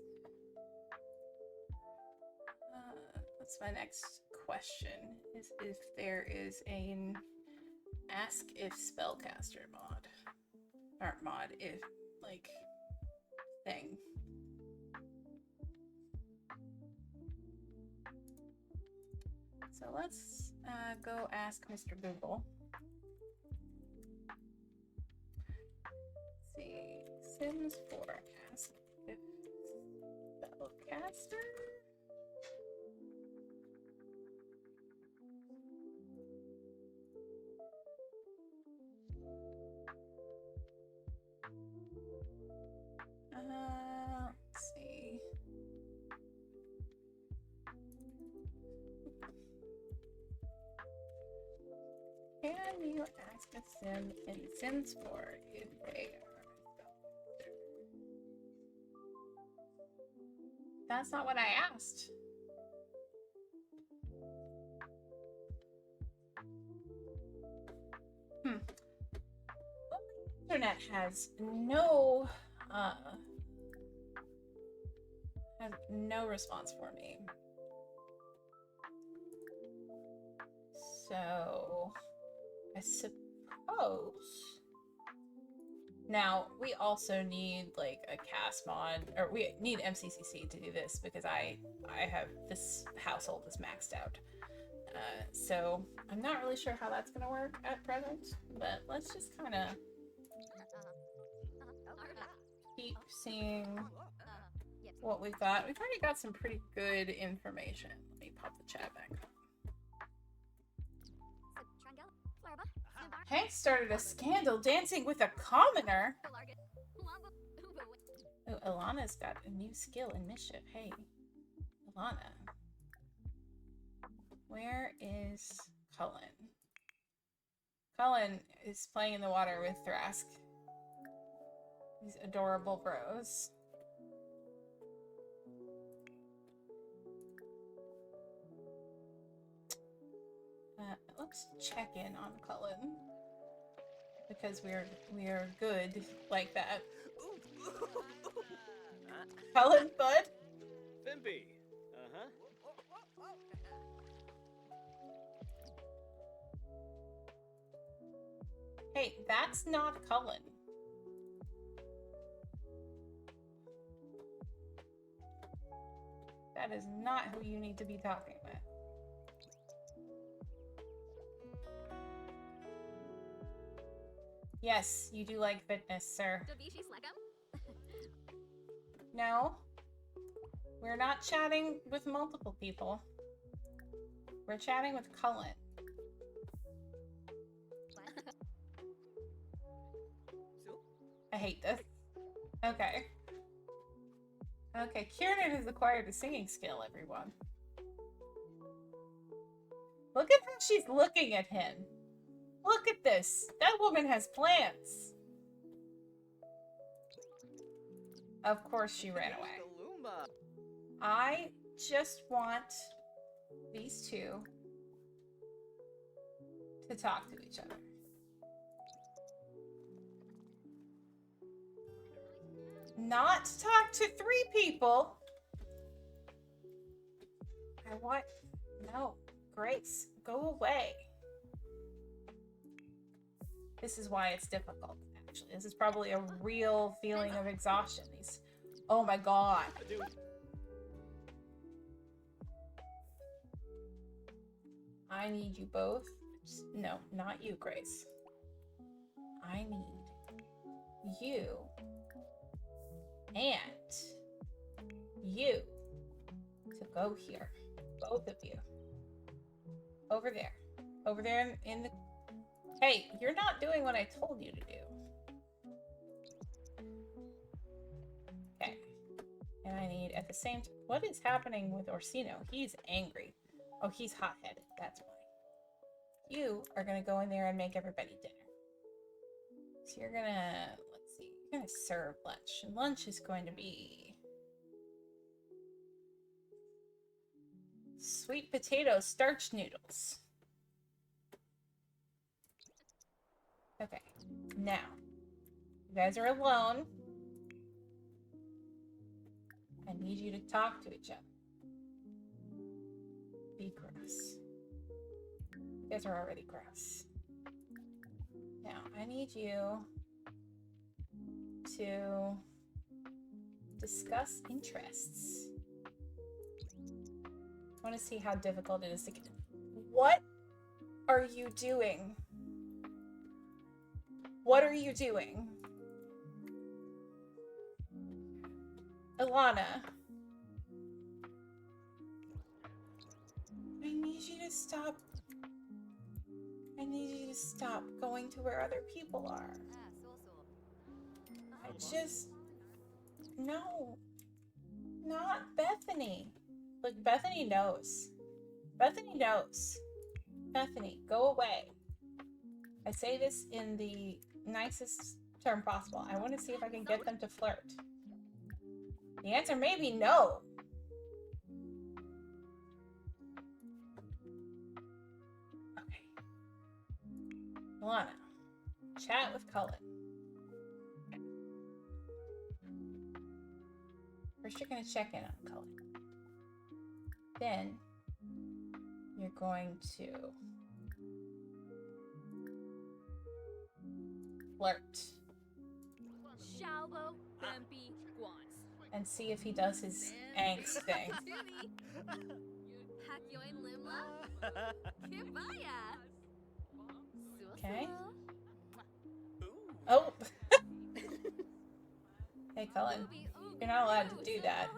That's my next question, is if there is an ask if spellcaster mod. Or mod, if, like, thing. So let's go ask Mr. Google. Sims 4. Ask if spellcaster. Let's see. Can you ask a sim in Sims 4 if they are? That's not what I asked. The internet has no response for me. So I suppose now we also need like a cast mod, or we need MCCC to do this because I have this household is maxed out. So I'm not really sure how that's gonna work at present, but let's just kind of keep seeing what we've got. We've already got some pretty good information. Let me pop the chat back up. Hank started a scandal dancing with a commoner. Oh, Ilana's got a new skill in mischief. Hey, Ilana. Where is Cullen? Cullen is playing in the water with Thrask. These adorable bros. Let's check in on Cullen because we're good like that. Cullen, bud. Fimpy. Hey, that's not Cullen. That is not who you need to be talking with. Yes, you do like fitness, sir. No. We're not chatting with multiple people. We're chatting with Cullen. I hate this. Okay. Okay, Kieran has acquired a singing skill, everyone. Look at how she's looking at him. Look at this. That woman has plans. Of course she ran away. I just want these two to talk to each other. Not to talk to 3 people. I want... No. Grace, go away. This is why it's difficult, actually. This is probably a real feeling of exhaustion. These... Oh my god. I need you both. No, not you, Grace. I need you and you to go here. Both of you. Over there. Over there in the... Hey, you're not doing what I told you to do. Okay. And I need at the same time... What is happening with Orsino? He's angry. Oh, he's hot-headed. That's why. You are going to go in there and make everybody dinner. So you're going to... Let's see. You're going to serve lunch. And lunch is going to be... sweet potato starch noodles. Okay. Now. You guys are alone. I need you to talk to each other. Be gross. You guys are already gross. Now, I need you to discuss interests. I want to see how difficult it is to get. What are you doing? What are you doing? Ilana. I need you to stop. I need you to stop going to where other people are. I just... No. Not Bethany. Look, Bethany knows. Bethany knows. Bethany, go away. I say this in the nicest term possible. I want to see if I can get them to flirt. The answer may be no. Okay. Alana, chat with Cullen. First, you're going to check in on Cullen. Then, you're going to flirt. And see if he does his angst thing. Okay. Oh! Hey, Cullen. You're not allowed to do that.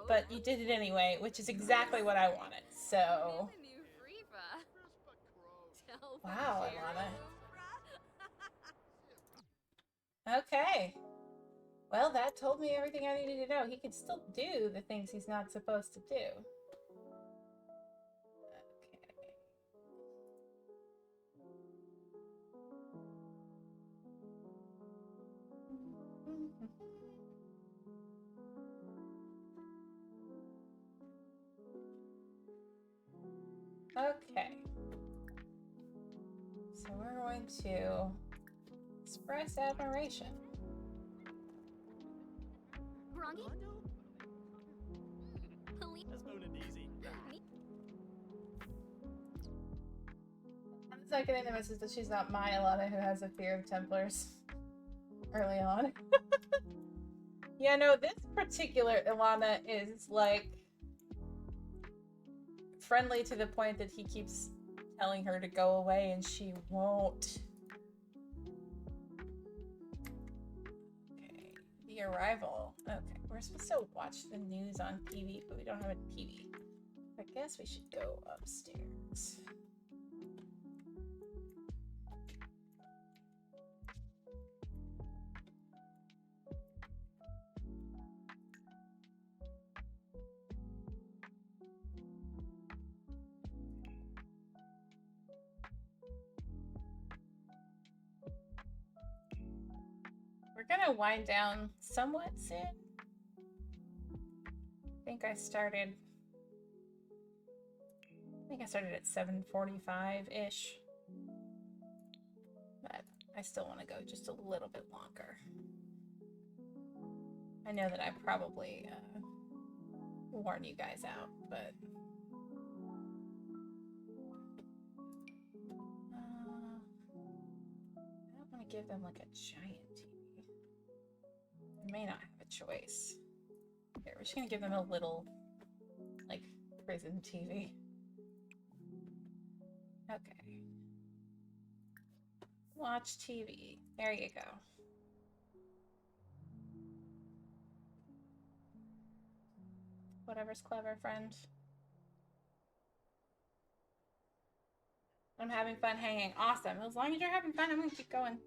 But you did it anyway, which is exactly what I wanted. So... Wow, Ilana. Okay. Well, that told me everything I needed to know. He can still do the things he's not supposed to do. Okay. So we're going to express admiration. I'm not getting the message that she's not my Ilana who has a fear of Templars early on. Yeah, no, this particular Ilana is like friendly to the point that he keeps telling her to go away and she won't. Okay, the arrival. Okay, we're supposed to watch the news on TV, but we don't have a TV. I guess we should go upstairs. We're gonna wind down somewhat soon. I think I started at 7:45-ish. But I still want to go just a little bit longer. I know that I probably warn you guys out, but I don't want to give them like a giant TV. I may not have a choice. Here, we're just gonna give them a little, like, prison TV. Okay. Watch TV. There you go. Whatever's clever, friend. I'm having fun hanging. Awesome. As long as you're having fun, I'm gonna keep going.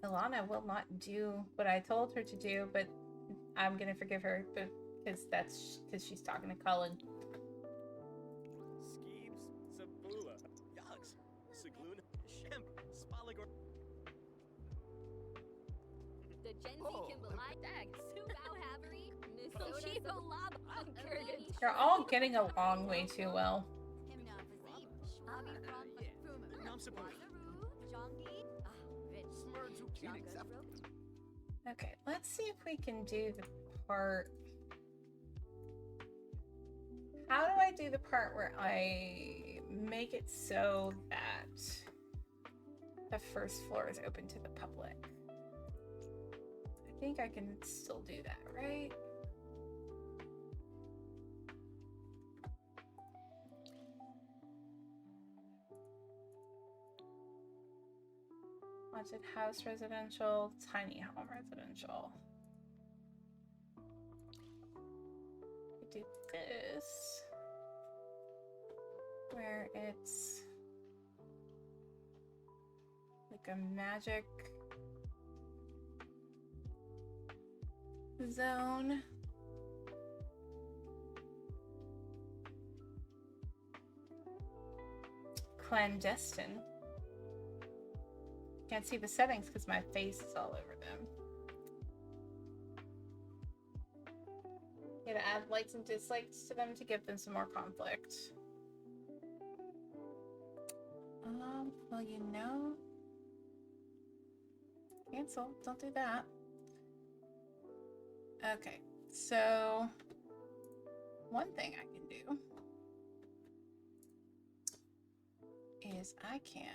Ilana will not do what I told her to do, but I'm gonna forgive her because she's talking to Cullen. Skeeves, Sabula, Yugs, Sigloon, Shemp, Spaligor. The Gen Z Kimbalai Dag, Subao Havery, Nisota Lab, Kurgan. You're all getting along way too well. Okay, let's see if we can do the part. How do I do the part where I make it so that the first floor is open to the public? I think I can still do that, right? Haunted house residential, tiny home residential. We do this where it's like a magic zone. Clandestine. Can't see the settings because my face is all over them. Gotta add likes and dislikes to them to give them some more conflict. Well, you know. Cancel. Don't do that. Okay, so one thing I can do is I can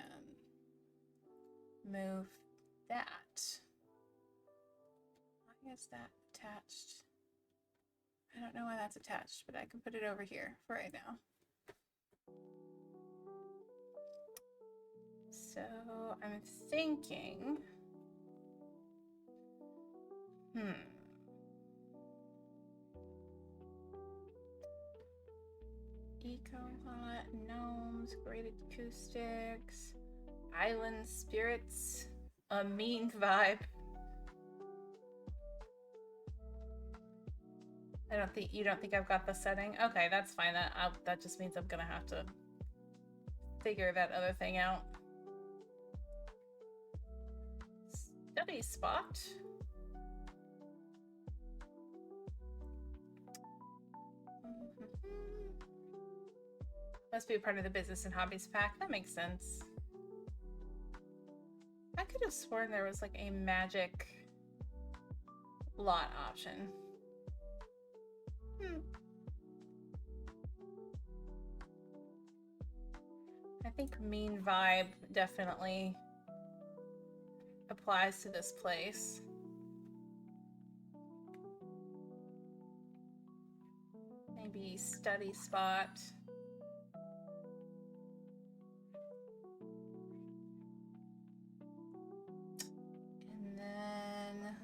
move that. Why is that attached? I don't know why that's attached, but I can put it over here for right now. So I'm thinking, Eco hut, gnomes, great acoustics, island spirits, a mean vibe. You don't think I've got the setting? Okay, that's fine. That just means I'm gonna have to figure that other thing out. Study spot. Must be a part of the business and hobbies pack. That makes sense. I could have sworn there was like a magic lot option. I think mean vibe definitely applies to this place. Maybe study spot. And then,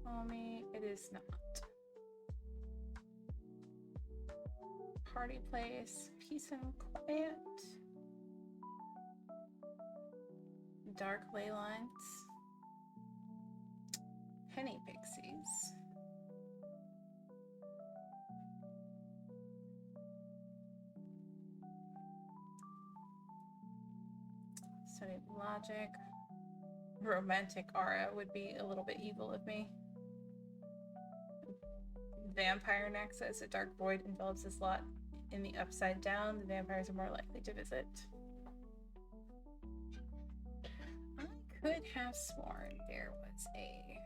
Homie, it is not. Party place, peace and quiet. Dark ley lines. Penny pixies. Study logic. Romantic aura would be a little bit evil of me. Vampire nexus. A dark void envelops this lot in the upside down. The vampires are more likely to visit. I could have sworn there was a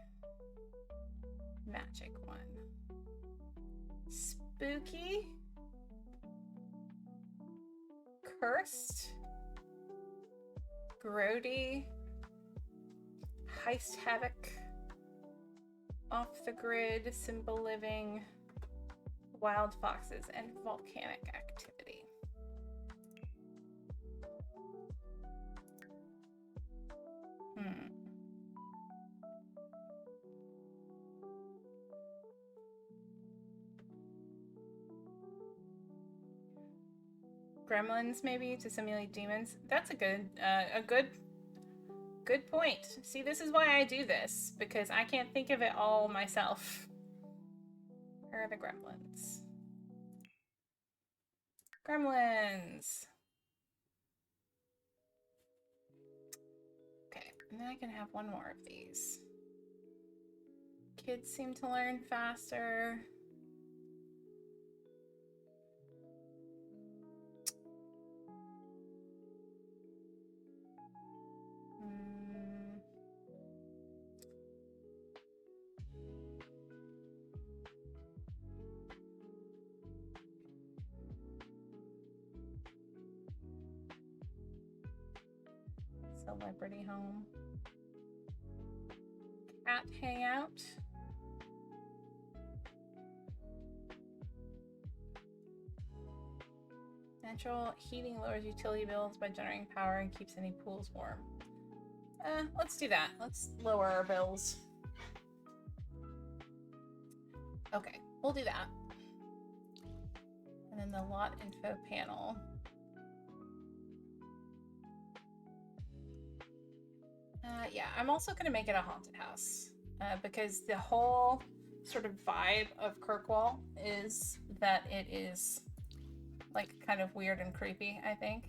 magic one. Spooky. Cursed. Grody. Heist havoc. Off the grid, simple living, wild foxes, and volcanic activity. Gremlins, maybe, to simulate demons. That's a good point. See, this is why I do this, because I can't think of it all myself. Where are the gremlins? Gremlins! Okay, and then I can have one more of these. Kids seem to learn faster. Celebrity home. cat hangout. Natural heating lowers utility bills by generating power and keeps any pools warm. Let's do that. Let's lower our bills. Okay, we'll do that. And then the lot info panel. Yeah, I'm also going to make it a haunted house because the whole sort of vibe of Kirkwall is that it is like kind of weird and creepy, I think.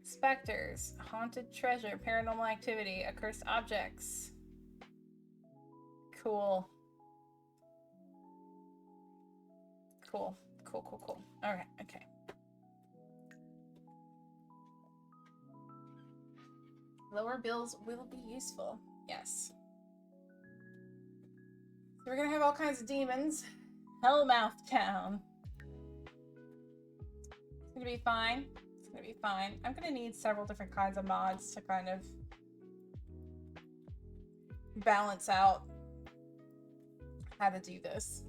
Specters, haunted treasure, paranormal activity, accursed objects. Cool. Cool. All right, okay. Lower bills will be useful. Yes. So we're gonna have all kinds of demons. Hellmouth Town. It's gonna be fine. It's gonna be fine. I'm gonna need several different kinds of mods to kind of balance out how to do this.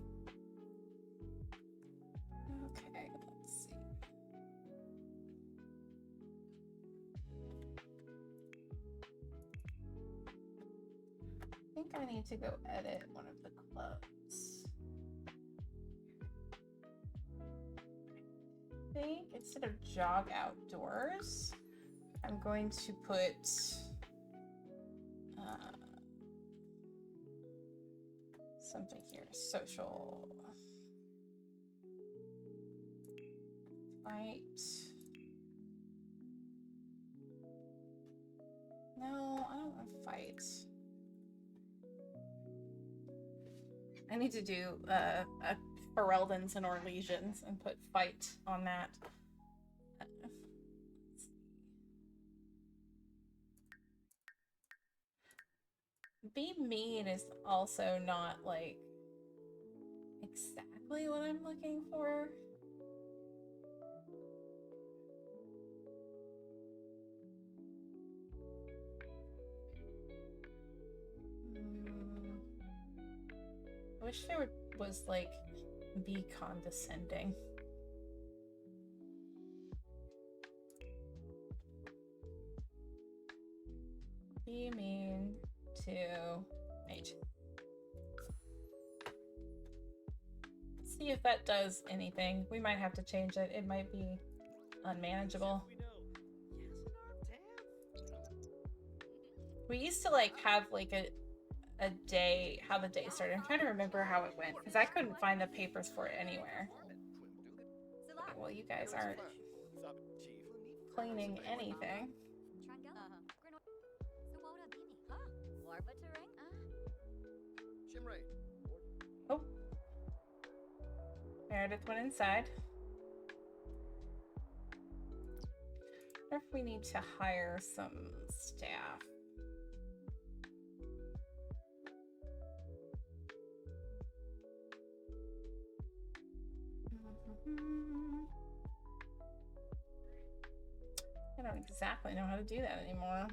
Okay, let's see. I think I need to go edit one of the clubs. I think instead of jog outdoors, I'm going to put something here. Social. Fight. No, I don't want to fight. I need to do Ferelden's and Orlesians and put fight on that. Be mean is also not like exactly what I'm looking for. I wish there was like be condescending. Be mean to mage. See if that does anything. We might have to change it. It might be unmanageable. We used to like have like a day, how the day started. I'm trying to remember how it went because I couldn't find the papers for it anywhere. Okay, well, you guys aren't cleaning anything. Oh. Meredith went inside. I wonder if we need to hire some staff. I don't exactly know how to do that anymore.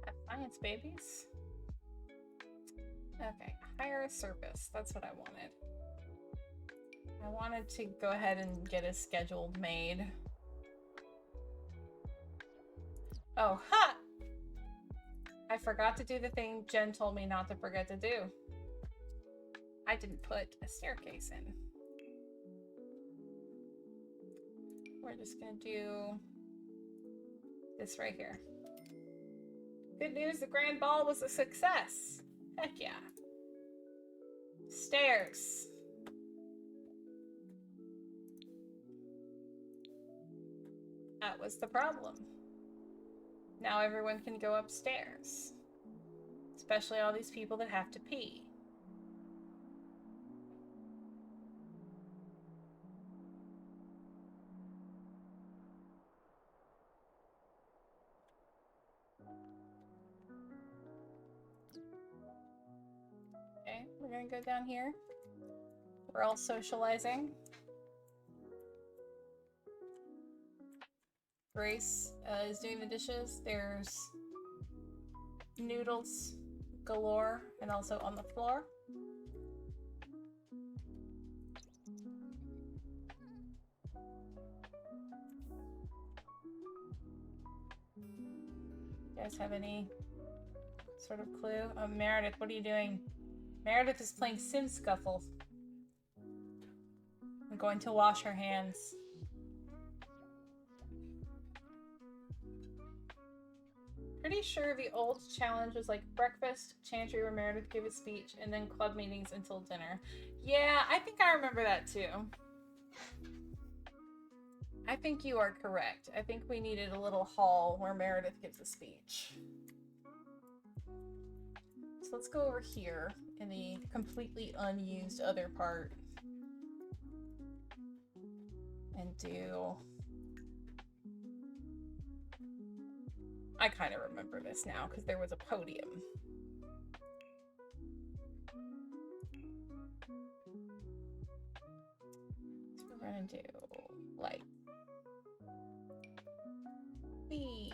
Have science babies. Okay, hire a service. That's what I wanted. I wanted to go ahead and get a scheduled maid. Oh, ha! I forgot to do the thing Jen told me not to forget to do. I didn't put a staircase in. We're just gonna do this right here. Good news, the grand ball was a success. Heck yeah. Stairs. That was the problem. Now everyone can go upstairs. Especially all these people that have to pee. Okay, we're gonna go down here. We're all socializing. Grace is doing the dishes. There's noodles galore and also on the floor. You guys have any sort of clue? Oh, Meredith, what are you doing? Meredith is playing Sim Scuffle. I'm going to wash her hands. Pretty sure the old challenge was like breakfast, chantry where Meredith gave a speech, and then club meetings until dinner. Yeah, I think I remember that too. I think you are correct. I think we needed a little hall where Meredith gives a speech. So let's go over here in the completely unused other part and do... I kind of remember this now because there was a podium. So we're gonna do like B.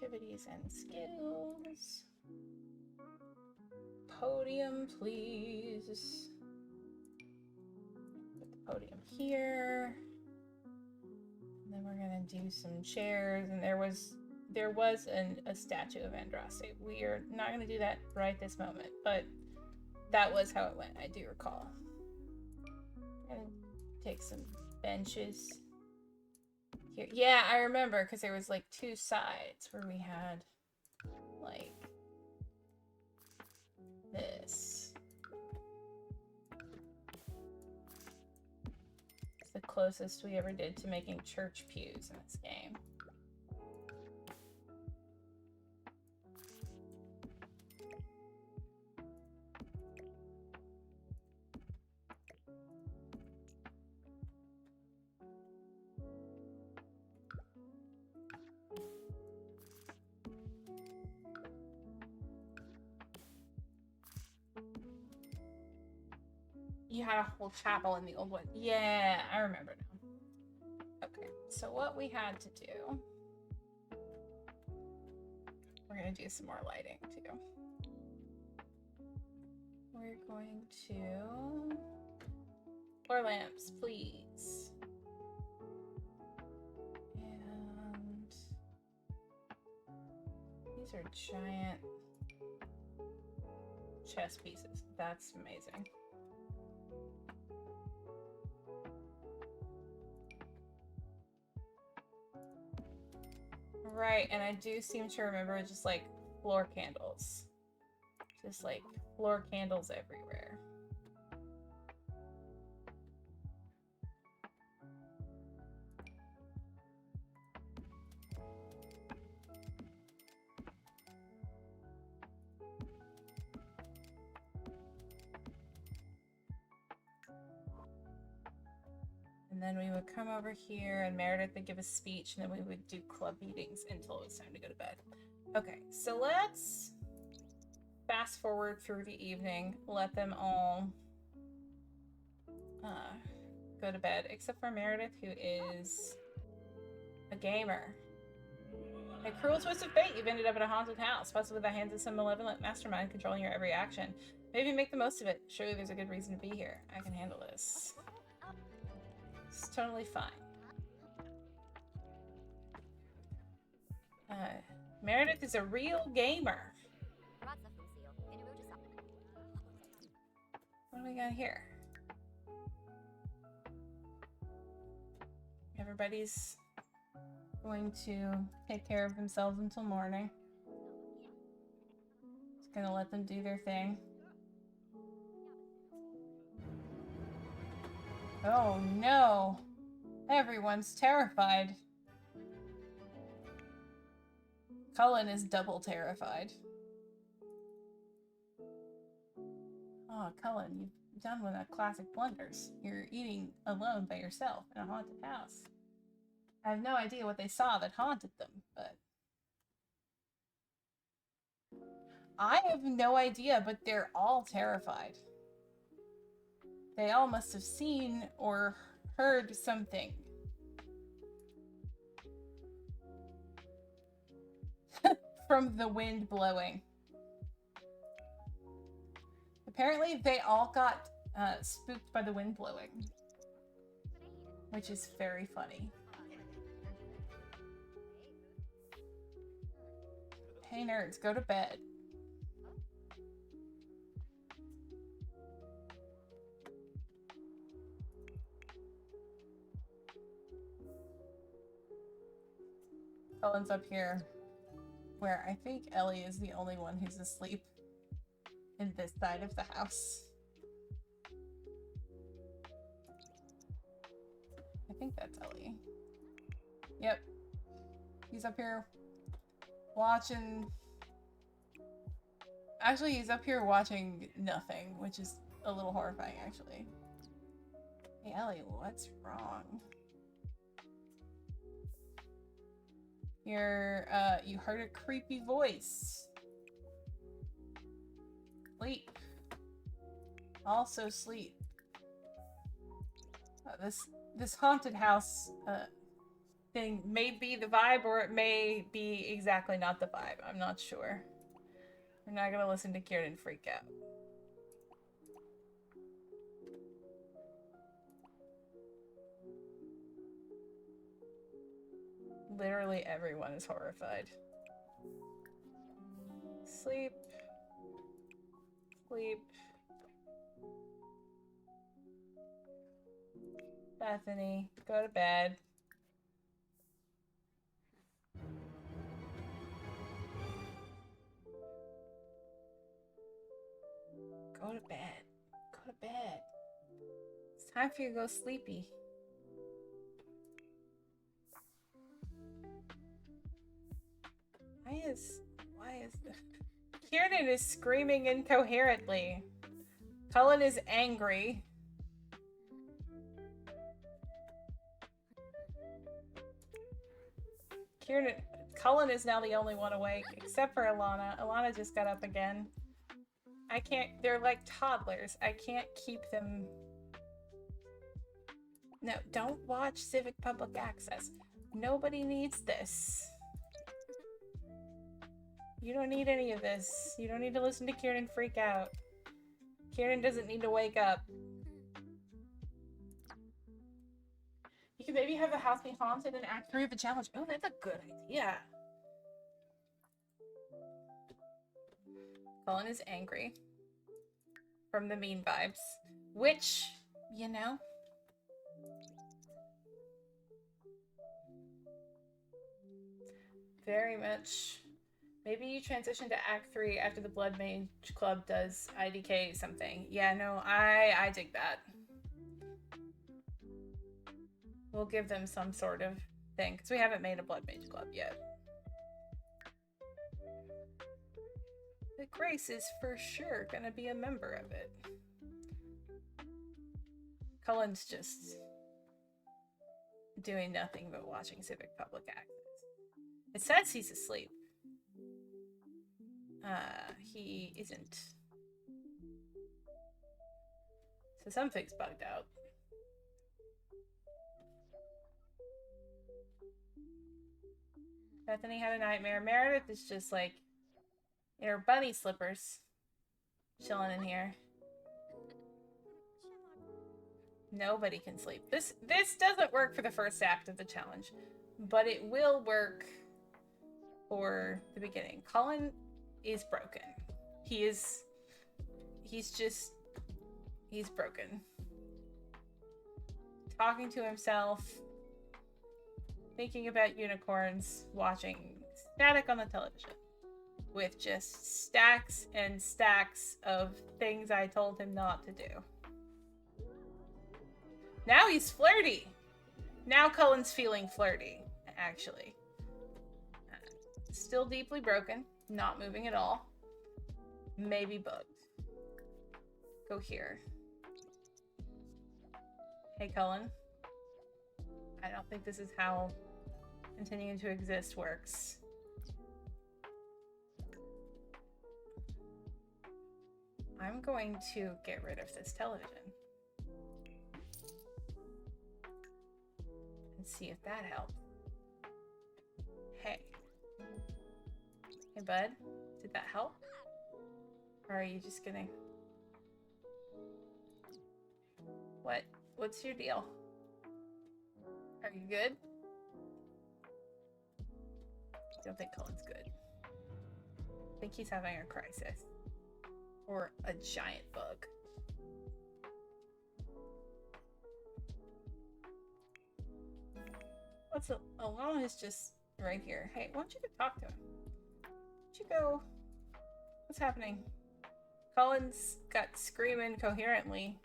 Activities and skills. Podium, please. Put the podium here. And then we're gonna do some chairs. And there was a statue of Andraste. We are not gonna do that right this moment, but that was how it went. I do recall. And take some benches. Here. Yeah, I remember because there was like two sides where we had like this. It's the closest we ever did to making church pews in this game. You had a whole chapel in the old one. Yeah, I remember now. Okay, so what we had to do... We're going to do some more lighting, too. We're going to... Floor lamps, please. And... These are giant chess pieces. That's amazing. Right, and I do seem to remember just like floor candles. Just like floor candles everywhere. And then we would come over here and Meredith would give a speech and then we would do club meetings until it was time to go to bed. Okay, so let's fast forward through the evening, let them all go to bed, except for Meredith, who is a gamer. A cruel twist of fate, you've ended up in a haunted house, possibly the hands of some malevolent mastermind controlling your every action. Maybe make the most of it. Surely there's a good reason to be here. I can handle this. It's totally fine. Meredith is a real gamer. What do we got here? Everybody's going to take care of themselves until morning. Just gonna let them do their thing. Oh no! Everyone's terrified. Cullen is double terrified. Oh, Cullen, you've done one of the classic blunders. You're eating alone by yourself in a haunted house. I have no idea what they saw that haunted them, but... I have no idea, but they're all terrified. They all must have seen or heard something. From the wind blowing. Apparently, they all got spooked by the wind blowing. Which is very funny. Hey nerds, go to bed. Cullen's up here, where I think Ellie is the only one who's asleep in this side of the house. I think that's Ellie. Yep. He's up here watching... Actually, he's up here watching nothing, which is a little horrifying, actually. Hey, Ellie, what's wrong? You heard a creepy voice. Sleep. Also sleep. This haunted house thing may be the vibe, or it may be exactly not the vibe. I'm not sure. We're not gonna listen to Kieran freak out. Literally everyone is horrified. Sleep. Sleep. Bethany, go to bed. Go to bed. Go to bed. It's time for you to go sleepy. Why is the... Kieran is screaming incoherently. Cullen is angry. Cullen is now the only one awake, except for Alana. Alana just got up again. I can't, they're like toddlers. I can't keep them. No, don't watch Civic Public Access. Nobody needs this. You don't need any of this. You don't need to listen to Kieran freak out. Kieran doesn't need to wake up. You could maybe have the house be haunted in Act 3 of the challenge. Oh, that's a good idea. Cullen is angry from the mean vibes, which, you know, very much. Maybe you transition to Act 3 after the Blood Mage Club does IDK something. Yeah, no, I dig that. We'll give them some sort of thing, because we haven't made a Blood Mage Club yet. But Grace is for sure gonna be a member of it. Cullen's just doing nothing but watching Civic Public Access. It says he's asleep. He isn't. So something's bugged out. Bethany had a nightmare. Meredith is just like in her bunny slippers, chilling in here. Nobody can sleep. This doesn't work for the first act of the challenge, but it will work for the beginning. Cullen is broken. He's broken. Talking to himself, thinking about unicorns, watching Static on the television with just stacks and stacks of things I told him not to do. Now he's flirty. Now Cullen's feeling flirty, actually. Still deeply broken, not moving at all. Maybe bugged. go here. Hey, Cullen. I don't think this is how continuing to exist works. I'm going to get rid of this television. And see if that helps. Hey. Hey, bud. Did that help? Or are you just gonna... What? What's your deal? Are you good? I don't think Cullen's good. I think he's having a crisis. Or a giant bug. What's Alana is just right here. Hey, why don't you go talk to him? Why don't you go... What's happening? Cullen's got screaming coherently.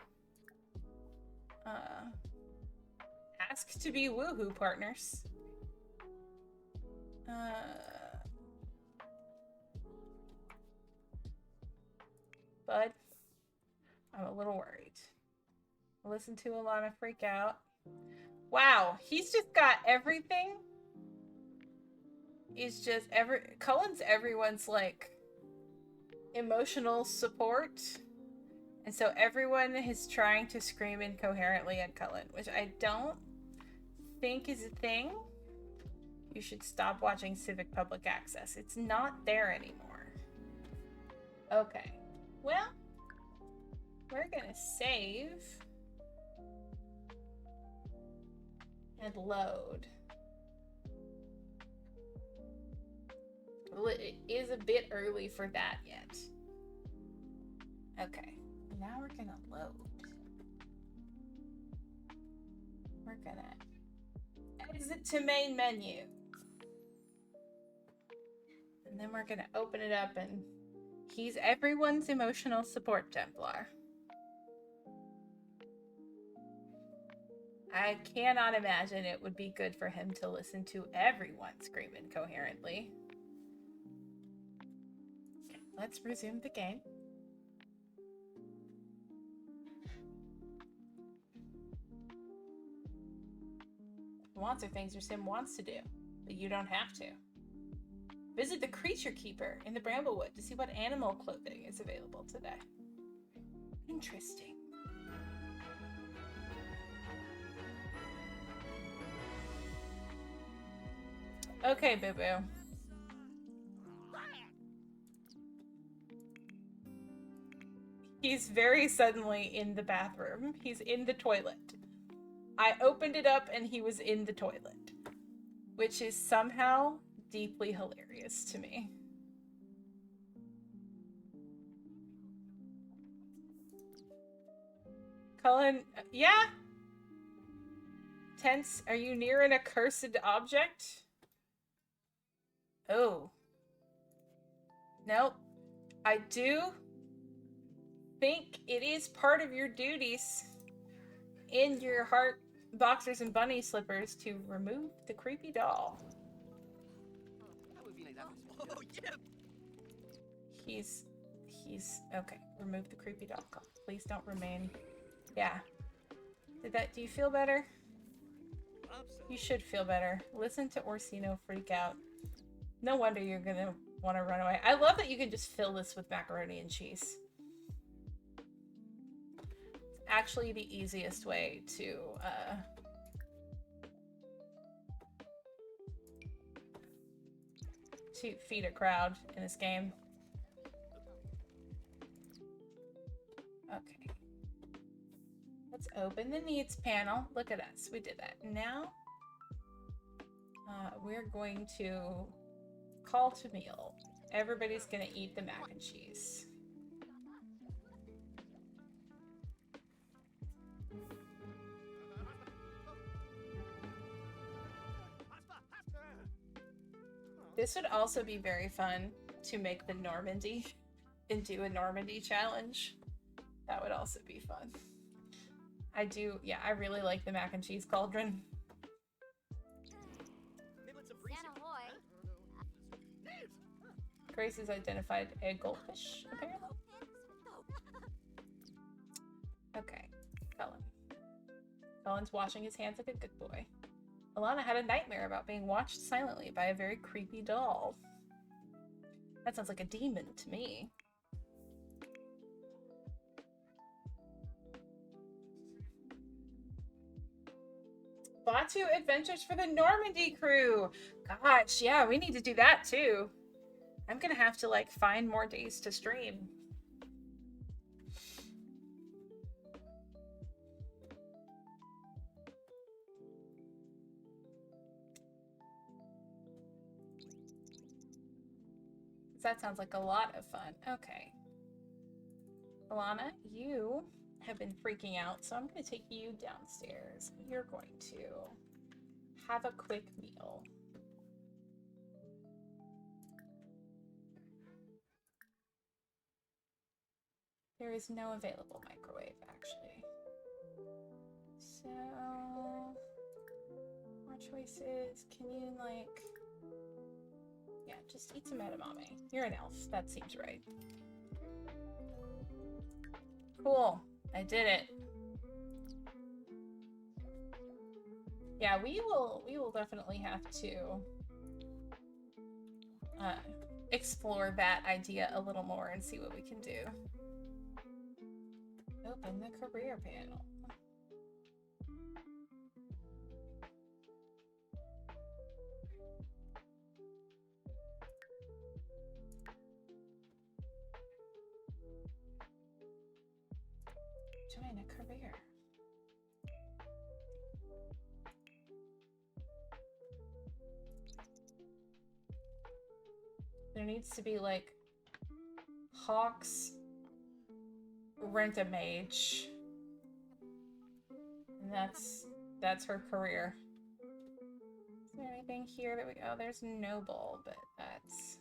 Ask to be woohoo partners. Bud, I'm a little worried. Listen to Alana freak out. Wow, he's just got everything. He's just Cullen's everyone's like emotional support. And so everyone is trying to scream incoherently at Cullen, which I don't think is a thing. You should stop watching Civic Public Access. It's not there anymore. Okay. Well, we're gonna save and load. Well, it is a bit early for that yet. Okay, now we're gonna load. We're gonna exit to main menu. And then we're gonna open it up and he's everyone's emotional support Templar. I cannot imagine it would be good for him to listen to everyone scream incoherently. Okay, let's resume the game. Wants are things your sim wants to do, but you don't have to. Visit the Creature Keeper in the Bramblewood to see what animal clothing is available today. Interesting. Okay, boo-boo. He's very suddenly in the bathroom. He's in the toilet. I opened it up and he was in the toilet, which is somehow deeply hilarious to me. Cullen, yeah? Tense, are you near an accursed object? Oh. Nope. I do think it is part of your duties in your heart boxers and bunny slippers to remove the creepy doll. Oh, yeah. He's okay. Remove the creepy doll. Please don't remain. Yeah. Do you feel better? You should feel better. Listen to Orsino freak out. No wonder you're gonna want to run away. I love that you can just fill this with macaroni and cheese. It's actually the easiest way to feed a crowd in this game. Okay. Let's open the needs panel. Look at us. We did that. Now, we're going to call to meal. Everybody's gonna eat the mac and cheese. This would also be very fun to make the Normandy and do a Normandy challenge. That would also be fun. I do, yeah, I really like the mac and cheese cauldron. Grace has identified a goldfish, apparently. Okay, Cullen. Cullen's washing his hands like a good boy. Alana had a nightmare about being watched silently by a very creepy doll. That sounds like a demon to me. Batu Adventures for the Normandy crew. Gosh, yeah, we need to do that too. I'm gonna have to like find more days to stream. That sounds like a lot of fun. Okay. Alana, you have been freaking out, so I'm going to take you downstairs. You're going to have a quick meal. There is no available microwave, actually. So, more choices. Can you, like... Yeah, just eat some edamame. You're an elf. That seems right. Cool. I did it. Yeah, we will definitely have to explore that idea a little more and see what we can do. Open the career panel. Join a career. There needs to be like Hawks rent a mage. And that's her career. Is there anything here that we there's Noble, but that's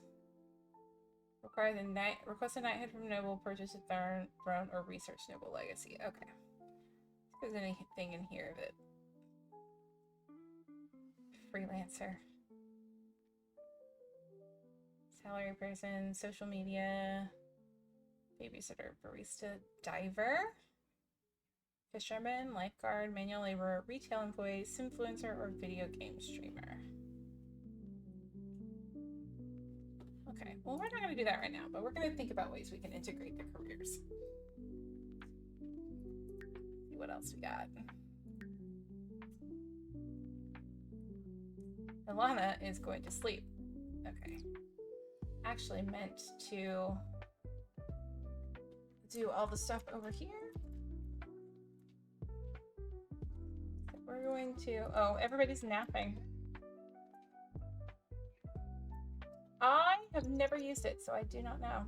request a knighthood from Noble, purchase a throne, or research Noble legacy. Okay. If there's anything in here that freelancer. Salary person, social media, babysitter, barista, diver, fisherman, lifeguard, manual laborer, retail employee, influencer, or video game streamer. Okay, well, we're not going to do that right now, but we're going to think about ways we can integrate the careers. See what else we got. Alana is going to sleep. Okay. Actually meant to do all the stuff over here. So we're going to... Oh, everybody's napping. I have never used it, so I do not know.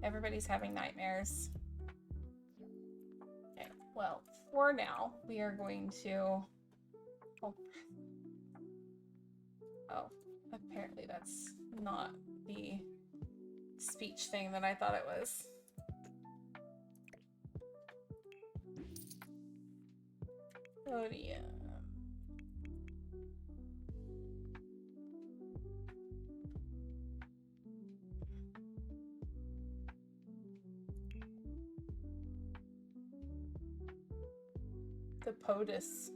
Everybody's having nightmares. Okay, well, for now, we are going to... Oh, apparently that's not the speech thing that I thought it was. Podium. The POTUS.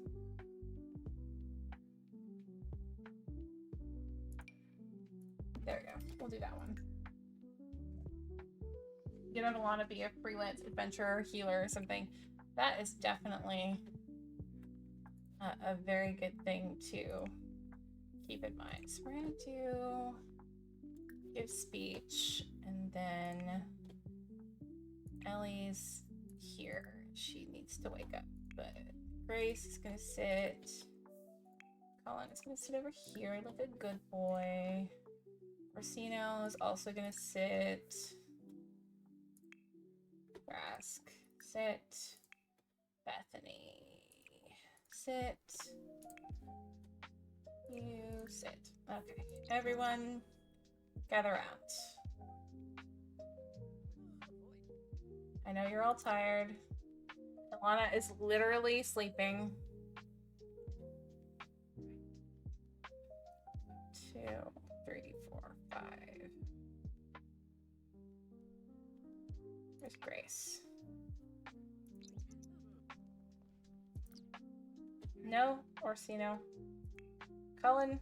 There we go. We'll do that one. You don't want to be a freelance adventurer, healer, or something. That is definitely a very good thing to keep in mind. So we're going to do give speech, and then Ellie's here. She needs to wake up, but Grace is going to sit. Colin is going to sit over here like a good boy. Orsino is also going to sit. Rask, sit. Bethany, sit. You sit. Okay, everyone gather out. I know you're all tired. Alana is literally sleeping. 2, 3, 4, 5. There's Grace. No, Orsino. Cullen,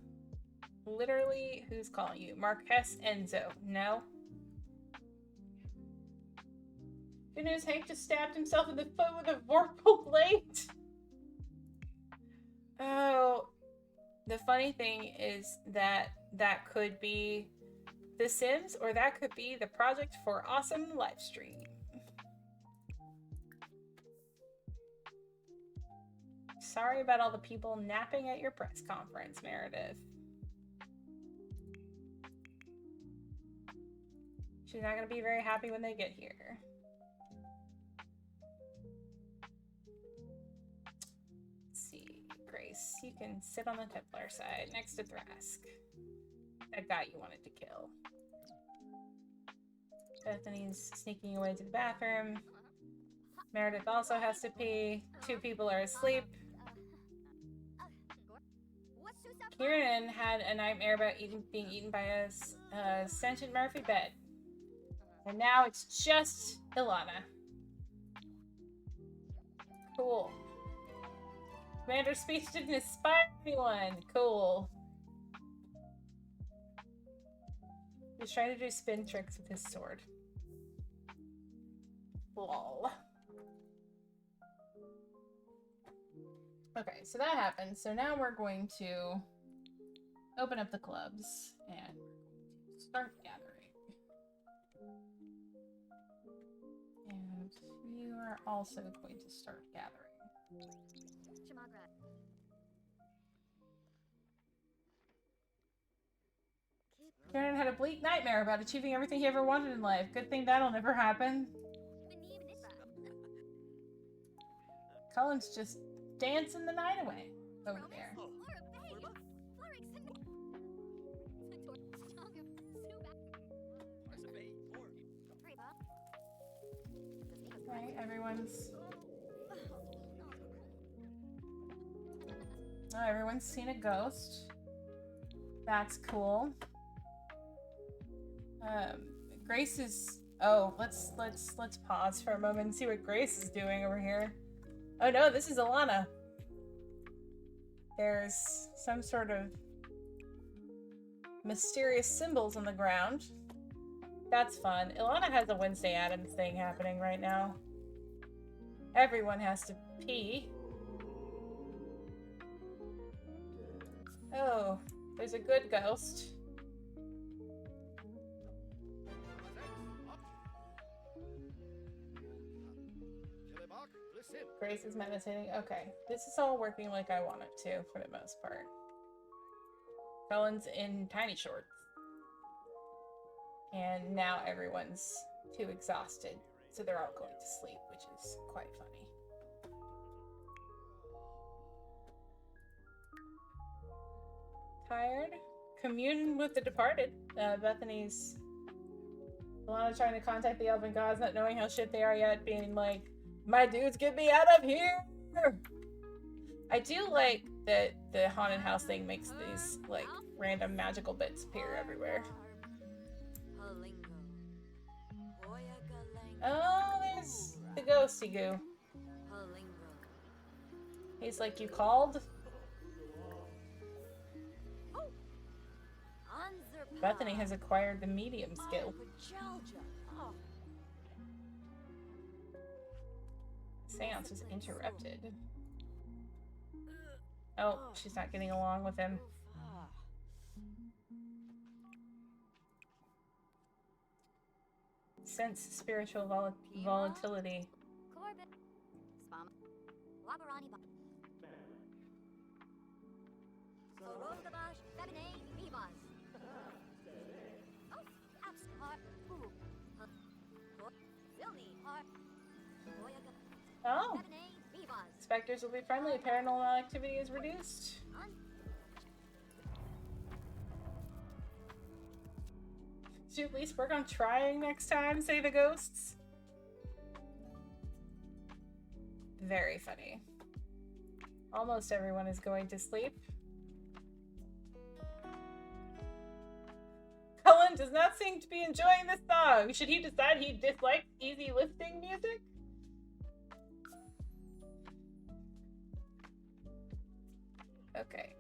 literally, who's calling you? Marquez Enzo. No. Good news, Hank just stabbed himself in the foot with a vorpal blade. Oh, the funny thing is that that could be The Sims, or that could be the project for awesome live stream. Sorry about all the people napping at your press conference, Meredith. She's not going to be very happy when they get here. Let's see. Grace, you can sit on the Templar side next to Thrask. That guy you wanted to kill. Bethany's sneaking away to the bathroom. Meredith also has to pee. 2 people are asleep. Kieran had a nightmare about being eaten by a sentient Murphy bed. And now it's just Ilana. Cool. Commander's speech didn't inspire anyone. Cool. He's trying to do spin tricks with his sword. Lol. Okay, so that happened. So now we're going to open up the clubs and start gathering. And you are also going to start gathering. Kieran had a bleak nightmare about achieving everything he ever wanted in life. Good thing that'll never happen. Cullen's just dancing the night away over there. Right, everyone's seen a ghost. That's cool. Grace is. Oh, let's pause for a moment and see what Grace is doing over here. Oh no, this is Ilana. There's some sort of mysterious symbols on the ground. That's fun. Ilana has a Wednesday Addams thing happening right now. Everyone has to pee. Oh, there's a good ghost. Grace is meditating. Okay, this is all working like I want it to, for the most part. Cullen's in tiny shorts. And now everyone's too exhausted, so they're all going to sleep, which is quite funny. Tired? Commune with the departed. Bethany's Alana trying to contact the elven gods, not knowing how shit they are yet, being like, my dudes, get me out of here! I do like that the haunted house thing makes these, like, random magical bits appear everywhere. Oh, there's the ghosty goo. He's like, you called? Bethany has acquired the medium skill. Seance is interrupted. Oh, she's not getting along with him. Sense spiritual volatility. Oh! Specters will be friendly. Paranormal activity is reduced. Should you at least work on trying next time, say the ghosts? Very funny. Almost everyone is going to sleep. Cullen does not seem to be enjoying this song. Should he decide he dislikes easy lifting music? Okay.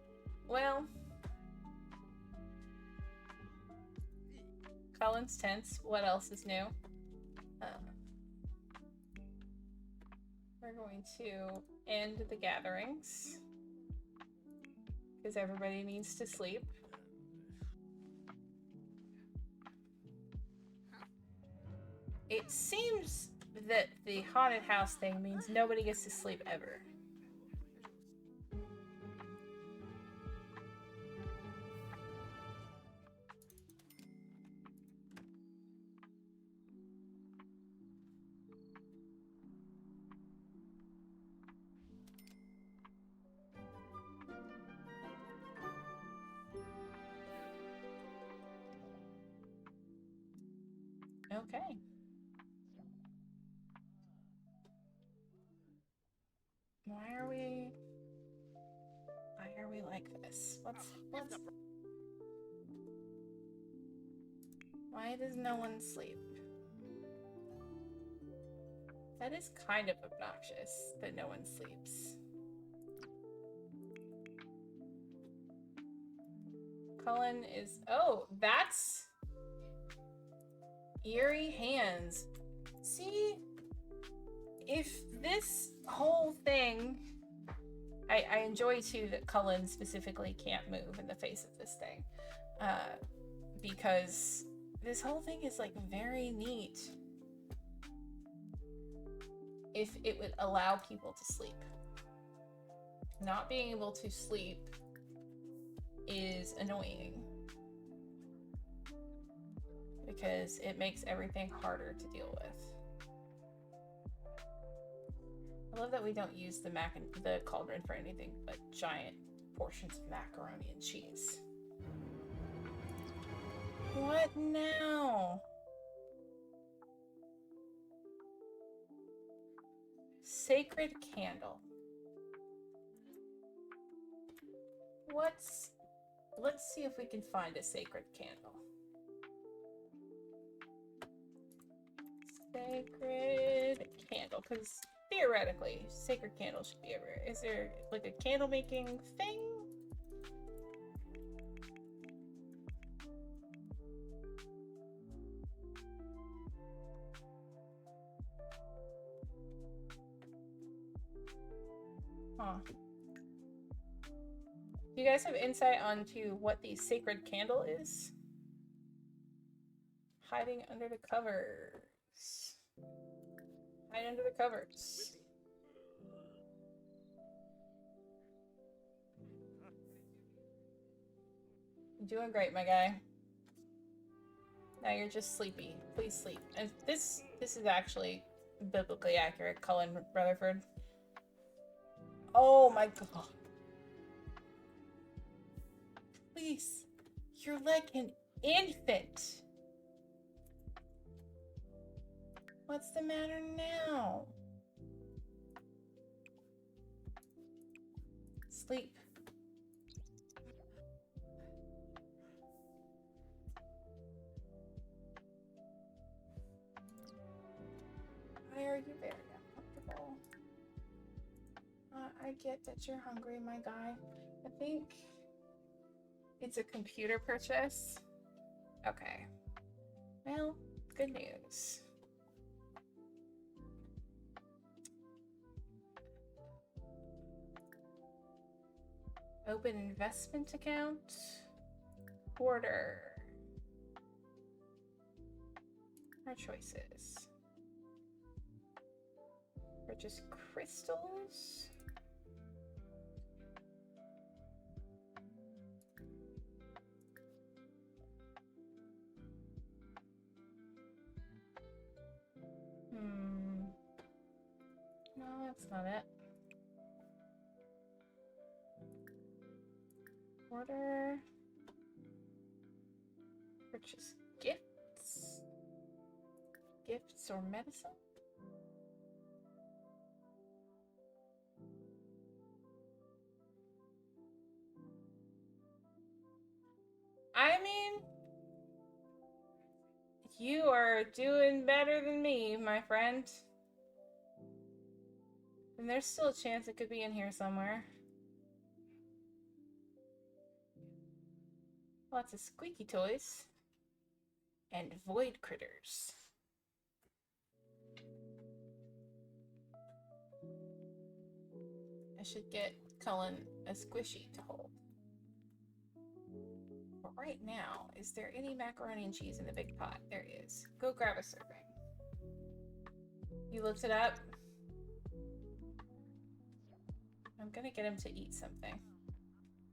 Well, Cullen's tense. What else is new? We're going to end the gatherings because everybody needs to sleep. It seems that the haunted house thing means nobody gets to sleep ever. Okay. Why are we like this? Why does no one sleep? That is kind of obnoxious that no one sleeps. Cullen is... Oh, that's... Eerie hands. See? If this whole thing... I enjoy, too, that Cullen specifically can't move in the face of this thing. Because this whole thing is, like, very neat. If it would allow people to sleep. Not being able to sleep is annoying. Because it makes everything harder to deal with. I love that we don't use the cauldron for anything but giant portions of macaroni and cheese. What now? Sacred candle. Let's see if we can find a sacred candle. Sacred candle, because theoretically, sacred candle should be everywhere. Is there like a candle making thing? Huh. Do you guys have insight onto what the sacred candle is? Hiding under the covers. Hide under the covers. You're doing great, my guy. Now you're just sleepy. Please sleep. And this is actually biblically accurate, Cullen Rutherford. Oh my god. Please. You're like an infant. What's the matter now? Sleep. Why are you very uncomfortable? I get that you're hungry, my guy. I think it's a computer purchase. Okay. Well, good news. Open investment account. Order. Our choices. Purchase crystals. No, that's not it. Order. Purchase gifts. Gifts or medicine? I mean, you are doing better than me, my friend. And there's still a chance it could be in here somewhere. Lots of squeaky toys. And void critters. I should get Cullen a squishy to hold. But right now, is there any macaroni and cheese in the big pot? There is. Go grab a serving. You looked it up? I'm gonna get him to eat something,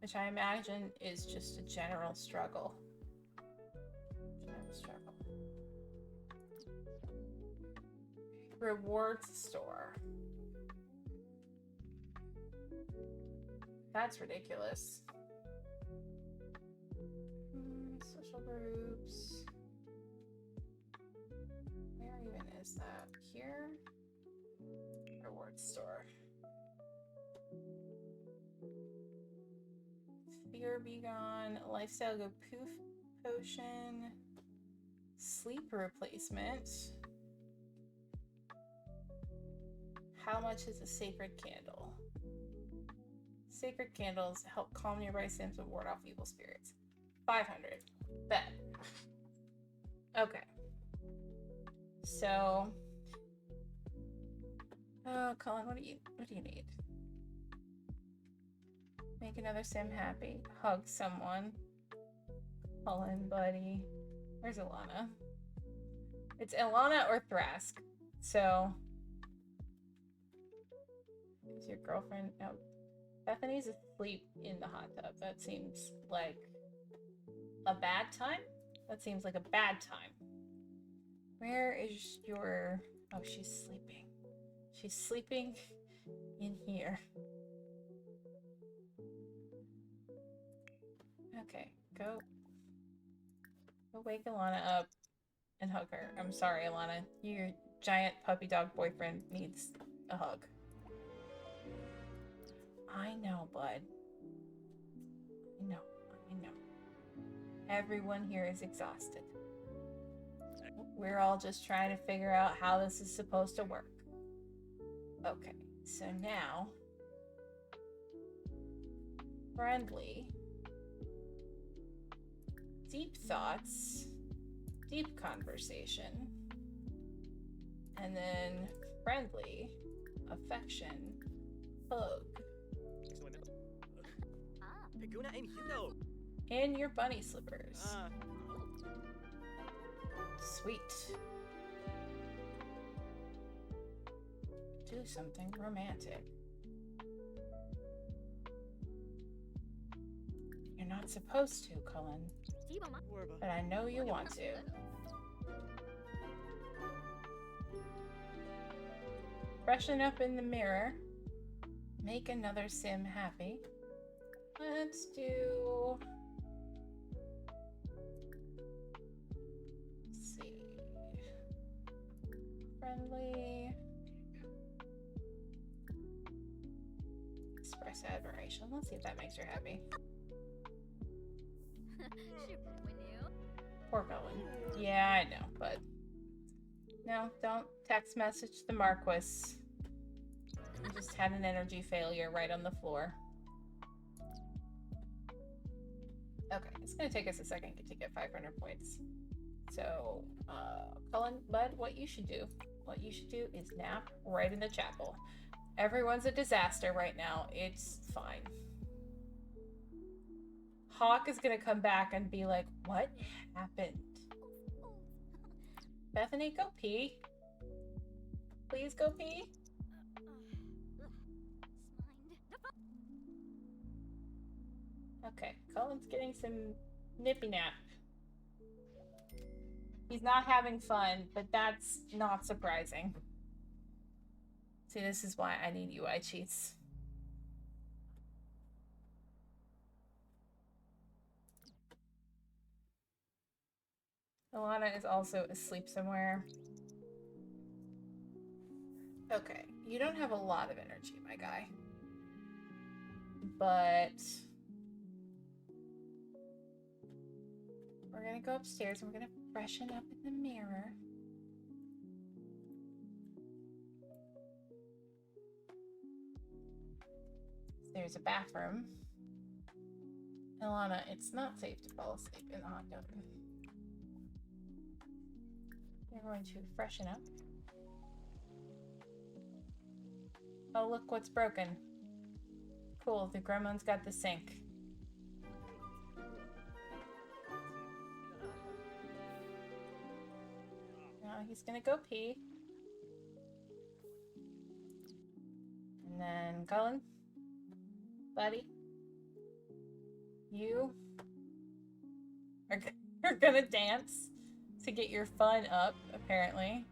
which I imagine is just a general struggle. Rewards store. That's ridiculous. Social groups. Where even is that? Here? Rewards store. Fear be gone. Lifestyle go poof potion. Sleep replacement. How much is a sacred candle? Sacred candles help calm nearby sims and ward off evil spirits. 500. Bet. Okay. So, oh, Colin, what do you need? Make another sim happy. Hug someone. Colin, buddy. Where's Ilana? It's Ilana or Thrask. So, is your girlfriend? No. Bethany's asleep in the hot tub. That seems like a bad time. That seems like a bad time. Where is your... Oh, she's sleeping. She's sleeping in here. Okay, go wake Ilana up and hug her. I'm sorry, Ilana. Your giant puppy dog boyfriend needs a hug. I know, bud. I know. Everyone here is exhausted. We're all just trying to figure out how this is supposed to work. Okay, so now... friendly... deep thoughts, deep conversation, and then friendly, affection, hug. In your bunny slippers. Sweet. Do something romantic. You're not supposed to, Cullen. But I know you want to. Freshen up in the mirror. Make another sim happy. Let's do... let's see. Friendly. Express admiration. Let's see if that makes her happy. Poor Cullen. Yeah, I know, but... no, don't text message the Marquis. I just had an energy failure right on the floor. Okay, it's gonna take us a second to get 500 points. So, Cullen, bud, what you should do is nap right in the chapel. Everyone's a disaster right now. It's fine. Hawk is gonna come back and be like, what happened? Bethany, go pee. Please go pee. Okay, Cullen's getting some nippy nap. He's not having fun, but that's not surprising. See, this is why I need UI cheats. Ilana is also asleep somewhere. Okay, you don't have a lot of energy, my guy. But... we're gonna go upstairs and we're gonna freshen up in the mirror. There's a bathroom. Alana, it's not safe to fall asleep in the hot tub. You're going to freshen up. Oh, look what's broken. Cool, the gremlin's got the sink. Now he's gonna go pee. And then Cullen, buddy, you are gonna dance to get your fun up, apparently.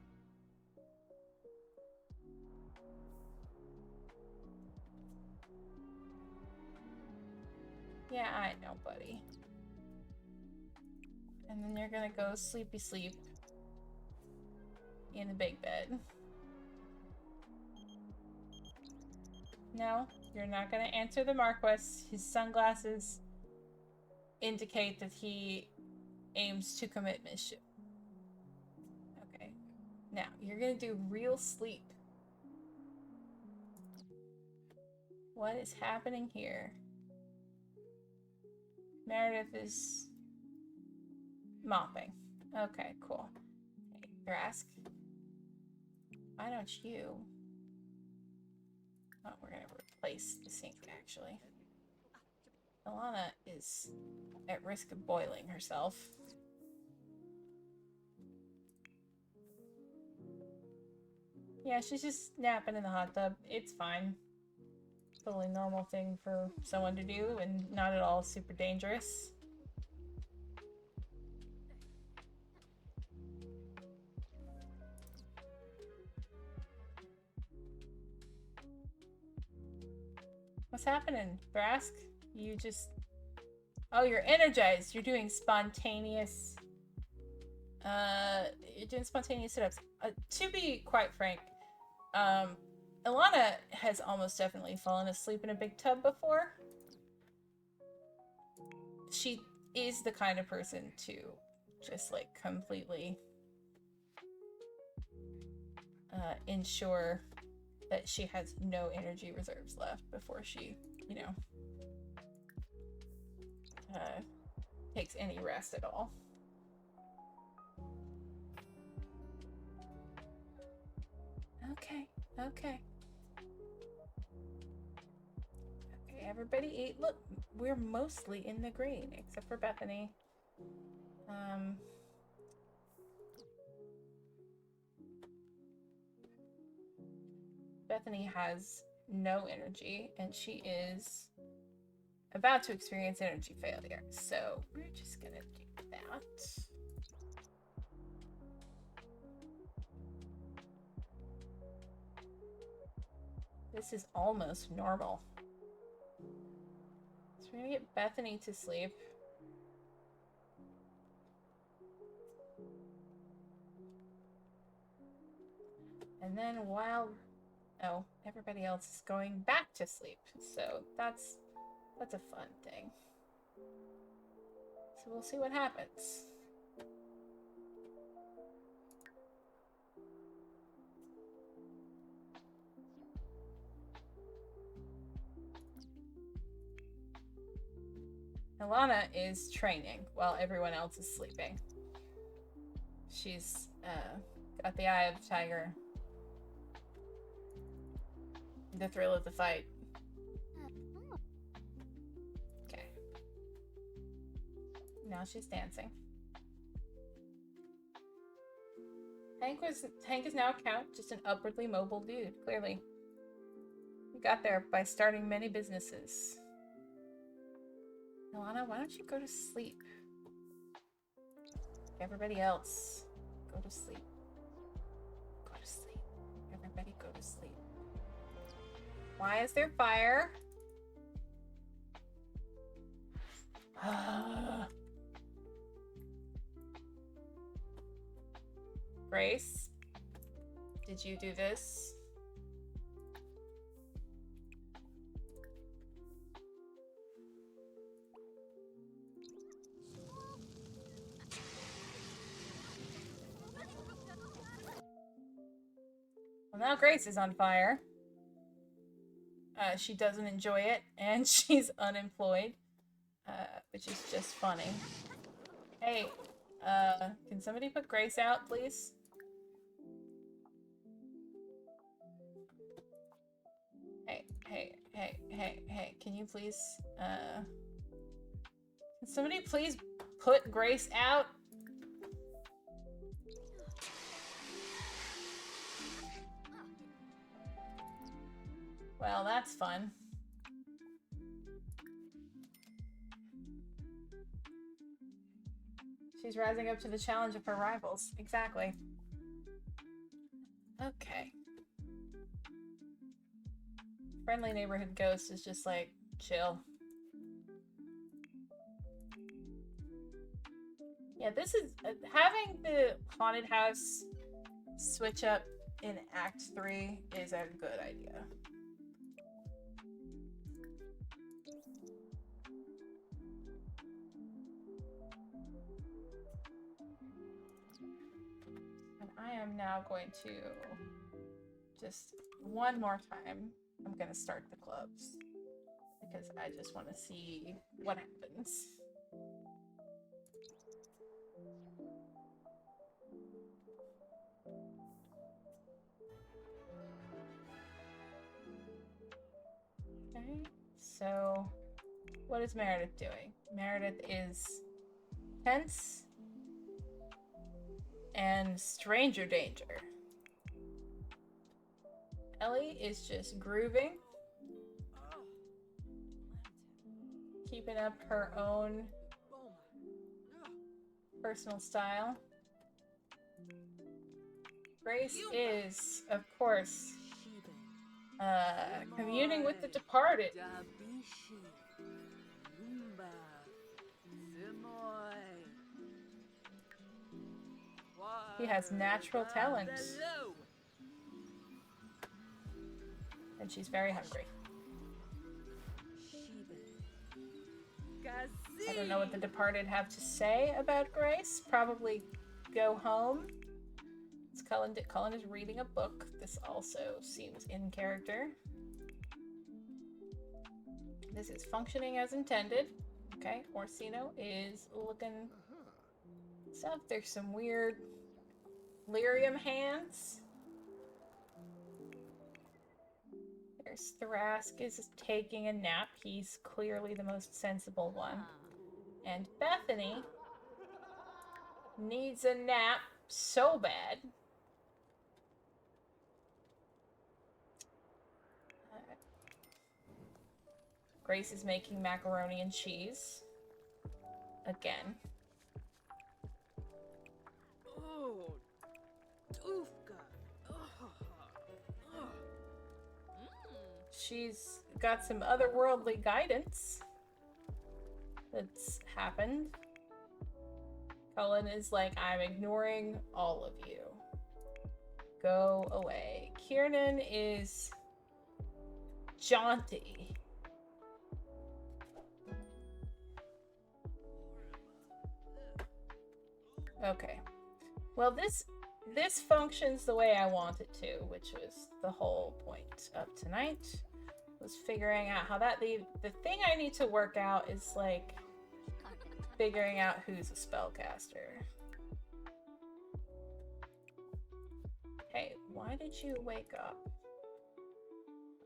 Yeah, I know, buddy. And then you're gonna go sleepy sleep in the big bed. No, you're not gonna answer the Marquis. His sunglasses indicate that he aims to commit mischief. Okay. Now, you're gonna do real sleep. What is happening here? Meredith is mopping. Okay, cool. Hey, Thrask. Why don't you... Oh, we're gonna replace the sink, actually. Alana is at risk of boiling herself. Yeah, she's just napping in the hot tub. It's fine. Totally normal thing for someone to do and not at all super dangerous. What's happening, Thrask? You just... Oh, you're energized. You're doing spontaneous... You're doing spontaneous sit-ups. To be quite frank, Alana has almost definitely fallen asleep in a big tub before. She is the kind of person to just, like, completely ensure that she has no energy reserves left before she, you know, takes any rest at all. Okay, okay. Okay, everybody eat. Look, we're mostly in the green, except for Bethany. Bethany has no energy, and she is about to experience energy failure. So we're just gonna do that. This is almost normal. So we're gonna get Bethany to sleep. And then while... Oh, everybody else is going back to sleep. So that's a fun thing. So we'll see what happens. Alana is training while everyone else is sleeping. She's got the eye of the tiger. The thrill of the fight. Okay. Now she's dancing. Hank is now a count, just an upwardly mobile dude, clearly. He got there by starting many businesses. Alana, why don't you go to sleep? Everybody else, go to sleep. Go to sleep. Everybody go to sleep. Why is there fire? Grace, did you do this? Well, now Grace is on fire. She doesn't enjoy it, and she's unemployed. which is just funny. Hey, can somebody put Grace out, please? Hey, can you please, can somebody please put Grace out? Well, that's fun. She's rising up to the challenge of her rivals. Exactly. Okay. Friendly neighborhood ghost is just like, chill. Yeah, this is having the haunted house switch up in Act 3 is a good idea. And I am now going to just one more time, I'm gonna start the clubs because I just want to see what happens. Okay, so what is Meredith doing? Meredith is tense and stranger danger. Ellie is just grooving, keeping up her own personal style. Grace is, of course, communing with the departed. He has natural talent. And she's very hungry. I don't know what the departed have to say about Grace. Probably go home. It's Cullen is reading a book. This also seems in character. This is functioning as intended. Okay, Orsino is looking stuff. There's some weird lyrium hands. There's Thrask is taking a nap. He's clearly the most sensible one. And Bethany needs a nap so bad. Grace is making macaroni and cheese. Again. Oh, She's got some otherworldly guidance that's happened. Cullen is like, I'm ignoring all of you. Go away. Kiernan is jaunty. Okay. Well, this functions the way I want it to, which was the whole point of tonight. Was figuring out how that the thing I need to work out is like figuring out who's a spellcaster. Hey, why did you wake up?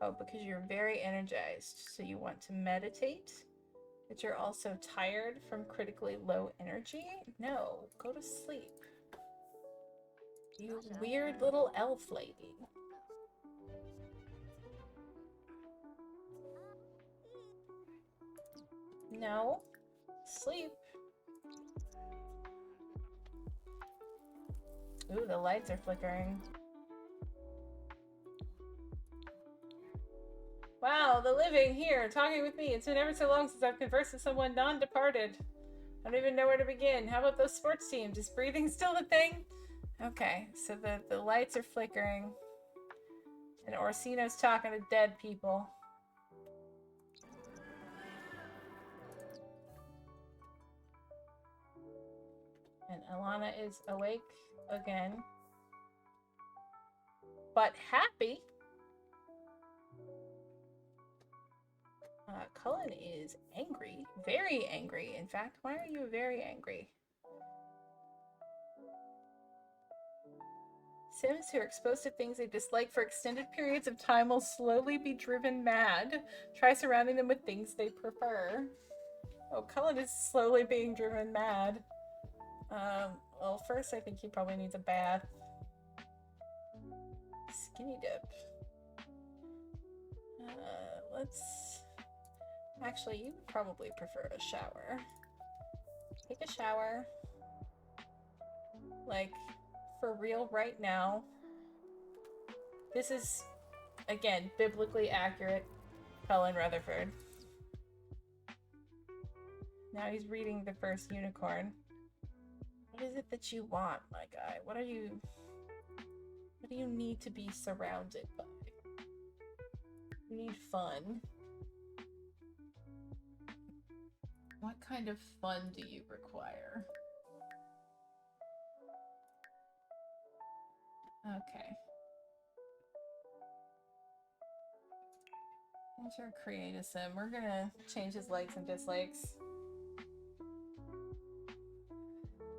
Oh, because you're very energized, so you want to meditate, but you're also tired from critically low energy? No, go to sleep. You weird little elf lady. No. Sleep. Ooh, the lights are flickering. Wow, the living here, talking with me. It's been ever so long since I've conversed with someone non-departed. I don't even know where to begin. How about those sports teams? Is breathing still the thing? Okay, so the lights are flickering. And Orsino's talking to dead people. And Alana is awake again. But happy. Cullen is angry. Very angry. In fact, why are you very angry? Sims who are exposed to things they dislike for extended periods of time will slowly be driven mad. Try surrounding them with things they prefer. Oh, Cullen is slowly being driven mad. Well, first I think he probably needs a bath. Skinny dip. Let's... Actually, you would probably prefer a shower. Take a shower. Like, for real right now. This is, again, biblically accurate. Cullen Rutherford. Now he's reading The First Unicorn. What is it that you want, my guy? What do you need to be surrounded by? You need fun. What kind of fun do you require? Okay. Enter create a sim. We're gonna change his likes and dislikes.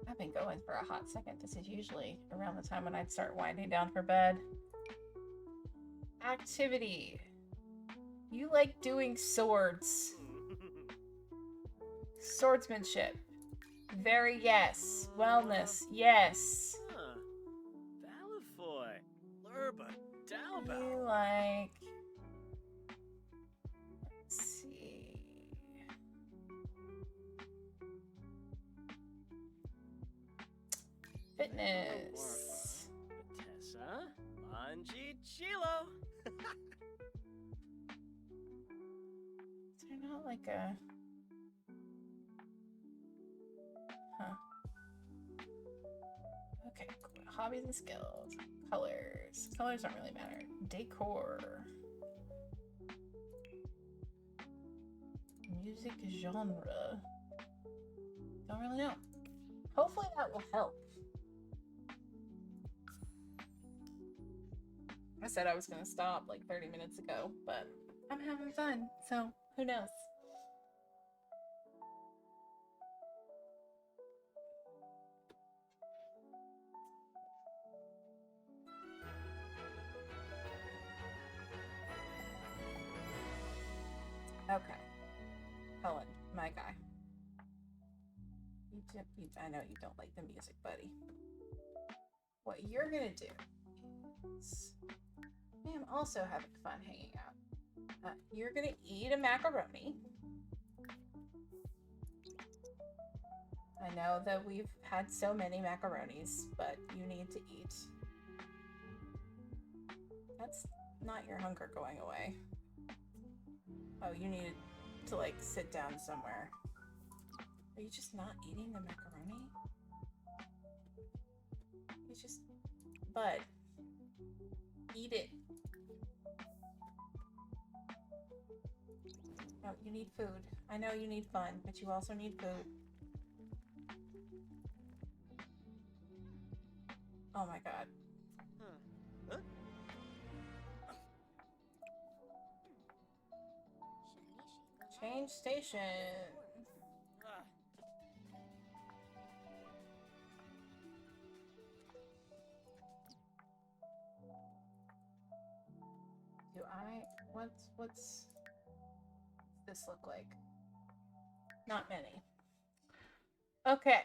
I've been going for a hot second. This is usually around the time when I'd start winding down for bed. Activity. You like doing swords. Swordsmanship. Very yes. Wellness. Yes. Balafoy. Lurba. Dalba. You like... Let's see... Fitness. Tessa. Manji Chilo. Is there not like a... Huh. Okay, cool. Hobbies and skills. Colors. Colors don't really matter. Decor. Music genre. Don't really know. Hopefully that will help. I said I was going to stop like 30 minutes ago, but I'm having fun, so who knows? Okay. Cullen, my guy. I know you don't like the music, buddy. What you're gonna do is... I am also having fun hanging out. You're gonna eat a macaroni. I know that we've had so many macaronis, but you need to eat. That's not your hunger going away. Oh, you need to, like, sit down somewhere. Are you just not eating the macaroni? You just... Bud. Eat it. No, you need food. I know you need fun, but you also need food. Oh my god. Huh? Change station. Do I... What's this look like? Not many. Okay.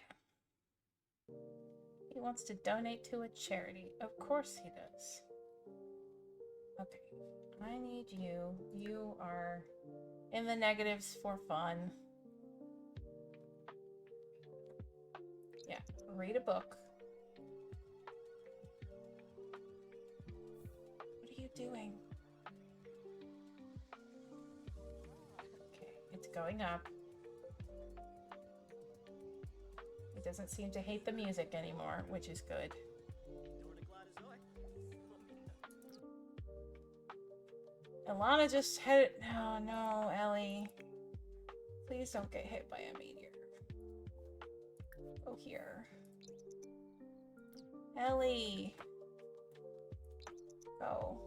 He wants to donate to a charity. Of course he does. Okay. I need you. You are in the negatives for fun. Yeah. Read a book. What are you doing? Okay. It's going up. He doesn't seem to hate the music anymore, which is good. Alana just hit... Oh, no, Ellie. Please don't get hit by a meteor. Go here. Ellie. Go.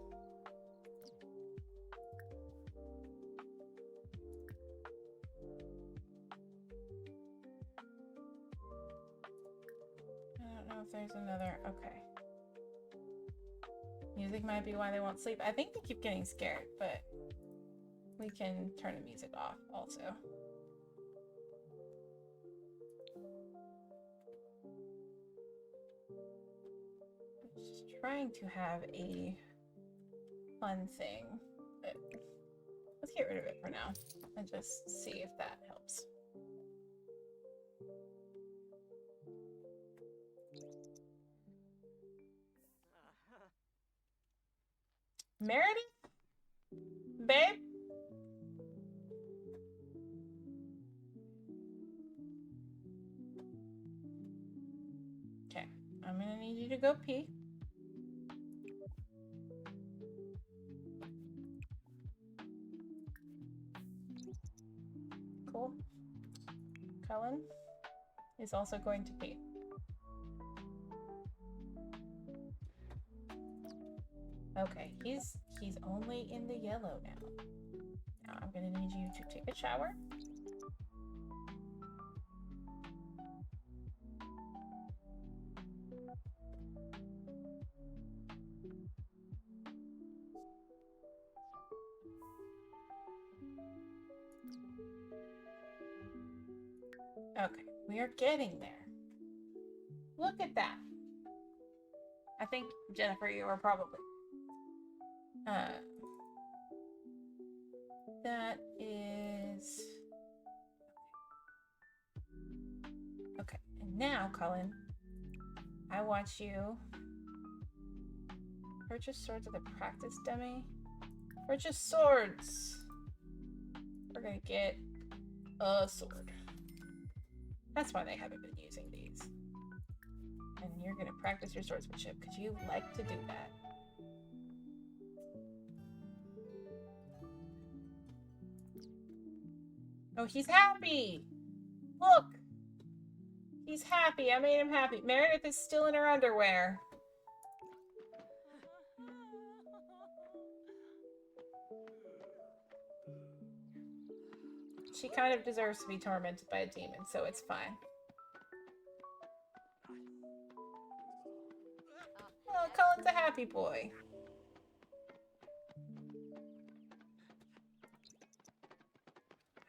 there's another. Okay. Music might be why they won't sleep. I think they keep getting scared, but we can turn the music off also. Just trying to have a fun thing, but let's get rid of it for now and just see if that helps. Meredith? Babe? Okay, I'm gonna need you to go pee. Cool. Cullen is also going to pee. Okay, he's only in the yellow now. Now I'm gonna need you to take a shower. Okay, we are getting there. Look at that. I think, Jennifer, you are probably... that is... Okay, and now, Cullen, I want you... Purchase swords of the practice dummy. Purchase swords! We're gonna get a sword. That's why they haven't been using these. And you're gonna practice your swordsmanship because you like to do that. Oh, he's happy! Look! He's happy. I made him happy. Meredith is still in her underwear. She kind of deserves to be tormented by a demon, so it's fine. Oh, Cullen's a happy boy.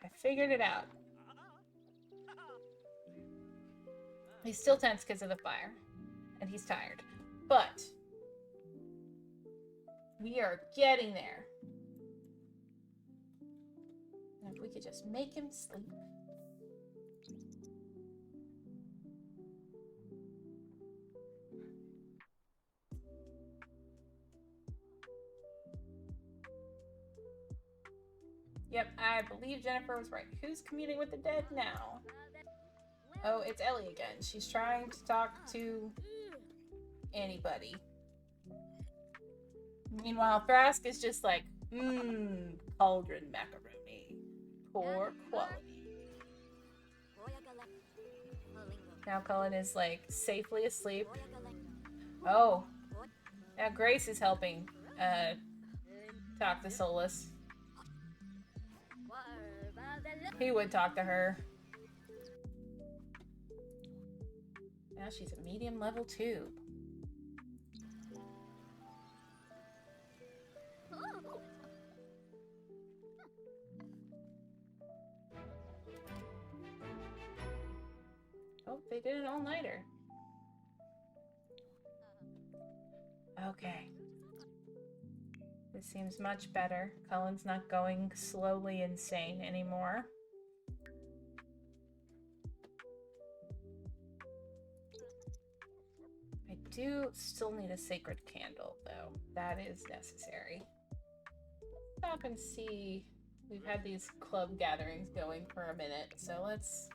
I figured it out. He's still tense because of the fire, and he's tired. But we are getting there. And if we could just make him sleep. Yep, I believe Jennifer was right. Who's communing with the dead now? Oh, it's Ellie again. She's trying to talk to anybody. Meanwhile, Thrask is just like, cauldron macaroni. Poor quality. Now Cullen is like safely asleep. Oh, now Grace is helping talk to Solus. He would talk to her. Now she's a medium level 2. Oh, they did an all-nighter. Okay. This seems much better. Cullen's not going slowly insane anymore. I do still need a sacred candle, though. That is necessary. Stop and see. We've had these club gatherings going for a minute, so let's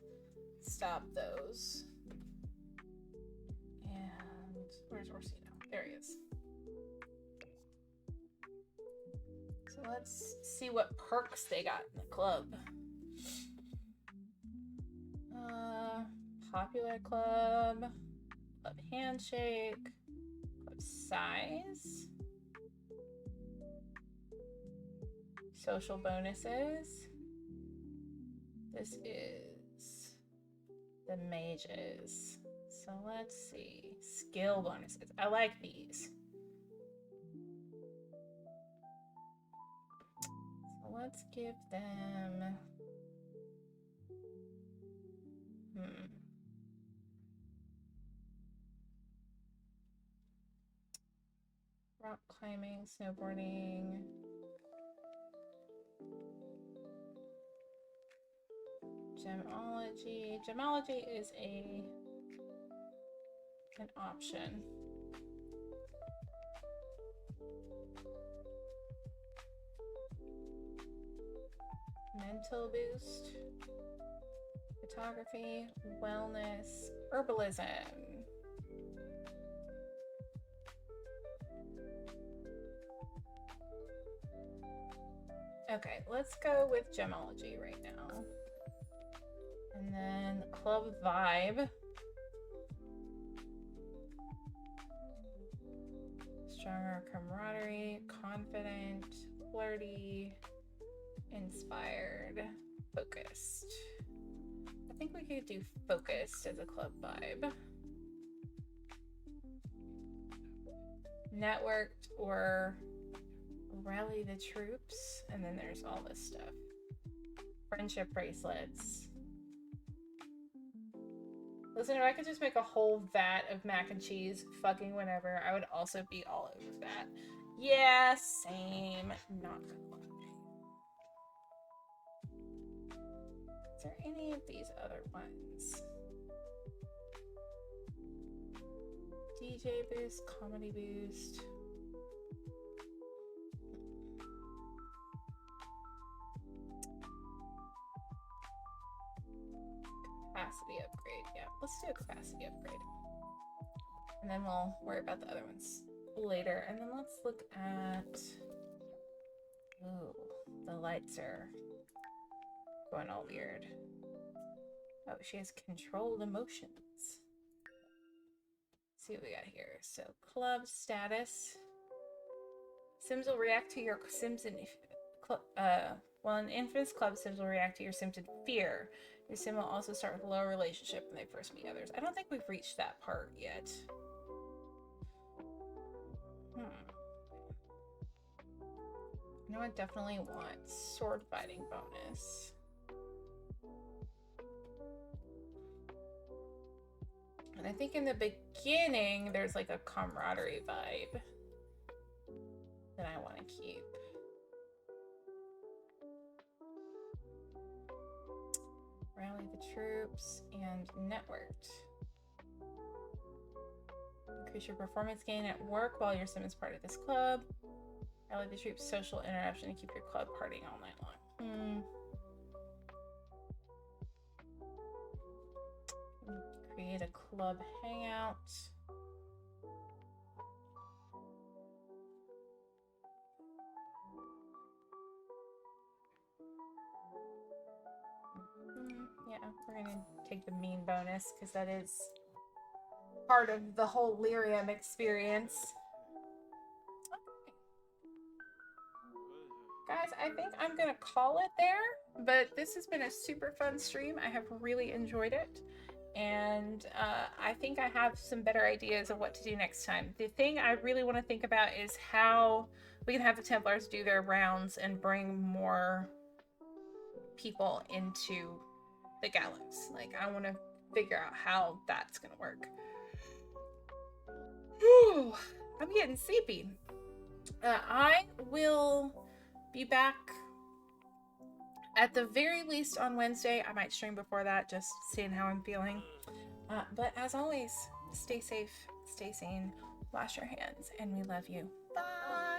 stop those. And where's Orsino? There he is. So let's see what perks they got in the club. Popular club, club handshake, club size, social bonuses. This is the mages. So let's see. skill bonuses. I like these. So let's give them... Rock climbing, snowboarding. Gemology. Gemology is an option. Mental boost. Photography, wellness, herbalism. Okay, let's go with gemology right now. And then club vibe. Stronger camaraderie, confident, flirty, inspired, focused. I think we could do focused as a club vibe. Networked or rally the troops. And then there's all this stuff. Friendship bracelets. Listen, if I could just make a whole vat of mac and cheese fucking whenever, I would also be all over that. Yeah, same. Not gonna lie. Is there any of these other ones? DJ boost, comedy boost. Capacity upgrade. Yeah, let's do a capacity upgrade. And then we'll worry about the other ones later. And then let's look at... Ooh, the lights are going all weird. Oh, she has controlled emotions. Let's see what we got here. So, club status. Sims will react to your Sims in... Well, in Infamous Club, Sims will react to your Sims in fear. Your Sim will also start with a low relationship when they first meet others. I don't think we've reached that part yet. No, I definitely want sword fighting bonus. And I think in the beginning, there's like a camaraderie vibe that I want to keep. Rally the troops and networked. Increase your performance gain at work while your sim is part of this club. Rally the troops, social interaction, and keep your club partying all night long. Create a club hangout. Yeah, we're gonna take the mean bonus because that is part of the whole lyrium experience. Okay. Guys, I think I'm gonna call it there, but this has been a super fun stream. I have really enjoyed it. And I think I have some better ideas of what to do next time. The thing I really want to think about is how we can have the Templars do their rounds and bring more people into the gallows. Like, I want to figure out how that's going to work. Whew, I'm getting sleepy. I will be back at the very least on Wednesday. I might stream before that, just seeing how I'm feeling. But as always, stay safe, stay sane, wash your hands, and we love you. Bye!